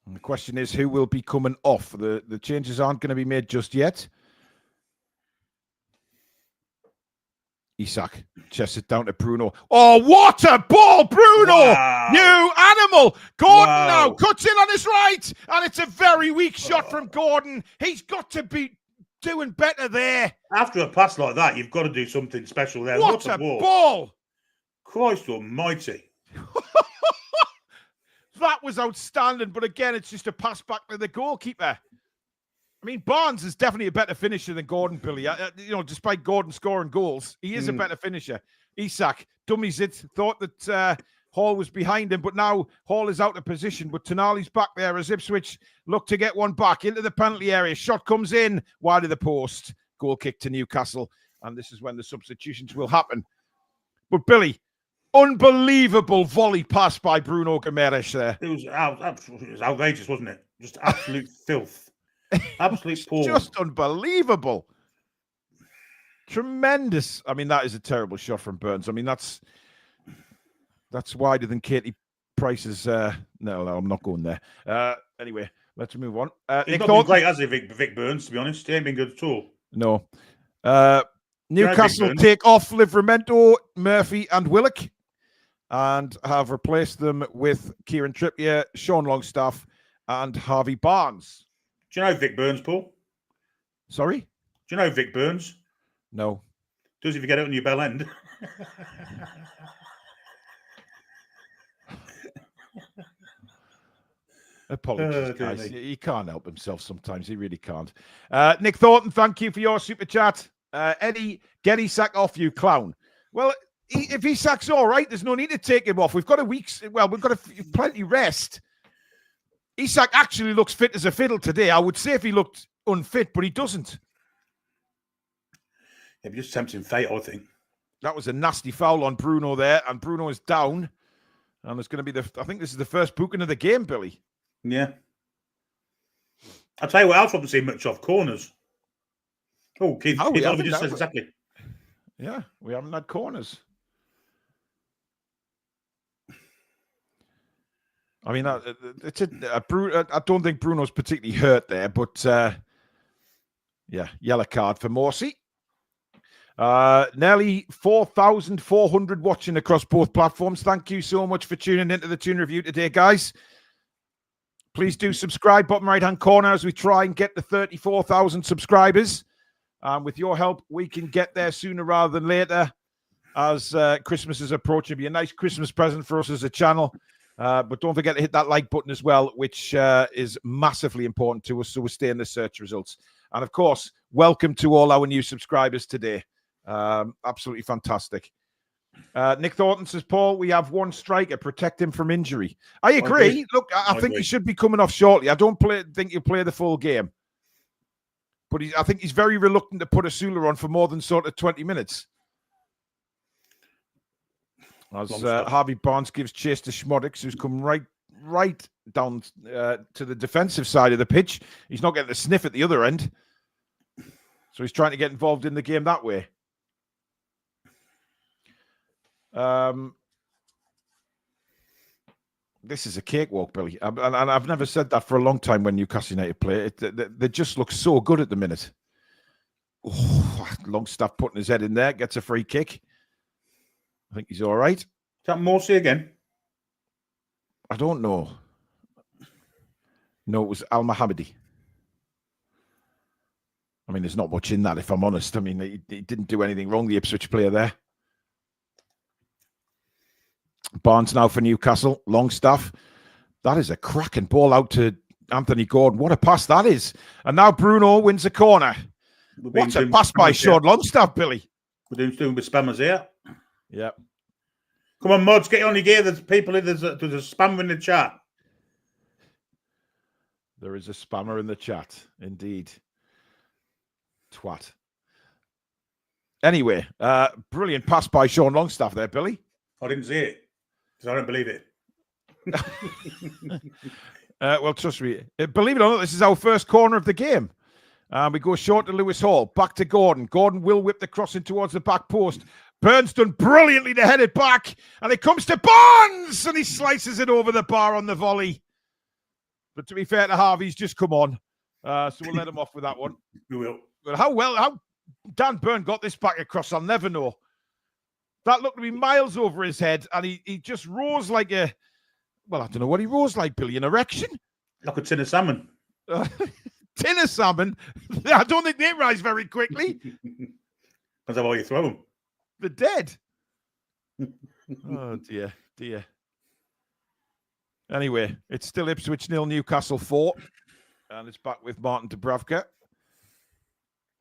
And the question is, who will be coming off? The changes aren't going to be made just yet. Isak chests it down to Bruno. Oh, what a ball, Bruno! Wow. You animal! Gordon now cuts in on his right, and it's a very weak shot from Gordon. He's got to be doing better there. After a pass like that, you've got to do something special there. What a ball! Christ almighty. That was outstanding, but again, it's just a pass back to the goalkeeper. I mean, Barnes is definitely a better finisher than Gordon, Billy. Despite Gordon scoring goals, he is a better finisher. Isak dummies it, thought that Hall was behind him, but now Hall is out of position. But Tonali's back there as Ipswich look to get one back into the penalty area. Shot comes in, wide of the post. Goal kick to Newcastle, and this is when the substitutions will happen. But Billy, unbelievable volley pass by Bruno Guimaraes there. It was outrageous, wasn't it? Just absolute filth. Absolute poor. Just unbelievable. Tremendous. I mean, that is a terrible shot from Burns. I mean, that's wider than Katie Price's. No, I'm not going there. Anyway, let's move on. He's not been great, has he, Vic Burns, to be honest? He ain't been good at all. No. Newcastle take off Livramento, Murphy, and Willock, and have replaced them with Kieran Trippier, Sean Longstaff, and Harvey Barnes. Do you know Vic Burns, Paul? Sorry? Do you know Vic Burns? No. Does if you get it on your bell end. Apologies, guys. He can't help himself sometimes. He really can't. Nick Thornton, thank you for your super chat. Eddie, get Isak off, you clown. Well, if Isak's all right, there's no need to take him off. We've got we've got plenty rest. Isak actually looks fit as a fiddle today. I would say if he looked unfit, but he doesn't. Yeah, just tempting fate, I think. That was a nasty foul on Bruno there, and Bruno is down. And there's going to be I think this is the first booking of the game, Billy. Yeah. I'll tell you what else I haven't seen much of, corners. Oh, Keith just says exactly. Yeah, we haven't had corners. I mean, it's I don't think Bruno's particularly hurt there, but yeah, yellow card for Morsey. Nearly 4,400 watching across both platforms. Thank you so much for tuning into the Toon Review today, guys. Please do subscribe, bottom right-hand corner, as we try and get the 34,000 subscribers. With your help, we can get there sooner rather than later, as Christmas is approaching. It'll be a nice Christmas present for us as a channel. But don't forget to hit that like button as well, which is massively important to us, so we stay in the search results. And of course, welcome to all our new subscribers today. Absolutely fantastic. Nick Thornton says, Paul, we have one striker. Protect him from injury. I agree. Look, I think he should be coming off shortly. I don't think he'll play the full game. But I think he's very reluctant to put Asula on for more than sort of 20 minutes. As Harvey Barnes gives chase to Schmodix, who's come right down to the defensive side of the pitch. He's not getting a sniff at the other end. So he's trying to get involved in the game that way. This is a cakewalk, Billy. And I've never said that for a long time when Newcastle United play. They just look so good at the minute. Oh, Longstaff putting his head in there, gets a free kick. I think he's all right. Is that Morsey again? I don't know. No, it was Al Mohammadi. I mean, there's not much in that, if I'm honest. I mean, he didn't do anything wrong, the Ipswich player there. Barnes now for Newcastle. Longstaff. That is a cracking ball out to Anthony Gordon. What a pass that is. And now Bruno wins a corner. What's a pass by Sean Longstaff, Billy? We're doing with spammers here. Yeah. Come on, mods, get on your gear. There's people in, there's a spammer in the chat. There is a spammer in the chat, indeed. Twat. Anyway, brilliant pass by Sean Longstaff there, Billy. I didn't see it, because I don't believe it. Well, trust me. Believe it or not, this is our first corner of the game. We go short to Lewis Hall. Back to Gordon. Gordon will whip the crossing towards the back post. Burns done brilliantly to head it back. And it comes to Barnes! And he slices it over the bar on the volley. But to be fair to Harvey, he's just come on. So we'll let him off with that one. We will. But how Dan Burn got this back across, I'll never know. That looked to be miles over his head. And he just rose like a... Well, I don't know what he rose like, Billy. An erection? Like a tin of salmon. Tin of salmon? I don't think they rise very quickly. That's how you throw them. They're dead. Oh, dear. Anyway, it's still Ipswich 0, Newcastle 4. And it's back with Martin Dubravka.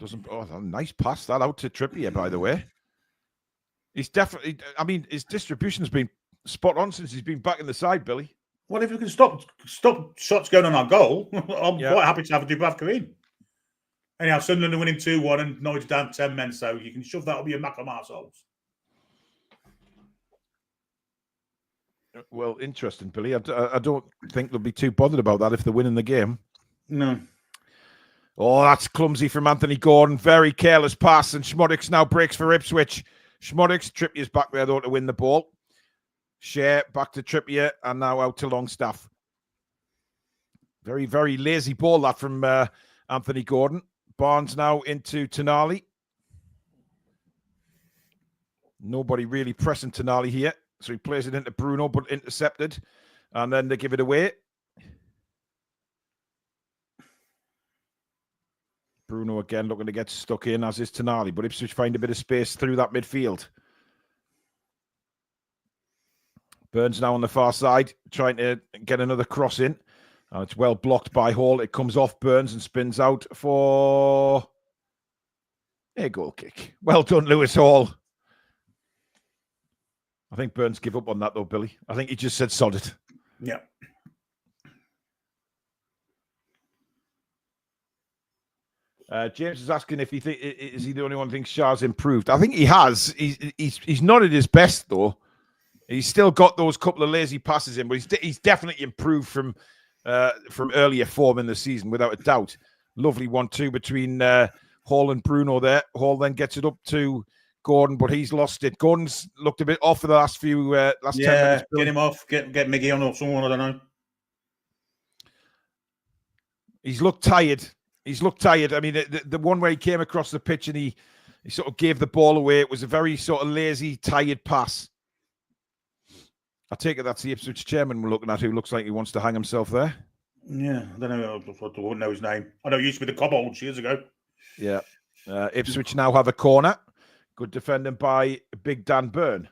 A nice pass that out to Trippier, by the way. He's definitely, I mean, his distribution's been spot on since he's been back in the side, Billy. Well, if we can stop shots going on our goal, I'm quite happy to have a Dubravka in. Anyhow, Sunderland are winning 2-1 and Norwich down 10 men, so you can shove that up your Macklem arseholes. Well, interesting, Billy. I don't think they'll be too bothered about that if they're winning the game. No. Oh, that's clumsy from Anthony Gordon. Very careless pass, and Schmodix now breaks for Ipswich. Schmodix, Trippier's back there, though, to win the ball. Share back to Trippier, and now out to Longstaff. Very, very lazy ball, that from Anthony Gordon. Barnes now into Tonali. Nobody really pressing Tonali here. So he plays it into Bruno, but intercepted. And then they give it away. Bruno again looking to get stuck in, as is Tonali. But Ipswich find a bit of space through that midfield. Burns now on the far side, trying to get another cross in. It's well blocked by Hall. It comes off Burns and spins out for a goal kick. Well done, Lewis Hall. I think Burns give up on that, though, Billy. I think he just said sod it. Yeah. James is asking if is he the only one who thinks Shah's improved. I think he has. He's not at his best, though. He's still got those couple of lazy passes in, but he's definitely improved from earlier form in the season, without a doubt. Lovely 1-2 between Hall and Bruno there. Hall then gets it up to Gordon, but he's lost it. Gordon's looked a bit off for the last 10 minutes. Get him off. Get Miggy on or someone, I don't know. He's looked tired. I mean, the one where he came across the pitch and he sort of gave the ball away, it was a very sort of lazy, tired pass. I take it that's the Ipswich chairman we're looking at, who looks like he wants to hang himself there. Yeah, I don't know. I wouldn't know his name. I know he used to be the Cobbolds years ago. Yeah. Ipswich now have a corner. Good defending by Big Dan Byrne.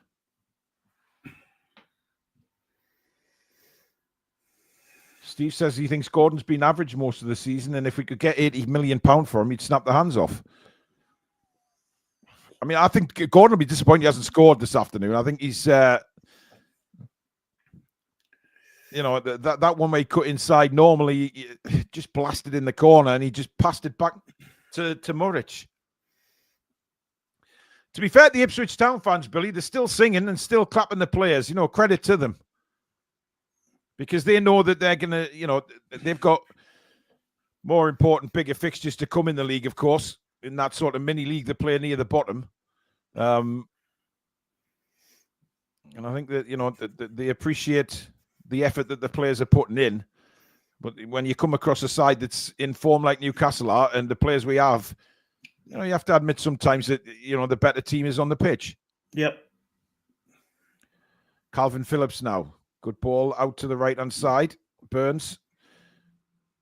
Steve says he thinks Gordon's been average most of the season, and if we could get £80 million for him, he'd snap the hands off. I mean, I think Gordon will be disappointed he hasn't scored this afternoon. I think he's... that one where he cut inside, normally he just blasted in the corner and he just passed it back to Muric. To be fair to the Ipswich Town fans, Billy, they're still singing and still clapping the players. Credit to them. Because they know that they're going to, they've got more important, bigger fixtures to come in the league, of course, in that sort of mini league they play near the bottom. And I think that, they appreciate the effort that the players are putting in. But when you come across a side that's in form like Newcastle are, and the players we have, you have to admit sometimes that, the better team is on the pitch. Yep. Calvin Phillips now. Good ball out to the right-hand side. Burns.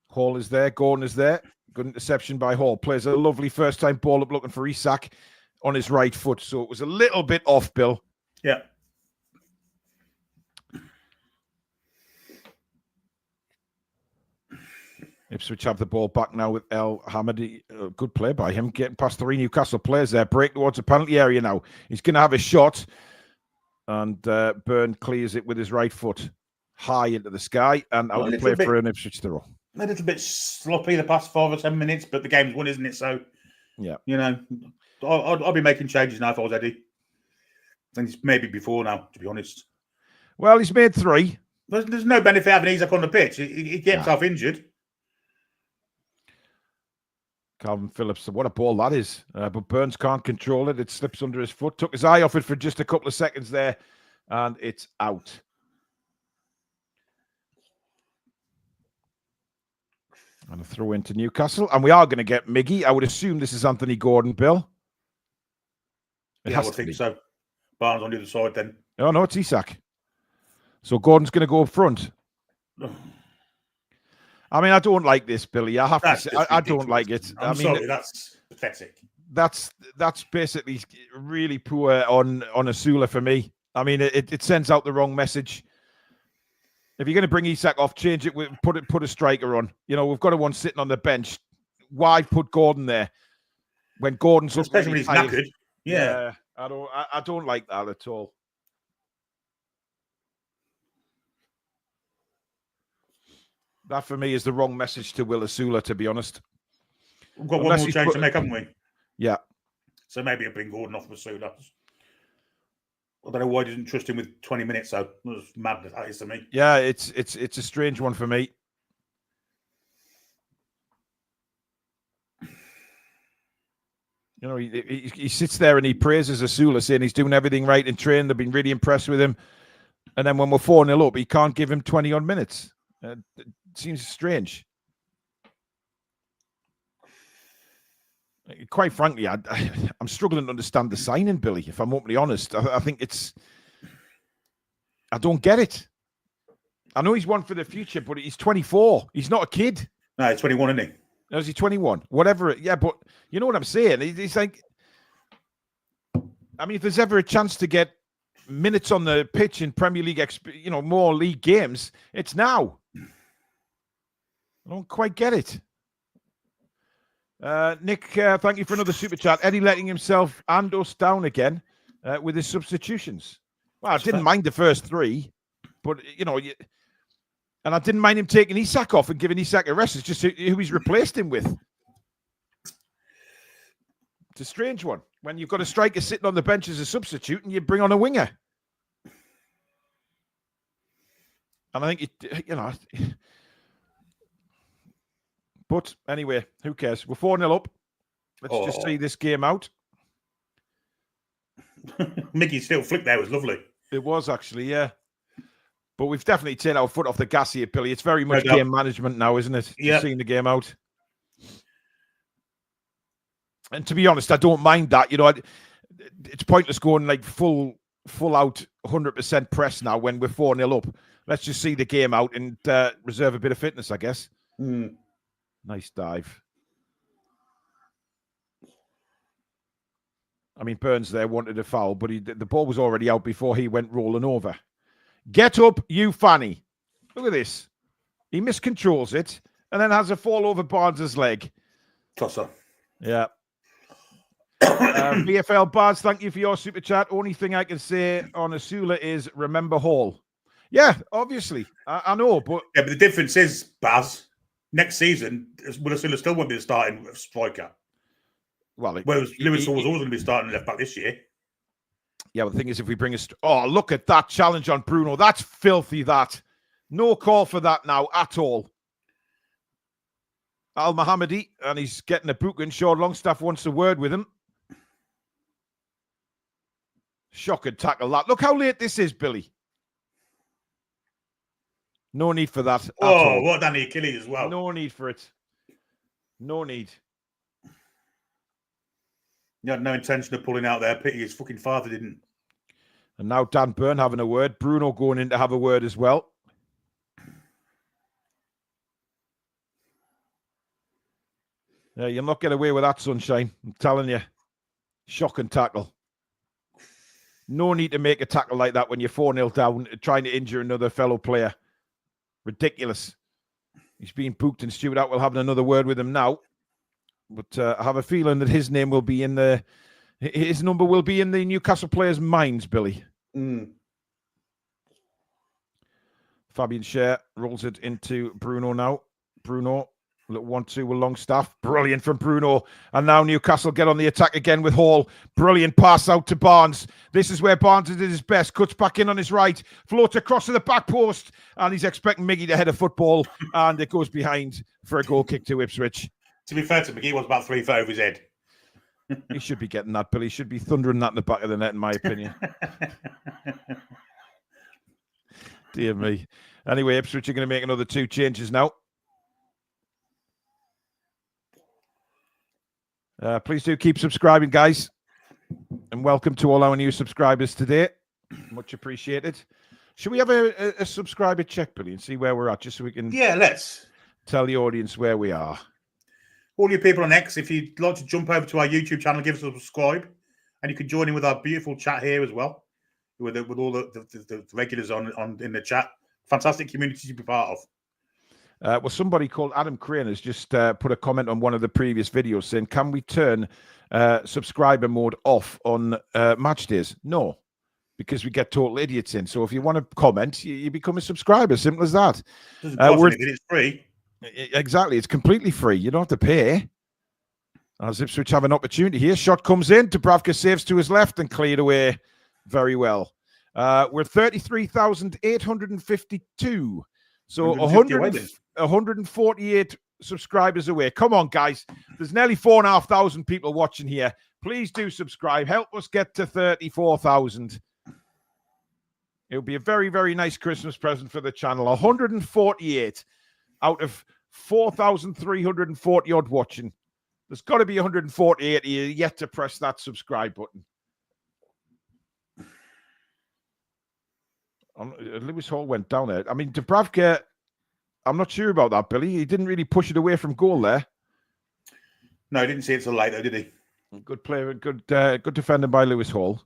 Hall is there. Gordon is there. Good interception by Hall. Plays a lovely first-time ball up looking for Isak on his right foot. So it was a little bit off, Bill. Yeah. Ipswich have the ball back now with El Hamadi. Good play by him, getting past 3 Newcastle players there. Break towards the penalty area now. He's going to have a shot. And Byrne clears it with his right foot high into the sky and out to play for an Ipswich throw. A little bit sloppy the past 5 or 7 minutes, but the game's won, isn't it? So, yeah, I'll be making changes now if I was Eddie. And it's maybe before now, to be honest. Well, he's made 3. There's no benefit having Isak on the pitch. He gets himself injured. Calvin Phillips, what a ball that is. But Burns can't control it. It slips under his foot. Took his eye off it for just a couple of seconds there. And it's out. And a throw into Newcastle. And we are going to get Miggy. I would assume this is Anthony Gordon, Bill. I would think so. Barnes on the other side then. Oh, no, it's Isak. So Gordon's going to go up front. I mean, I don't like this, Billy. I have to say, I don't like it. I'm sorry, that's pathetic. That's basically really poor on Asula for me. I mean, it sends out the wrong message. If you're going to bring Isak off, change it. Put a striker on. We've got one sitting on the bench. Why put Gordon there when Gordon's especially when he's knackered? Yeah, I don't like that at all. That, for me, is the wrong message to Will Asula, to be honest. We've got one more change to make, haven't we? Yeah. So maybe I'll bring Gordon off Asula. I don't know why I didn't trust him with 20 minutes, though. It was madness, that is to me. Yeah, it's a strange one for me. You know, he sits there and he praises Asula, saying he's doing everything right in training. They've been really impressed with him. And then when we're 4-0 up, he can't give him 20-odd minutes. It seems strange. Quite frankly, I'm struggling to understand the signing, Billy, if I'm openly honest. I think I don't get it. I know he's one for the future, but he's 24. He's not a kid. No, he's 21, isn't he? No, is he 21? Whatever. Yeah, but you know what I'm saying? He's like, I mean, if there's ever a chance to get minutes on the pitch in Premier League, more league games, it's now. I don't quite get it. Nick, thank you for another super chat. Eddie letting himself and us down again with his substitutions. Well, I didn't mind the first three, but, and I didn't mind him taking Isak off and giving Isak a rest. It's just who he's replaced him with. It's a strange one. When you've got a striker sitting on the bench as a substitute and you bring on a winger. And I think, but anyway, who cares? We're 4-0 up. Let's just see this game out. Mickey's still flick there was lovely. It was actually, yeah. But we've definitely taken our foot off the gas here, Billy. It's very much game management now, isn't it? Yeah. Seeing the game out. And to be honest, I don't mind that. It's pointless going like full out 100% press now when we're 4-0 up. Let's just see the game out and reserve a bit of fitness, I guess. Nice dive. I mean, Burns there wanted a foul, but the ball was already out before he went rolling over. Get up, you fanny. Look at this. He miscontrols it and then has a fall over Barnes' leg. Tosser. Yeah. BFL Barnes, thank you for your super chat. Only thing I can say on Asula is remember Hall. Yeah, obviously. I know, but... Yeah, but the difference is, Baz, next season, Will Asula still won't be the starting striker. Well, whereas Lewis was always going to be starting left back this year. Yeah, but the thing is, if we bring oh, look at that challenge on Bruno. That's filthy, that. No call for that now at all. Al-Mohammadi, and he's getting a booking. Sean Longstaff wants a word with him. Shocking tackle that. Look how late this is, Billy. No need for that. Oh, what Danny Achilles as well. No need for it. No need. He had no intention of pulling out there. Pity his fucking father didn't. And now Dan Byrne having a word. Bruno going in to have a word as well. Yeah, you'll not get away with that, sunshine. I'm telling you. Shocking tackle. No need to make a tackle like that when you're 4-0 down, trying to injure another fellow player. Ridiculous. He's being booked, and Stuart Atwell having another word with him now. But I have a feeling that his name will be in his number will be in the Newcastle players' minds, Billy. Fabian Scher rolls it into Bruno now. Bruno, little 1-2 with Longstaff. Brilliant from Bruno. And now Newcastle get on the attack again with Hall. Brilliant pass out to Barnes. This is where Barnes did his best. Cuts back in on his right. Floats across to the back post. And he's expecting Miggy to head a football. And it goes behind for a goal kick to Ipswich. To be fair to McGee, was about 3 foot over his head. He should be getting that, Billy. He should be thundering that in the back of the net, in my opinion. Dear me. Anyway, Ipswich are going to make another 2 changes now. Please do keep subscribing, guys. And welcome to all our new subscribers today. Much appreciated. Should we have a subscriber check, Billy, and see where we're at, just so we can let's tell the audience where we are. All you people on X, if you'd like to jump over to our YouTube channel, give us a subscribe, and you can join in with our beautiful chat here as well, with all the regulars on in the chat. Fantastic community to be part of. Well, somebody called Adam Crane has just put a comment on one of the previous videos saying, can we turn subscriber mode off on match days? No, because we get total idiots in. So if you want to comment, you become a subscriber. Simple as that. It's free. Exactly. It's completely free. You don't have to pay. As Ipswich have an opportunity here. Shot comes in. Dubravka saves to his left and cleared away very well. We're 33,852. So 148 subscribers away. Come on, guys. There's nearly 4,500 people watching here. Please do subscribe. Help us get to 34,000. It would be a very, very nice Christmas present for the channel. 148 out of 4,340 odd watching. There's got to be 148 here yet to press that subscribe button. Lewis Hall went down there. I mean, Dubravka, I'm not sure about that, Billy. He didn't really push it away from goal there. No, he didn't see it till later, did he? Good player, good defending by Lewis Hall.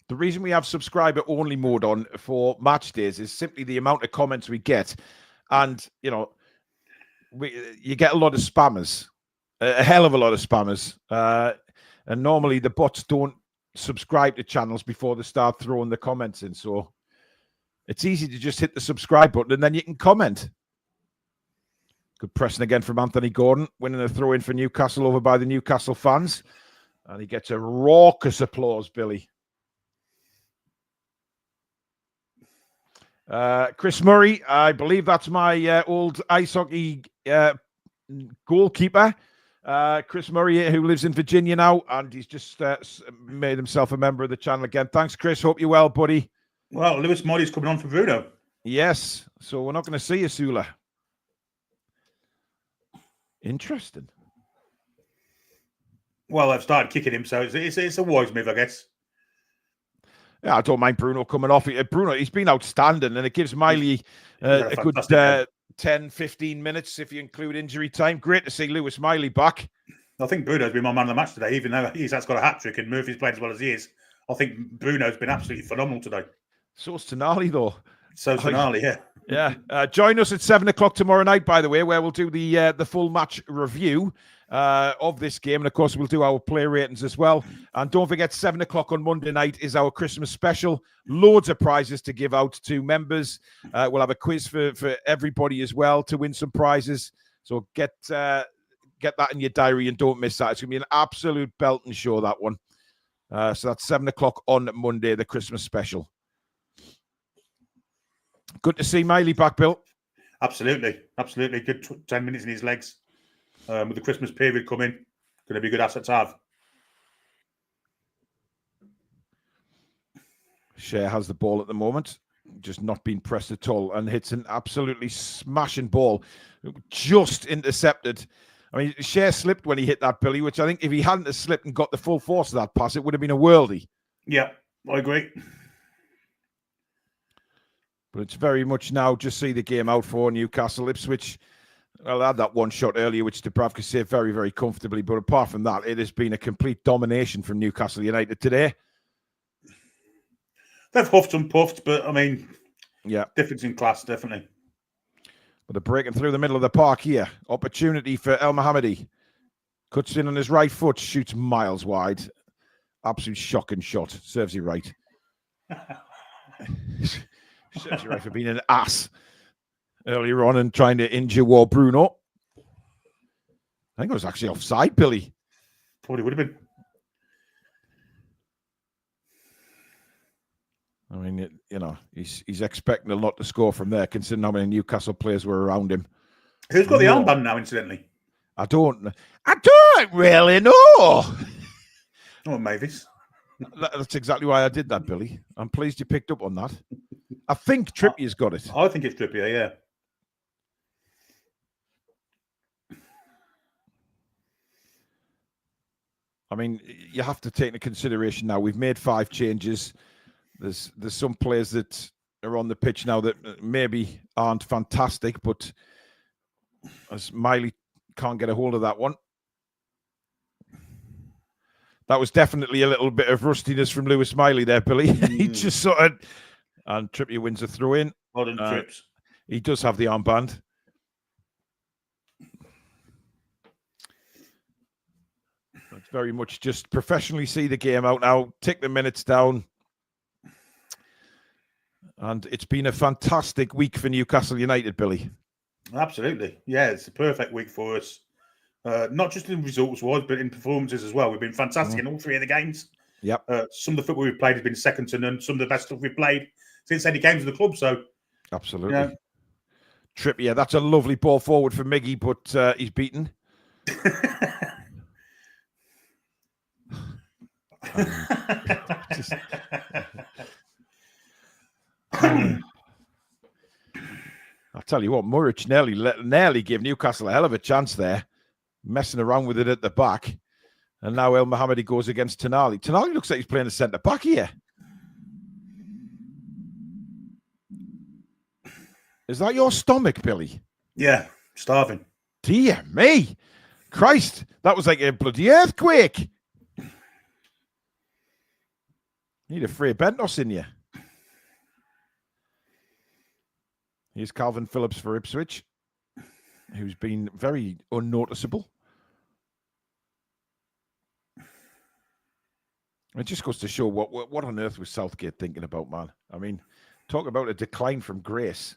The reason we have subscriber-only mode on for match days is simply the amount of comments we get. And, you know, you get a lot of spammers, a hell of a lot of spammers. And normally the bots don't subscribe to channels before they start throwing the comments in. So it's easy to just hit the subscribe button and then you can comment. Good pressing again from Anthony Gordon, winning a throw-in for Newcastle over by the Newcastle fans. And he gets a raucous applause, Billy. Chris Murray, I believe that's my old ice hockey goalkeeper. Chris Murray, who lives in Virginia now, and he's just made himself a member of the channel again. Thanks, Chris. Hope you're well, buddy. Well, Lewis Murray's coming on for Bruno. Yes, so we're not going to see you, Sula. Interesting. Well, I've started kicking him, so it's a wise move, I guess. Yeah, I don't mind Bruno coming off. Bruno, he's been outstanding, and it gives Miley a good 10, 15 minutes if you include injury time. Great to see Lewis Miley back. I think Bruno's been my man of the match today, even though he's got a hat-trick and Murphy's played as well as he is. I think Bruno's been absolutely phenomenal today. So's Tonali, though. So Tonali, yeah. Yeah. Join us at 7 o'clock tomorrow night, by the way, where we'll do the full match review of this game. And, of course, we'll do our player ratings as well. And don't forget, 7 o'clock on Monday night is our Christmas special. Loads of prizes to give out to members. We'll have a quiz for everybody as well to win some prizes. So get that in your diary and don't miss that. It's going to be an absolute belting show, that one. So that's 7 o'clock on Monday, the Christmas special. Good to see Miley back, Bill. Absolutely. Good 10 minutes in his legs. With the Christmas period coming, going to be a good asset to have. Shea has the ball at the moment, just not being pressed at all, and hits an absolutely smashing ball, just intercepted. I mean, Shea slipped when he hit that, Billy, which I think if he hadn't have slipped and got the full force of that pass, it would have been a worldie. Yeah, I agree. But it's very much now just see the game out for Newcastle. Ipswich, well, I had that one shot earlier, which Dubravka saved very, very comfortably. But apart from that, it has been a complete domination from Newcastle United today. They've huffed and puffed, but, I mean, yeah, difference in class, definitely. But they're breaking through the middle of the park here. Opportunity for El Mohammadi. Cuts in on his right foot, shoots miles wide. Absolute shocking shot. Serves you right. Serves you right for being an ass earlier on and trying to injure War Bruno. I think it was actually offside, Billy. Probably would have been. I mean, you know, he's expecting a lot to score from there, considering how many Newcastle players were around him. Who's got the armband now, incidentally? I don't really know. Oh, Mavis. That's exactly why I did that, Billy. I'm pleased you picked up on that. I think Trippier's got it. I think it's Trippier, yeah. I mean, you have to take into consideration now, we've made 5 changes. There's some players that are on the pitch now that maybe aren't fantastic, but as Miley can't get a hold of that one. That was definitely a little bit of rustiness from Lewis Miley there, Billy. He just sort of... And Trippier wins a throw-in. Well done, Trips. He does have the armband. It's very much just professionally see the game out now, tick the minutes down. And it's been a fantastic week for Newcastle United, Billy. Absolutely. Yeah, it's a perfect week for us. Not just in results-wise, but in performances as well. We've been fantastic in all 3 of the games. Yep. Some of the football we've played has been second to none. Some of the best stuff we've played since Eddie came to the club. So, absolutely. Trippier, that's a lovely ball forward for Miggy, but he's beaten. I'll tell you what, Muric nearly gave Newcastle a hell of a chance there, messing around with it at the back. And now El Mohammadi goes against Tonali. Tonali looks like he's playing a centre back here. Is that your stomach, Billy? Yeah, starving. Dear me. Christ, that was like a bloody earthquake. Need a Frey Bentos in you. Here's Calvin Phillips for Ipswich, who's been very unnoticeable. It just goes to show what on earth was Southgate thinking about, man. I mean, talk about a decline from grace.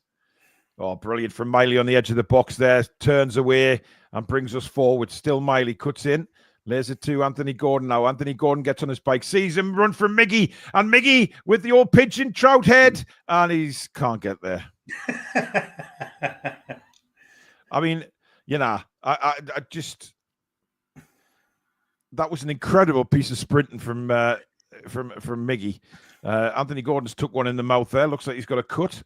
Oh, brilliant from Miley on the edge of the box there. Turns away and brings us forward. Still Miley cuts in. Lays it to Anthony Gordon now. Anthony Gordon gets on his bike. Sees him run from Miggy. And Miggy with the old pigeon trout head. And he can't get there. I mean, I just... That was an incredible piece of sprinting from Miggy. Anthony Gordon's took one in the mouth there. Looks like he's got a cut.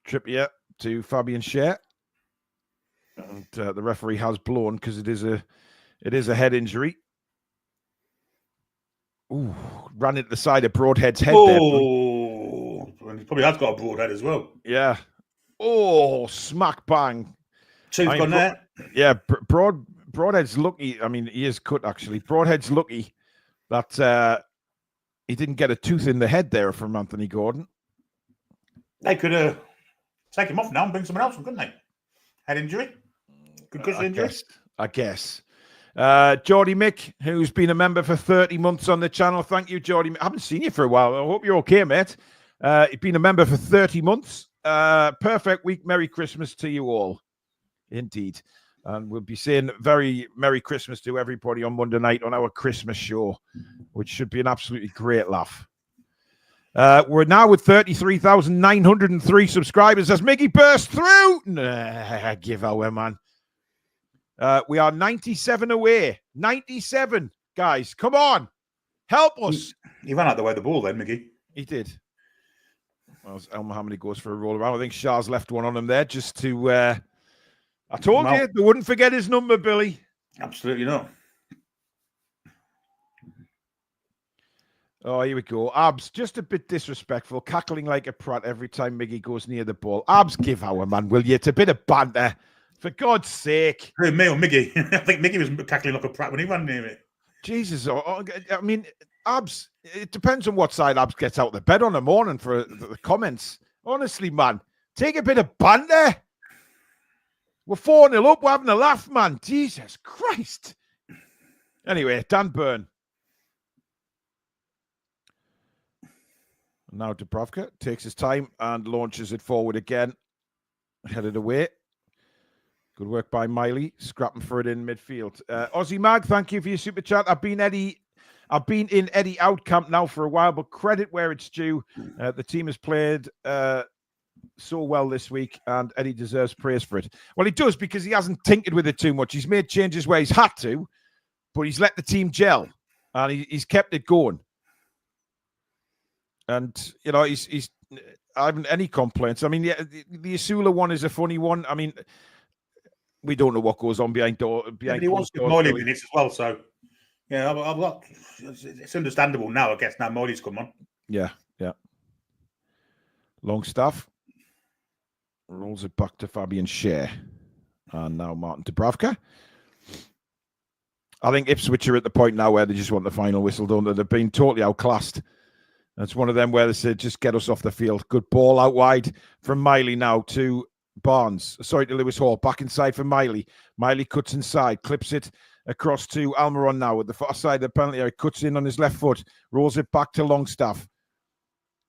Trippier to Fabian Schär. And the referee has blown because it is a head injury. Ooh, ran into the side of Broadhead's head there. Oh, he probably has got a broad head as well. Yeah. Oh, smack bang. Tooth gone there. Yeah, Broadhead's lucky. I mean, he is cut, actually. Broadhead's lucky that he didn't get a tooth in the head there from Anthony Gordon. They could take him off now and bring someone else on, couldn't they? Head injury? Concussion injury? I guess. Geordie Mick, who's been a member for 30 months on the channel. Thank you, Geordie. I haven't seen you for a while. I hope you're okay, mate. You've been a member for 30 months. Perfect week. Merry Christmas to you all. Indeed. And we'll be saying very Merry Christmas to everybody on Monday night on our Christmas show, which should be an absolutely great laugh. We're now with 33,903 subscribers as Miggy burst through. Nah, give away, man. We are 97 away. 97, guys. Come on. Help us. He ran out the way of the ball then, Miggy. He did. Well, as El Mohammadi goes for a roll around. I think Shah's left one on him there just to... I told you, they wouldn't forget his number, Billy. Absolutely not. Oh, here we go. Abs, just a bit disrespectful, cackling like a prat every time Miggy goes near the ball. Abs, give our man, will you? It's a bit of banter. For God's sake. Hey, me or Miggy? I think Miggy was cackling like a prat when he ran near it. Jesus. I mean, Abs, it depends on what side Abs gets out of the bed on the morning for the comments. Honestly, man, take a bit of banter. We're 4-0 up. We're having a laugh, man. Jesus Christ. Anyway, Dan Byrne. Now Dubravka takes his time and launches it forward again. Headed away. Good work by Miley. Scrapping for it in midfield. Aussie Mag, thank you for your super chat. I've been in Eddie out camp now for a while, but credit where it's due. The team has played... so well this week, and Eddie deserves praise for it. Well, he does, because he hasn't tinkered with it too much. He's made changes where he's had to, but he's let the team gel, and he's kept it going. And, he's I haven't any complaints. I mean, yeah, the Asula one is a funny one. I mean, we don't know what goes on behind door. He wants to Miley minutes as well, so yeah, I've got. It's understandable now, I guess. Now Miley's come on. Yeah. Longstaff rolls it back to Fabian Schär. And now Martin Dubravka. I think Ipswich are at the point now where they just want the final whistle, don't they? They've been totally outclassed. It's one of them where they say, just get us off the field. Good ball out wide from Miley now to Barnes. Sorry, to Lewis Hall. Back inside for Miley. Miley cuts inside, clips it across to Almiron now at the far side of the penalty area. Cuts in on his left foot, rolls it back to Longstaff.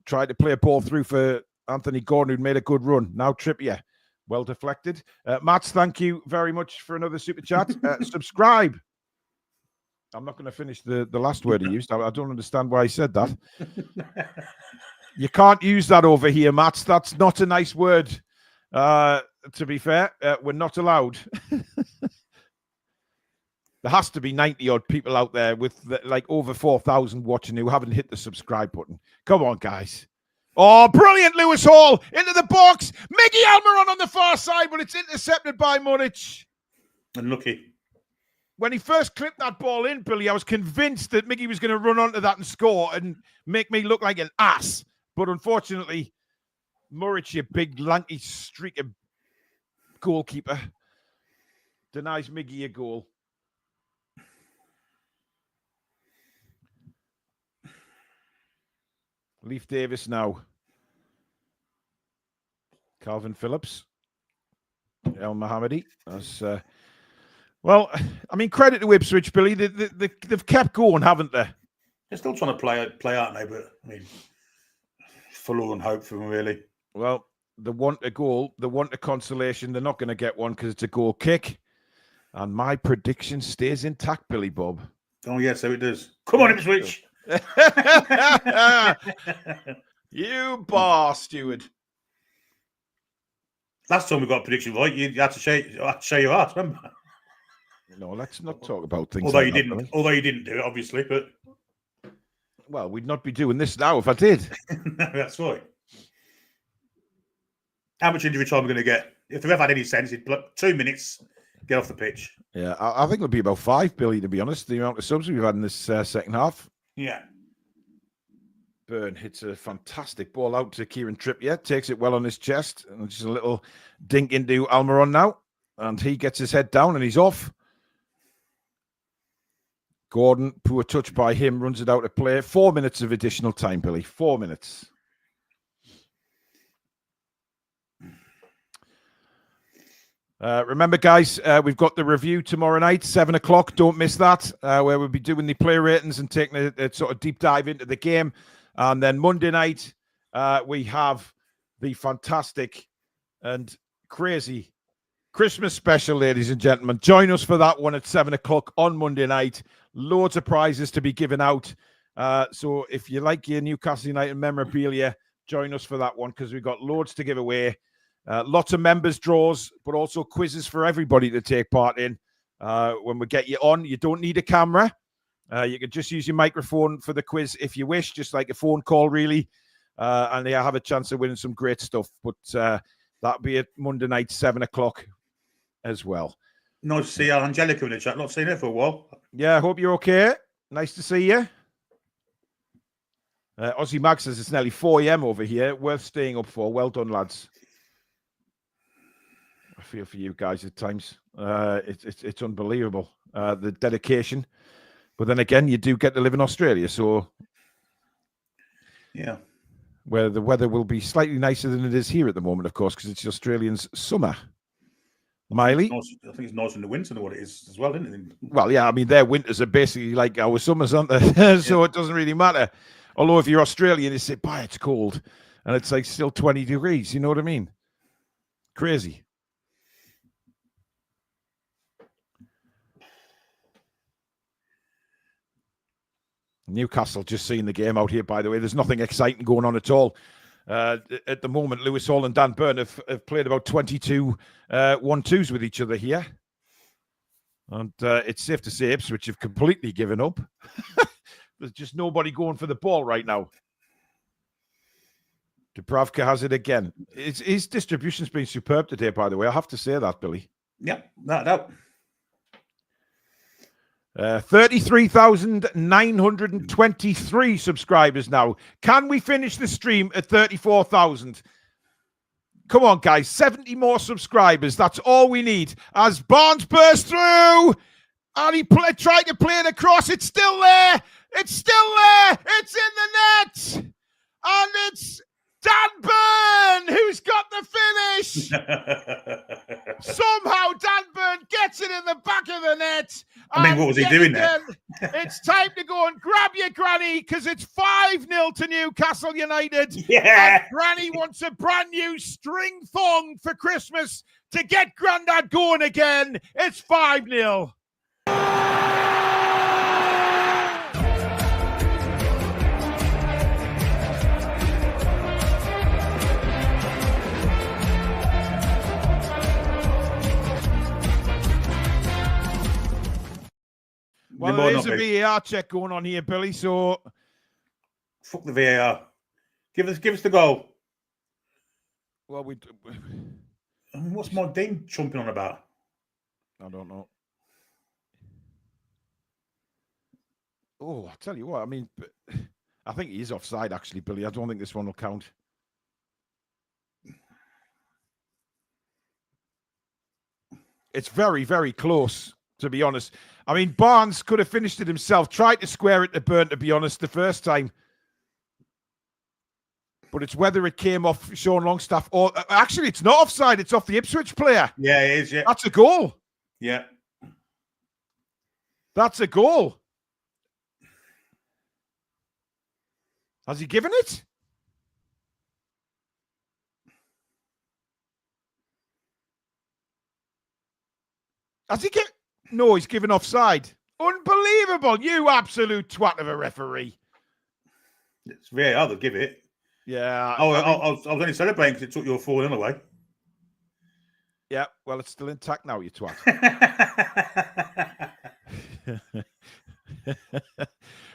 Tried to play a ball through for Anthony Gordon, who'd made a good run. Now Trippier. Well deflected. Mats, thank you very much for another super chat. Subscribe. I'm not going to finish the last word he used. I don't understand why he said that. You can't use that over here, Matt. That's not a nice word. To be fair, we're not allowed. There has to be 90-odd people out there with like over 4,000 watching who haven't hit the subscribe button. Come on, guys. Oh, brilliant, Lewis Hall into the box. Miggy Almiron on the far side, but it's intercepted by Muric. Unlucky. When he first clipped that ball in, Billy, I was convinced that Miggy was going to run onto that and score and make me look like an ass. But unfortunately, Muric, you big, lanky, streaky goalkeeper, denies Miggy a goal. Leif Davis now. Calvin Phillips. El Mohammadi. Well, I mean, credit to Ipswich, Billy. They've kept going, haven't they? They're still trying to play, aren't they? But, I mean, forlorn hope for them, really. Well, they want a goal. They want a consolation. They're not going to get one because it's a goal kick. And my prediction stays intact, Billy Bob. Oh, yeah, so it does. Come on, Ipswich. You bar, Steward. Last time we got a prediction right, you had to show your ass, remember? No, let's not talk about things. Although you didn't do it, obviously, but well, we'd not be doing this now if I did. No, that's right. How much injury time are we going to get? If the ref had any sense, he'd 2 minutes, get off the pitch. Yeah, I think it'll be about 5, Billy, to be honest, the amount of subs we've had in this second half. Yeah. Byrne hits a fantastic ball out to Kieran Trippier, takes it well on his chest, and just a little dink into Almiron now, and he gets his head down and he's off. Gordon, poor touch by him, runs it out of play. 4 minutes of additional time, Billy. 4 minutes. Remember, guys, we've got the review tomorrow night, 7 o'clock. Don't miss that, where we'll be doing the player ratings and taking a sort of deep dive into the game. And then Monday night, we have the fantastic and crazy Christmas special, ladies and gentlemen. Join us for that one at 7 o'clock on Monday night. Loads of prizes to be given out. So if you like your Newcastle United memorabilia, join us for that one because we've got loads to give away. Lots of members draws, but also quizzes for everybody to take part in. When we get you on, you don't need a camera. You can just use your microphone for the quiz if you wish, just like a phone call, really. And you have a chance of winning some great stuff. But that'll be at Monday night, 7 o'clock as well. Nice to see Angelica in the chat. Not seen her for a while. Yeah, I hope you're okay. Nice to see you. Aussie Mag says it's nearly 4 a.m. over here. Worth staying up for. Well done, lads. I feel for you guys at times. It's unbelievable, the dedication. But then again, you do get to live in Australia, so yeah, where the weather will be slightly nicer than it is here at the moment, of course, because it's Australians' summer. Miley, I think it's nicer in the winter than what it is as well, isn't it? Well, yeah, I mean their winters are basically like our summers, aren't they? So It doesn't really matter. Although if you're Australian, you say, "Boy, it's cold," and it's like still 20 degrees. You know what I mean? Crazy. Newcastle just seeing the game out here, by the way. There's nothing exciting going on at all. At the moment, Lewis Hall and Dan Byrne have played about 22 1-2s with each other here. And it's safe to say Ipswich have completely given up. There's just nobody going for the ball right now. Dubravka has it again. His distribution's been superb today, by the way. I have to say that, Billy. Yeah, no. 33,923 subscribers now. Can we finish the stream at 34,000? Come on, guys. 70 more subscribers. That's all we need. As Barnes bursts through, and he tried to play it across. It's still there. It's still there. It's in the net. And it's Dan Byrne who's got the finish. Somehow Dan Byrne gets it in the back of the net. I mean, what was he doing there? It's time to go and grab your granny because it's 5-0 to Newcastle United. Yeah. And Granny wants a brand new string thong for Christmas to get Grandad going again. It's 5-0. Well, there is a VAR check going on here, Billy. So fuck the VAR. Give us the goal. Well, what's my Dean chumping on about? I don't know. Oh, I tell you what. I mean, I think he is offside, actually, Billy. I don't think this one will count. It's very, very close, to be honest. I mean, Barnes could have finished it himself. Tried to square it to Burn, to be honest, the first time. But it's whether it came off Sean Longstaff or... Actually, it's not offside. It's off the Ipswich player. Yeah, it is, yeah. That's a goal. Yeah. That's a goal. Has he given it? Has he given... No, he's given offside. Unbelievable. You absolute twat of a referee. It's VAR, they'll give it. Yeah. I was only celebrating because it took your 4-0 away. Yeah, well, it's still intact now, you twat.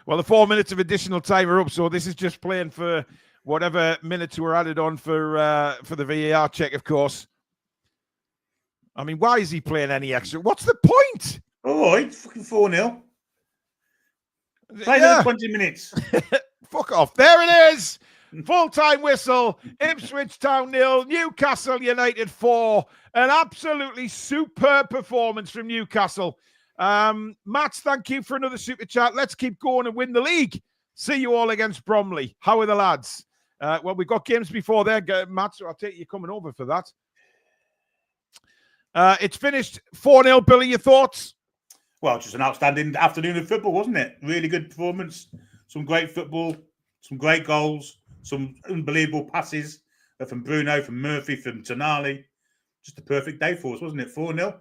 Well, the 4 minutes of additional time are up, so this is just playing for whatever minutes were added on for the VAR check, of course. I mean, why is he playing any extra? What's the point? Oh, it's fucking 4-0. Play another 20 minutes. Fuck off. There it is. Full-time whistle. Ipswich Town 0, Newcastle United 4. An absolutely superb performance from Newcastle. Matt, thank you for another super chat. Let's keep going and win the league. See you all against Bromley. How are the lads? Well, we've got games before there, Matt, so I'll take you coming over for that. It's finished 4-0. Billy, your thoughts? Well, just an outstanding afternoon of football, wasn't it? Really good performance. Some great football, some great goals, some unbelievable passes from Bruno, from Murphy, from Tonali. Just a perfect day for us, wasn't it? 4-0.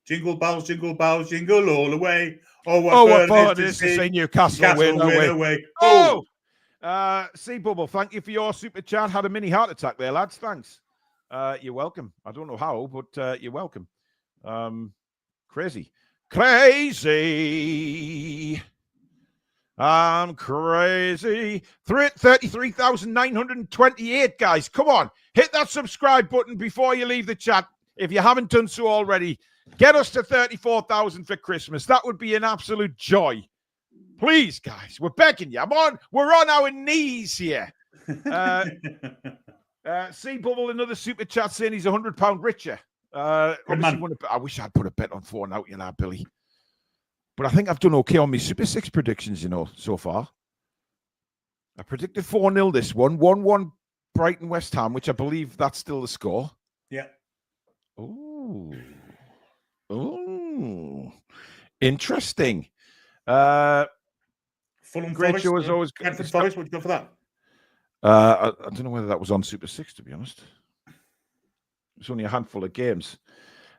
Jingle bells, jingle all the way. Oh, what fun it is to see Newcastle win away. Oh! Sea Bubble, thank you for your super chat. Had a mini heart attack there, lads. Thanks. You're welcome. I don't know how, but you're welcome. Crazy. I'm crazy. 33,928, guys. Come on. Hit that subscribe button before you leave the chat. If you haven't done so already, get us to 34,000 for Christmas. That would be an absolute joy. Please, guys, we're begging you. We're on our knees here. Sea Bubble, another super chat saying he's £100 richer. I wish I'd put a bet on 4 now, Billy. But I think I've done okay on my Super 6 predictions, so far. I predicted 4-0 this one. 1-1 Brighton West Ham, which I believe that's still the score. Yeah. Ooh. Interesting. Fulham great Forest, show as always. Brentford Forest, what do you go for that? I don't know whether that was on Super 6, to be honest. It's only a handful of games.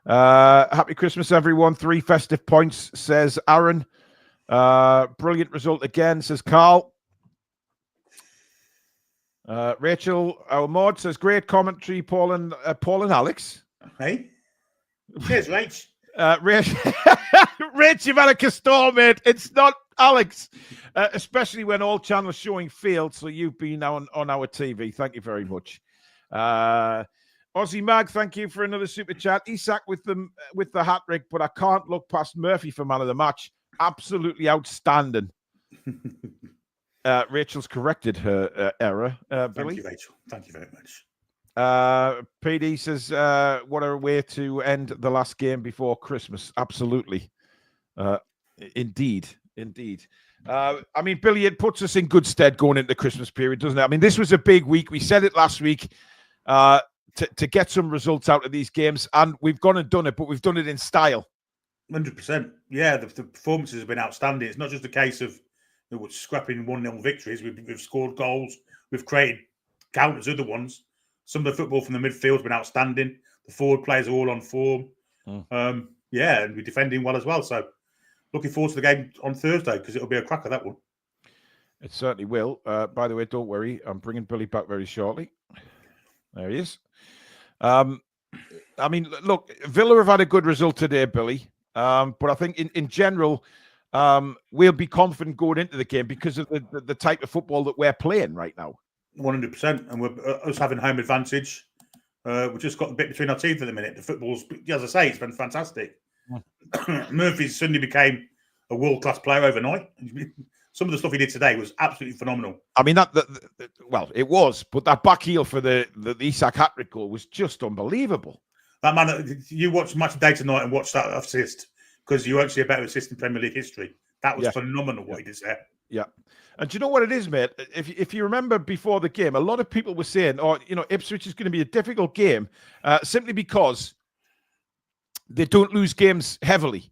Happy Christmas, everyone. 3 festive points, says Aaron. Brilliant result again, says Carl. Rachel, our mod, says great commentary, Paul and Alex. Hey. Cheers, Rach. Rach, you've had a castor, mate. It's not Alex. Especially when all channels showing field, so you've been on our TV. Thank you very much. Aussie Mag, thank you for another super chat. Isak with the hat trick, but I can't look past Murphy for man of the match. Absolutely outstanding. Rachel's corrected her error. Thank Billy? you, Rachel. Thank you very much. PD says, what a way to end the last game before Christmas. Absolutely. Indeed. I mean, Billy, it puts us in good stead going into the Christmas period, doesn't it? I mean, this was a big week. We said it last week. To get some results out of these games, and we've gone and done it, but we've done it in style. 100%. Yeah, the performances have been outstanding. It's not just a case of scrapping 1-0 victories. We've scored goals. We've created countless other ones. Some of the football from the midfield has been outstanding. The forward players are all on form. And we're defending well as well. So looking forward to the game on Thursday because it'll be a cracker, that one. It certainly will. By the way, don't worry. I'm bringing Billy back very shortly. There he is. I mean, look, Villa have had a good result today, Billy. But I think in general, we'll be confident going into the game because of the type of football that we're playing right now. 100%. And we're us having home advantage. We've just got a bit between our teeth at the minute. The football's, as I say, it's been fantastic. Murphy suddenly became a world-class player overnight. Some of the stuff he did today was absolutely phenomenal. I mean, well, it was, but that back heel for the Isak hat-trick goal was just unbelievable. That man, you watch Matchday tonight and watch that assist because you won't see a better assist in Premier League history. That was phenomenal what he did there. Yeah. And do you know what it is, mate? If you remember before the game, a lot of people were saying, Ipswich is going to be a difficult game simply because they don't lose games heavily.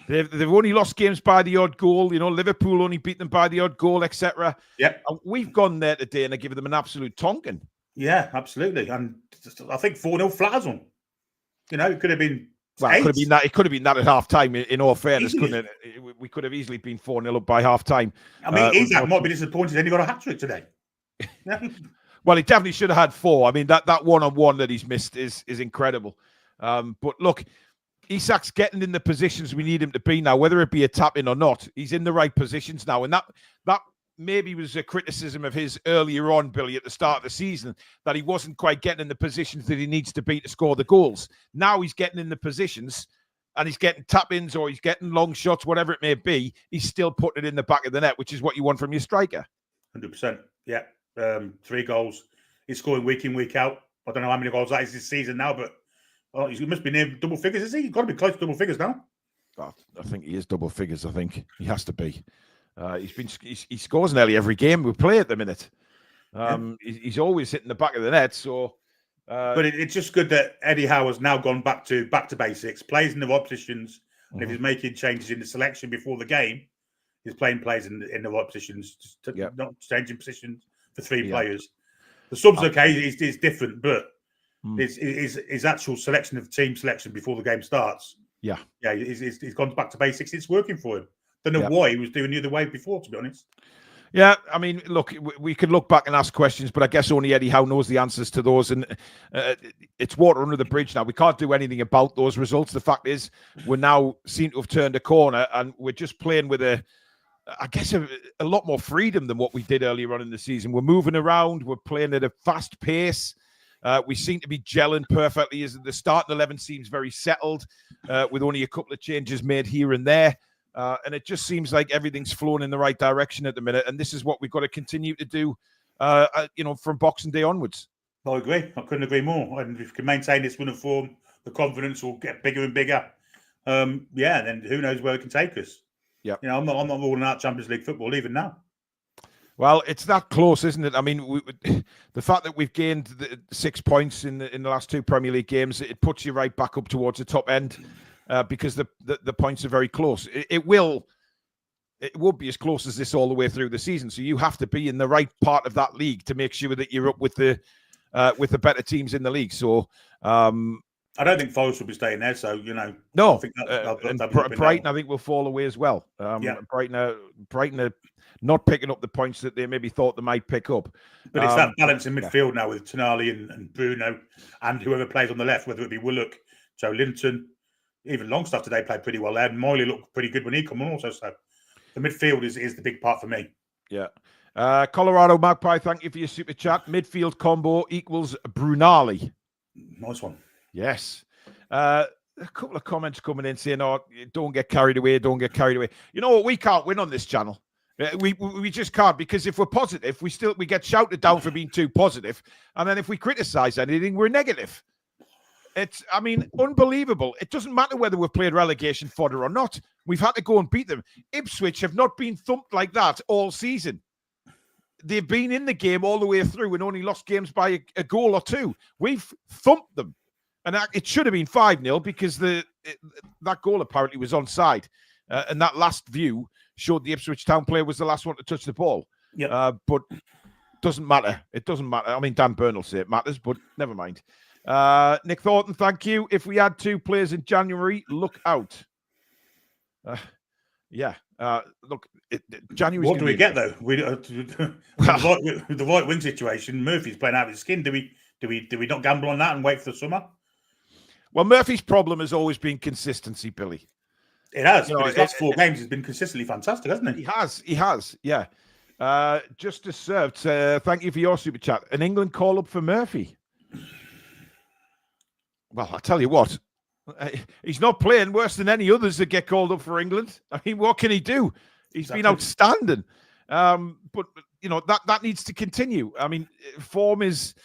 They've only lost games by the odd goal. Liverpool only beat them by the odd goal, etc. Yep. And we've gone there today and are giving them an absolute tonking. Yeah, absolutely. And I think 4-0 flatters them. It could have been. Well, it could have been that at half time. In all fairness, couldn't it? We could have easily been 4-0 up by half time. I mean, Isak might be disappointed. Then he got a hat trick today. Well, he definitely should have had 4. I mean, that one-on-one that he's missed is incredible. But look, Isak's getting in the positions we need him to be now, whether it be a tap-in or not. He's in the right positions now. And that maybe was a criticism of his earlier on, Billy, at the start of the season, that he wasn't quite getting in the positions that he needs to be to score the goals. Now he's getting in the positions and he's getting tap-ins or he's getting long shots, whatever it may be. He's still putting it in the back of the net, which is what you want from your striker. 100%. Yeah. 3 goals. He's scoring week in, week out. I don't know how many goals that is this season now, but he must be near double figures, is he? He's got to be close to double figures now. I think he is double figures. I think he has to be. He scores nearly every game we play at the minute. He's always hitting the back of the net. So, but it's just good that Eddie Howe has now gone back to basics, plays in the right positions, and if he's making changes in the selection before the game, he's playing players in the right positions, not changing positions for 3 players. The subs is different, but his actual selection of team selection before the game starts. He's gone back to basics. It's working for him. Don't know why he was doing the other way before, to be honest. Yeah, I mean, look, we can look back and ask questions, but I guess only Eddie Howe knows the answers to those, and it's water under the bridge now. We can't do anything about those results. The fact is, we now seem to have turned a corner, and we're just playing with a lot more freedom than what we did earlier on in the season. We're moving around. We're playing at a fast pace. We seem to be gelling perfectly. As the starting 11 seems very settled, with only a couple of changes made here and there. And it just seems like everything's flowing in the right direction at the minute. And this is what we've got to continue to do, from Boxing Day onwards. I agree. I couldn't agree more. And if we can maintain this run of form, the confidence will get bigger and bigger. Then who knows where it can take us. Yeah. I'm not ruling out Champions League football even now. Well, it's that close, isn't it? I mean, the fact that we've gained 6 points in the last 2 Premier League games, it puts you right back up towards the top end. Because the points are very close. It will be as close as this all the way through the season. So you have to be in the right part of that league to make sure that you're up with the better teams in the league. So I don't think Forest will be staying there. So no. I think Brighton, I think, will fall away as well. Brighton are not picking up the points that they maybe thought they might pick up. But it's that balance in midfield now with Tonali and Bruno and whoever plays on the left, whether it be Willock, Joe Linton. Even Longstaff today played pretty well there. And Miley looked pretty good when he came on also. So the midfield is the big part for me. Yeah. Colorado Magpie, thank you for your super chat. Midfield combo equals Brunali. Nice one. Yes. A couple of comments coming in saying, don't get carried away, don't get carried away. You know what? We can't win on this channel. We just can't, because if we're positive, we get shouted down for being too positive. And then if we criticize anything, we're negative. It's, unbelievable. It doesn't matter whether we've played relegation fodder or not. We've had to go and beat them. Ipswich have not been thumped like that all season. They've been in the game all the way through and only lost games by a goal or 2. We've thumped them. And it should have been 5-0 because that goal apparently was onside. And that last view showed the Ipswich Town player was the last one to touch the ball. Yep. But doesn't matter. It doesn't matter. I mean, Dan Byrne will say it matters, but never mind. Nick Thornton, thank you. If we had 2 players in January, look out. Look, January. What do we get though? The right wing situation. Murphy's playing out of his skin. Do we not gamble on that and wait for the summer? Well, Murphy's problem has always been consistency, Billy. It has. You know, his last 4 games has been consistently fantastic, hasn't he? He has. Yeah. Justice served. Thank you for your super chat. An England call up for Murphy. Well, I tell you what, he's not playing worse than any others that get called up for England. I mean, what can he do? He's been outstanding. But you know that needs to continue. I mean, form is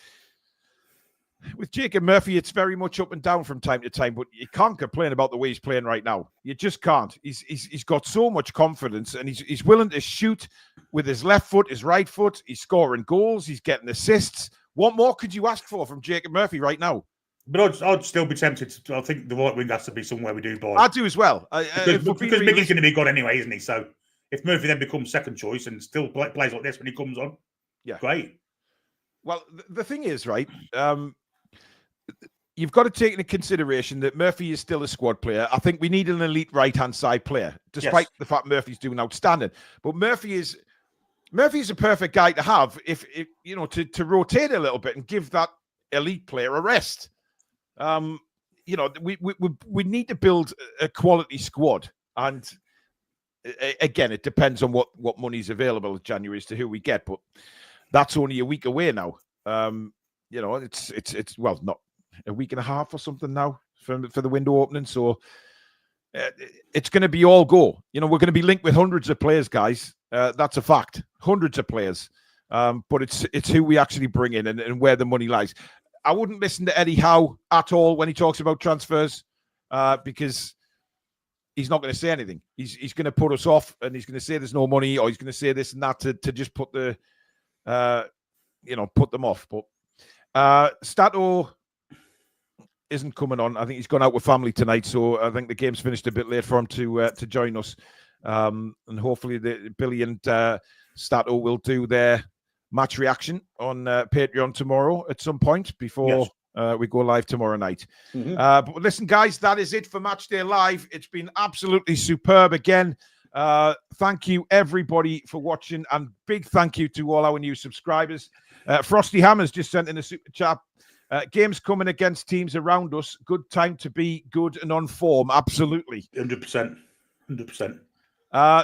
with Jacob Murphy. It's very much up and down from time to time. But you can't complain about the way he's playing right now. You just can't. He's got so much confidence, and he's willing to shoot with his left foot, his right foot. He's scoring goals. He's getting assists. What more could you ask for from Jacob Murphy right now? But I'd still be tempted to. I think the right wing has to be somewhere we do buy. I do as well. Because Miggy's going to be good anyway, isn't he? So if Murphy then becomes second choice and still plays like this when he comes on, yeah, great. Well, the thing is, right, you've got to take into consideration that Murphy is still a squad player. I think we need an elite right-hand side player, despite the fact Murphy's doing outstanding. But Murphy's a perfect guy to have if you know, to rotate a little bit and give that elite player a rest. You know, we need to build a quality squad, and again, it depends on what money's available in January as to who we get. But that's only a week away now. You know, it's well, not a week and a half or something now for the window opening. So it's going to be all go. You know, we're going to be linked with hundreds of players, guys. That's a fact. Hundreds of players. But it's who we actually bring in and where the money lies. I wouldn't listen to Eddie Howe at all when he talks about transfers because he's not going to say anything. He's going to put us off, and he's going to say there's no money, or he's going to say this and that to just put the put them off. But Stato isn't coming on. I think he's gone out with family tonight, so I think the game's finished a bit late for him to join us. And hopefully Billy and Stato will do their match reaction on Patreon tomorrow at some point before we go live tomorrow night. But listen, guys, that is it for Matchday Live. It's been absolutely superb again. Thank you, everybody, for watching, and big thank you to all our new subscribers. Frosty Hammers just sent in a super chat. Games coming against teams around us. Good time to be good and on form. Absolutely. 100%. 100%.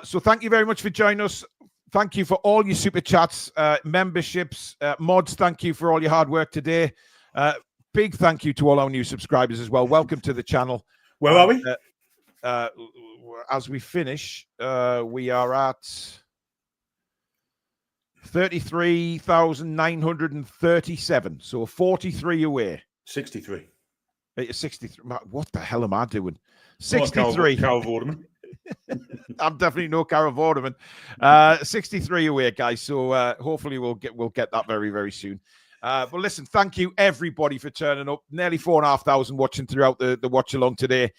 So thank you very much for joining us. Thank you for all your super chats, memberships, mods. Thank you for all your hard work today. Big thank you to all our new subscribers as well. Welcome to the channel. Where are we? As we finish, we are at 33,937. So 43 away. 63. 63. What the hell am I doing? 63. Carol Vorderman. I'm definitely no Carol Vorderman. 63 away, guys. So hopefully we'll get that very, very soon. But listen, thank you everybody for turning up. Nearly 4,500 watching throughout the watch along today.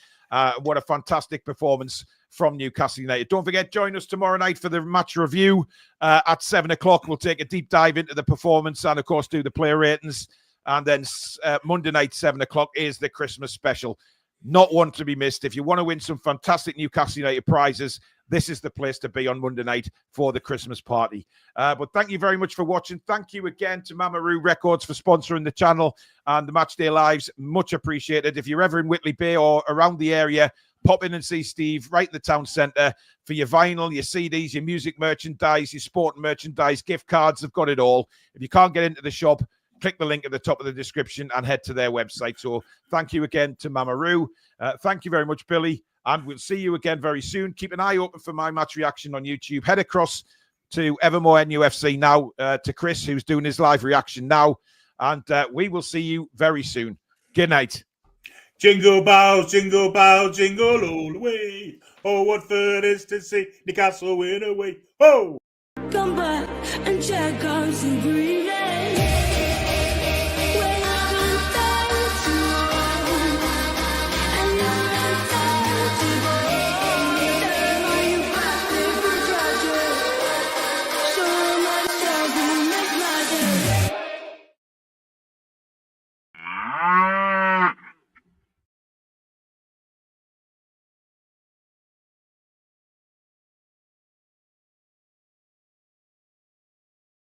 What a fantastic performance from Newcastle United. Don't forget, join us tomorrow night for the match review at 7 o'clock. We'll take a deep dive into the performance and, of course, do the player ratings. And then Monday night, 7 o'clock, is the Christmas special. Not one to be missed. If you want to win some fantastic Newcastle United prizes, this is the place to be on Monday night for the Christmas party. But thank you very much for watching. Thank you again to Mamaroo Records for sponsoring the channel and the Matchday Lives. Much appreciated. If you're ever in Whitley Bay or around the area, pop in and see Steve right in the town centre for your vinyl, your CDs, your music merchandise, your sport merchandise, gift cards. They've got it all. If you can't get into the shop, click the link at the top of the description and head to their website. So thank you again to Mamaroo. Thank you very much, Billy. And we'll see you again very soon. Keep an eye open for my match reaction on YouTube. Head across to Evermore NUFC now to Chris, who's doing his live reaction now. And we will see you very soon. Good night. Jingle bells, jingle all the way. Oh, what fun it is to see Newcastle win away. Oh! Come back and check out some green.